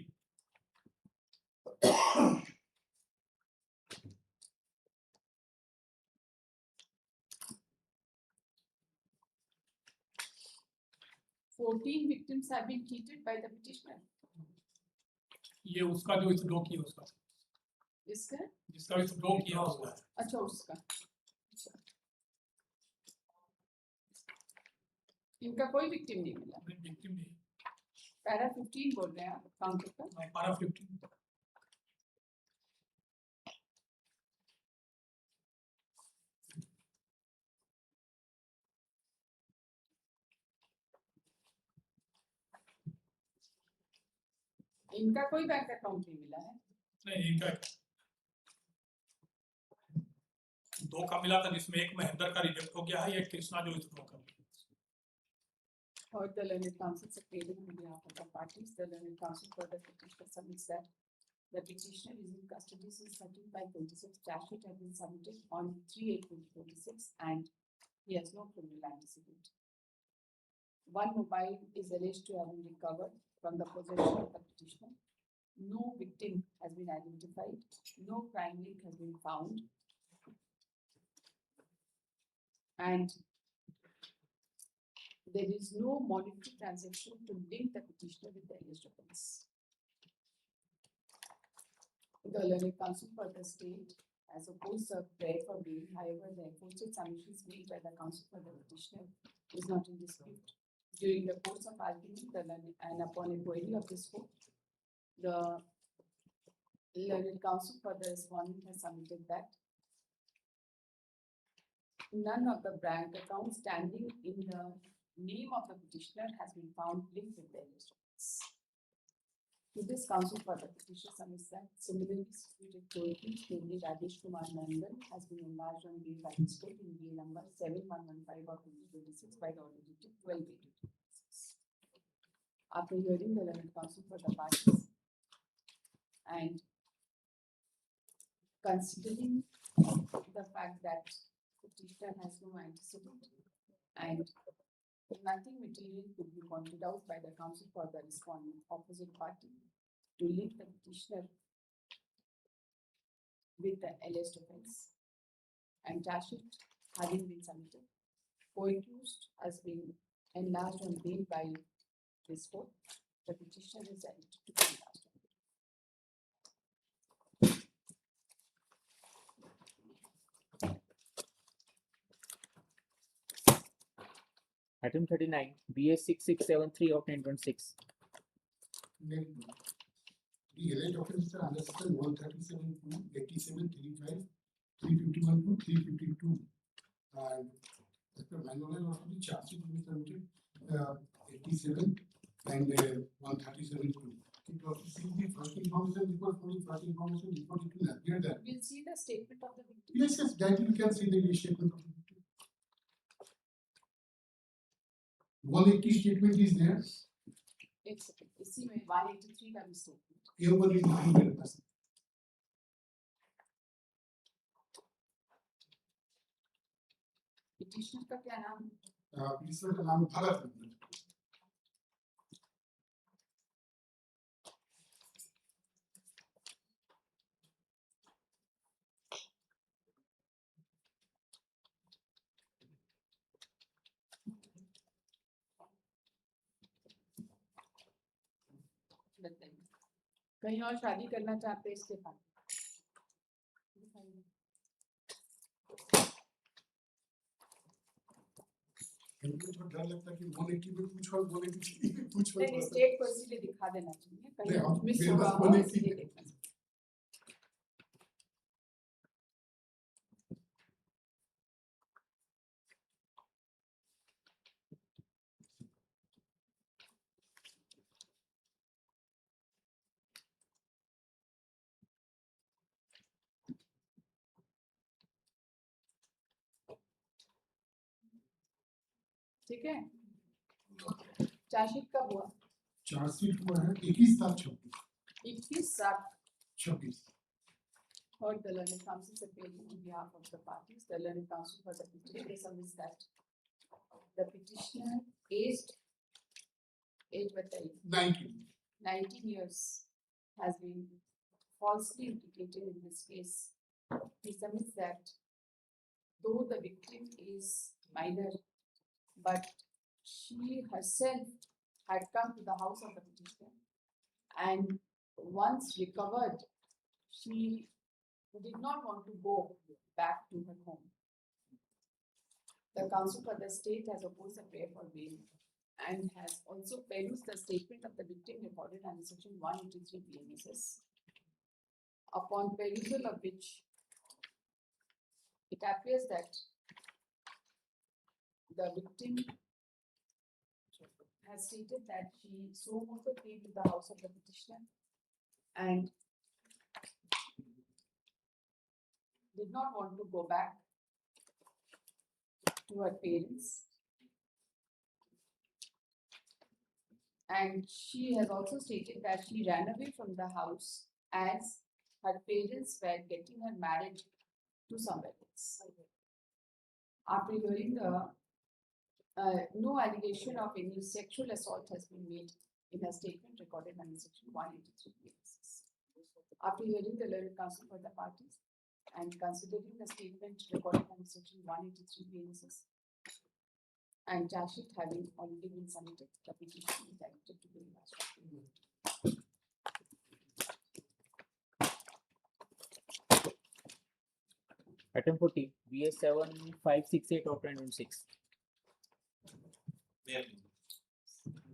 14 victims have been treated by the petitioner. ये उसका जो विथड्रॉ किया उसका, इसका? जिसका विथड्रॉ किया उसका। अच्छा उसका। इनका कोई विक्टिम नहीं मिला? विक्टिम नहीं। पैरा 15 बोल रहे हैं आप काउंटर का? पारा 15। इनका कोई बैंक अकाउंट नहीं मिला है? नहीं, इनका 2 का मिला था, जिसमें एक महेंद्र का रिजेक्ट हो गया है, एक कृष्णा जो विथड्रॉ कर लिया। Or the learned counsel secretarial on behalf of the parties, the learned counsel for the petitioner submits that the petitioner is in custody since 13/26. Charge sheet has been submitted on 3/8/2026 and he has no criminal antecedent. One mobile is alleged to have been recovered from the possession of the petitioner. No victim has been identified. No crime link has been found. And there is no monetary transaction to link the petitioner with the alleged offence. The learned counsel for the state has opposed the prayer for bail. However, the aforesaid submissions made by the counsel for the petitioner is not in dispute. During the course of argument, and upon a query of this court, the learned counsel for the respondent has submitted that none of the bank accounts standing in the name of the petitioner has been found linked with the alleged offence. To this counsel for the petitioner submits that similarly situated authorities, namely Rajesh Kumar Nandan, has been enlarged on bail by this court in bail number 7115 of 2026 by the order dated 12/8/2026. After hearing the learned counsel for the parties and considering the fact that petitioner has no antecedent and nothing material could be pointed out by the counsel for the respondent opposite party to link the petitioner with the alleged offence, and charge sheet having been submitted, co-accused has been enlarged on bail by this court. The petitioner is eligible to be enlarged on bail. Item 39, BA 6673 of 2026. The alleged offences are under section 137(2), 87(35), 351 to 352. And as per my knowledge, also the charge sheet will be submitted 87 and 137(2). It also sees the first information report, from the first information report, it will appear that. We'll see the statement of the victim. Yes, that you can see the statement of the victim. 180 statement is there. It's इसी में 183 का भी statement. ये ऊपर भी नहीं मेरे पास. Petitioner का क्या नाम? Petitioner का नाम भरत है. कहीं और शादी करना चाहते हैं इसके बाद? मुझे थोड़ा डर लगता है कि वो नेकी में पूछ और वो नेकी पूछ मत नहीं बस। स्टेट को इसीलिए दिखा देना चाहिए नहीं, कहीं हम मिस मेरे होगा पास वो और नहीं इसीलिए थी। देखना चाहिए। ठीक है चार्जशीट कब हुआ? चार्जशीट हुआ है 21/7/26। 21/7 heard the learned counsel appealing on behalf of the parties. The learned counsel for the petitioner submits that the petitioner aged with 19 years has been falsely implicated in this case. He submits that though the victim is minor, but she herself had come to the house of the petitioner, and once recovered, she did not want to go back to her home. The counsel for the state has opposed the prayer for bail and has also perused the statement of the victim recorded under section 183 BNSS, upon perusal of which it appears that the victim has stated that she so moto came to the house of the petitioner and did not want to go back to her parents. And she has also stated that she ran away from the house as her parents were getting her married to somebody else. After hearing the no allegation of any sexual assault has been made in her statement recorded under section 183 BNSS. After hearing the learned counsel for the parties and considering the statement recorded under section 183 BNSS and charge sheet having already been submitted, the petition is directed to be revised. Item 40, BS 7.568/2026.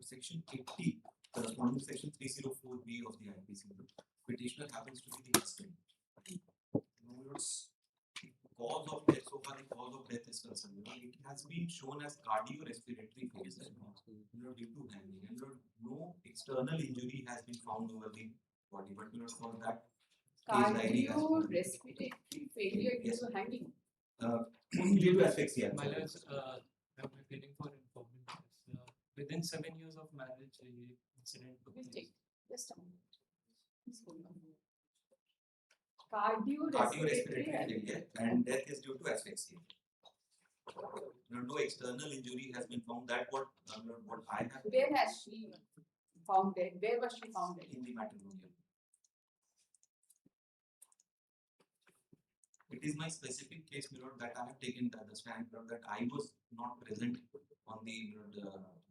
Section 80, corresponding to section 304B of the IPC. Petitioner happens to be the husband. Cause of death, so far the cause of death is concerned, it has been shown as cardiorespiratory failure, due to hanging, and no external injury has been found over the body, but for that Cardiorespiratory failure due to hanging. Due to asphyxia. My last, I'm appealing for informant. Within 7 years of marriage, a incident took We'll place. take just a moment. Please hold on. Cardiorespiratory Cardiorespiratory failure, and death is due to asphyxia. No external injury has been found. That what I have. Where has she found it? Where was she found it? In the matrimonial. It is my specific case, that I have taken the stand, that I was not present on the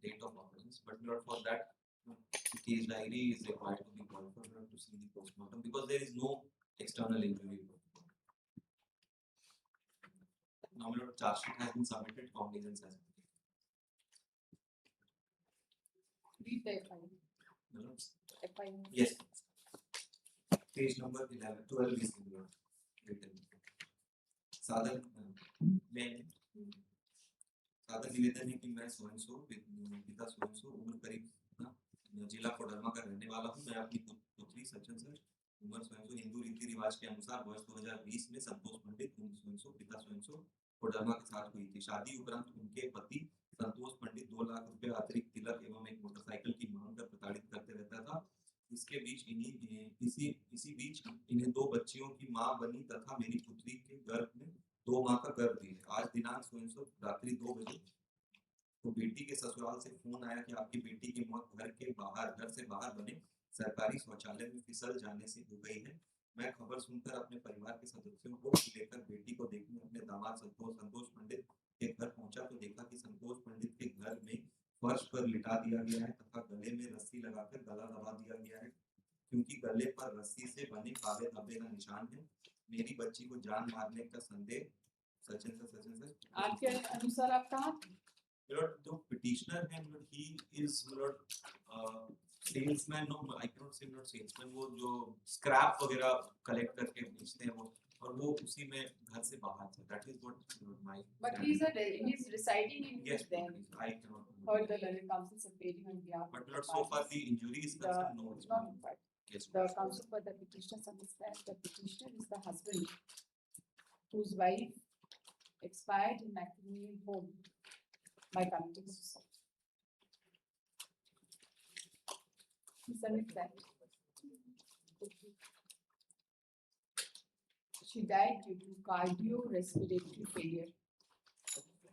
date of occurrence, but for that, the case diary is required to be called for to see the postmortem because there is no external injury. Now, charge sheet has been submitted, cognizance has been taken. Read the FIR. Yes. Page number 12 is written. सादर निवेदन है कि मैं स्वयं पिता स्वयं उम्र करीब जिला कोडरमा का रहने वाला हूँ। मैं अपनी पुत्री सचिन सर उम्र स्वयं हिंदू रीति रिवाज के अनुसार वर्ष 2020 में संतोष पंडित स्वयं पिता स्वयं कोडरमा के साथ हुई थी। शादी उपरांत उनके पति संतोष पंडित 2 लाख रुपए अतिरिक्त तिलक एवं एक मोटरसाइकिल की मांग कर प्रताड़ित करते रहता था। इसके बीच इसी बीच इन्हें 2 बच्चियों की मां बनी तथा मेरी पुत्री के गर्भ में 2 माह का गर्भ भी है। आज दिनांक 16 रात्रि 2 बजे तो बेटी के ससुराल से फोन आया कि आपकी बेटी की मौत घर से बाहर बने सरकारी शौचालय में फिसल जाने से हो गई है। मैं खबर सुनकर अपने परिवार के सदस्यों को लेकर बेटी को देखने अपने दामाद संतोष पंडित के घर पहुंचा तो देखा कि संतोष पंडित के घर में फर्श पर लिटा दिया गया है तथा गले में रस्सी लगाकर गला दबा दिया गया है क्योंकि गले पर रस्सी से बने काले धब्बे का निशान है। मेरी बच्ची को जान मारने का संदेह सचिन सर आपके अनुसार आप कहाँ थे? Lord, the petitioner है, Lord, he is, Lord, salesman, no, I cannot say Lord salesman, वो जो scrap वगैरह collect करके बेचते हैं वो, और वो उसी में घर से बाहर थे. That is what my. But he's residing in Yes, there. I cannot. Heard the learned counsel appearing on behalf. But of Lord, the so far parties. the injury is concerned, no. It's not required. Yes. The counsel for the petitioner submits that the petitioner is the husband whose wife expired in matrimonial home by committing suicide. He submits that. She died due to cardiorespiratory failure,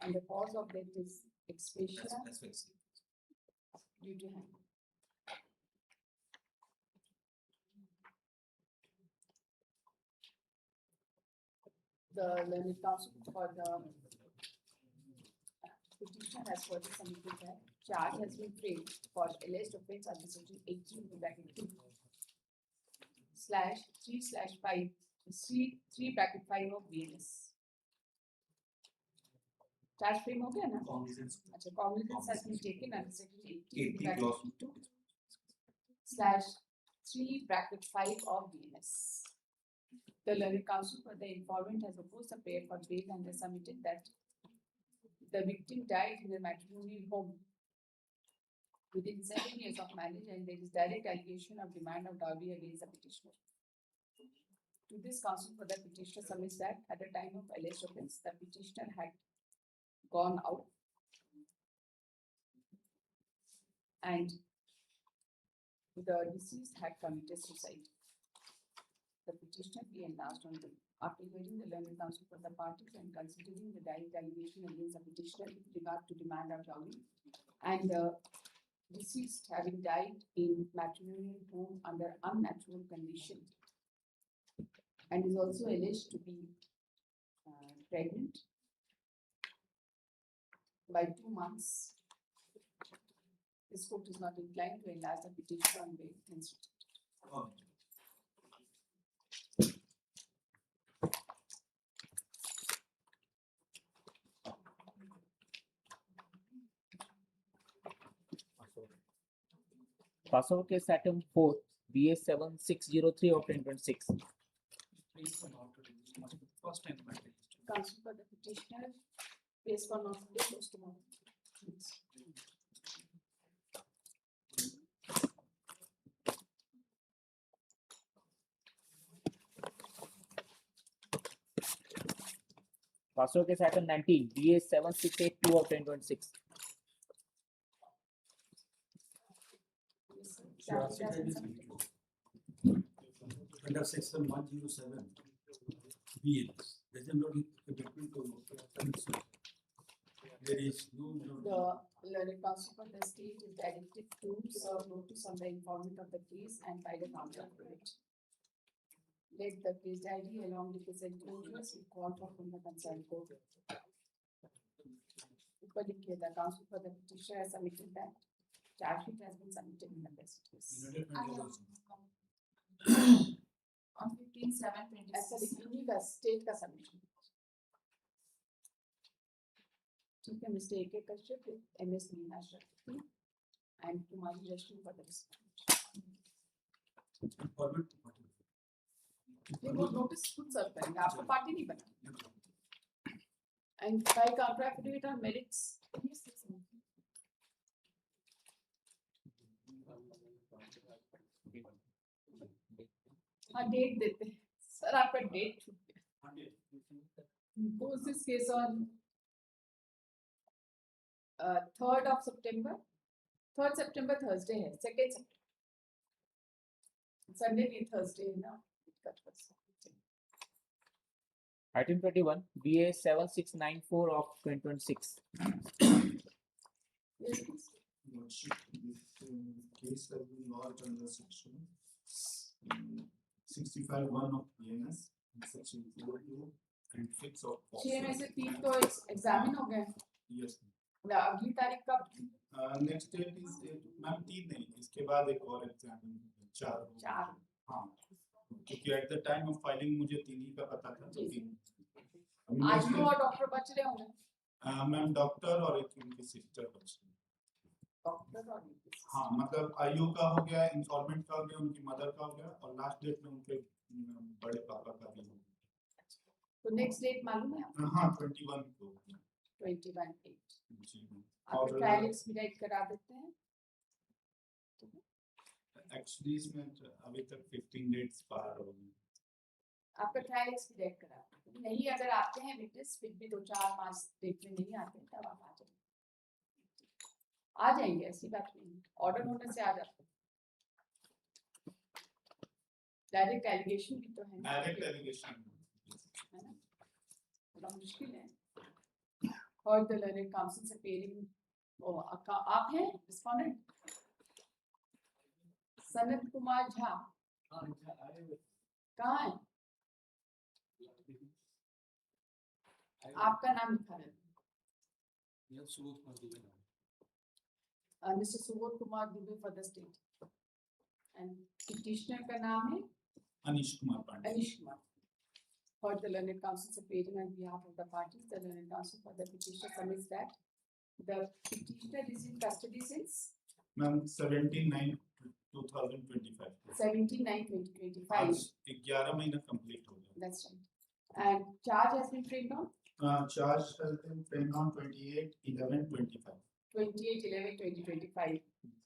and the cause of death is asphyxia due to hang. The learned counsel for the petitioner has further submitted that charge has been framed for alleged offence under section 18/3/5 of BNS. Charge frame हो गया ना? अच्छा, cognizance has been taken under section 18/2/3/5 of BNS. The learned counsel for the informant has opposed the prayer for bail and has submitted that the victim died in a matrimonial home within 7 years of marriage, and there is direct allegation of demand of dowry against the petitioner. To this counsel for the petitioner submits that at the time of alleged offence, the petitioner had gone out and the deceased had committed suicide. The petitioner be enlarged on them. After hearing the learned counsel for the parties and considering the direct allegation against the petitioner with regard to demand of dowry, and the deceased having died in matrimonial home under unnatural condition, and is also alleged to be pregnant by 2 months, this court is not inclined to enlarge the petition on bail hence rejected. Passover case item 4, BA7603 of 2026. First time by Counsel for the petitioner pays for not today, goes tomorrow. Passover case item 19, BA7682 of 2026. Under section 107 BNS, there is no commitment to there is no. The learned counsel for the state is directed to serve notice on the informant of the case and file a counter for it. Let the case diary along with its enclosures be called for from the concerned court. The counsel for the petitioner has submitted that charge sheet has been submitted in the best case. On 15/7/26. ऐसा लिखूंगी का state का submission ठीक है mistake है Kashyap MS Meena शक्ति and Kumari Rashmi for the ये वो नोटिस खुद सर्व करेंगे आपको पार्टी नहीं बना and by counter affidavit on merits हाँ डेट देते हैं सर आपका डेट छूट गया Impose this case on 3rd of September. 3rd September Thursday है 2nd September Sunday नहीं Thursday है ना Item 21, BA7694 of 2026. Yes, please. Case has been lodged under section 65(1) of PNS, section 42 and 6 of. 6 में से 3 तो examine हो गए Yes. अगली तारीख कब नेक्स्ट डेट इज मैम 3 नहीं इसके बाद एक और एग्जाम 4 हाँ क्योंकि at the time of filing मुझे 3 ही का पता था तो 3 आज भी और डॉक्टर बच रहे होंगे मैम डॉक्टर और एक उनकी सिस्टर बच्ची। डॉक्टर और हाँ मतलब आयु का हो गया, इंस्टॉलमेंट का हो गया, उनकी मदर का हो गया और लास्ट डेट में उनके बड़े पापा का भी हो गया। तो नेक्स्ट डेट मालूम है आपको? हाँ 21 को 21/8 जी आपको और ट्रायल एक्सपीडिट करा देते हैं। एक्चुअली इसमें अभी तक 15 डेट्स पार हो गई। आपका ट्रायल एक्सपीडिट करा नहीं, अगर आते हैं विटनेस फिर भी 2-4-5 डेट में नहीं आते तब आप आ जाएंगे, ऐसी बात नहीं, ऑर्डर होने से आ जाते हैं। डायरेक्ट एलिगेशन भी तो है, डायरेक्ट एलिगेशन है ना, थोड़ा मुश्किल है। और द लर्निंग काउंसिल से पेयरिंग आप हैं रिस्पोंडेंट सनत कुमार झा, कहाँ है? आपका नाम लिखा है mister Subodh Kumar Dubey for the state and petitioner का नाम है Anish Kumar Pandey. Anish Kumar. For the learned counsel appearing on behalf of the parties, the learned counsel for the petitioner submits that the petitioner is in custody since ma'am 17/9/2025 17/9/2025. आज 11 महीना complete हो गया। That's right. And charge has been framed on Charge has been framed on 28/11/25. 28/11/2025,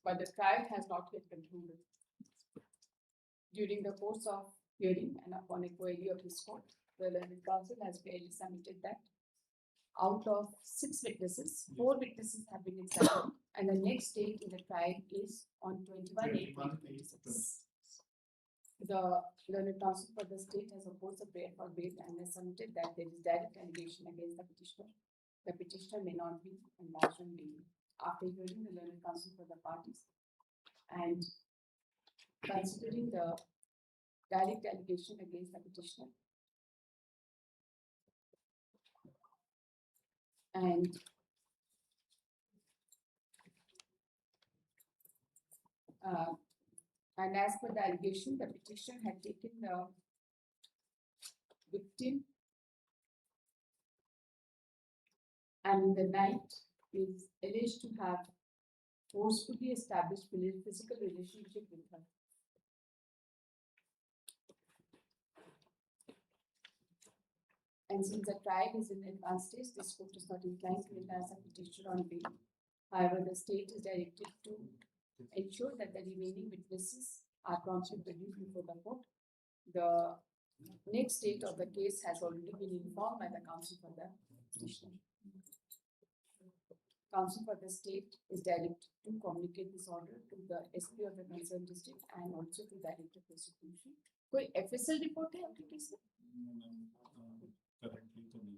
but the trial has not yet concluded. During the course of hearing and upon inquiry of this court, the learned counsel has fairly submitted that out of 6 witnesses, 4 witnesses have been examined, and the next date in the trial is on 21/8/2026. The learned counsel for the state has opposed the prayer for bail and has submitted that there is direct allegation against the petitioner. The petitioner may not be enlarged on bail. After hearing the learned counsel for the parties and considering the direct allegation against the petitioner and as per the allegation, the petitioner had taken the victim and in the night is alleged to have forcefully established physical relationship with her. And since the trial is in advanced stage, this court is not inclined to enlarge the petitioner on bail. However, the state is directed to ensure that the remaining witnesses are promptly produced before the court. The next date of the case has already been informed by the counsel for the petitioner. Counsel for the state is directed to communicate this order to the SP of the concerned district and also to Director of Prosecution. कोई FSL report है आपके case में? Currently तो नहीं।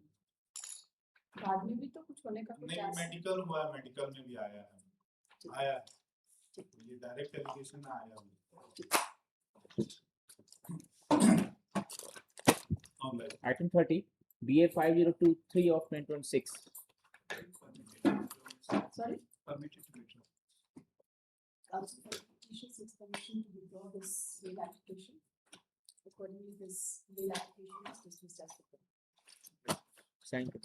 बाद में भी तो कुछ होने का कुछ नहीं, मेडिकल हुआ है, मेडिकल में भी आया है, ये डायरेक्ट एलिगेशन आया है। Item 30, BA 5023 of 2026. Sorry? Permitted to withdraw. Counsel for the petition seeks permission to withdraw this bail application. Accordingly, this bail application is dismissed as the Thank you.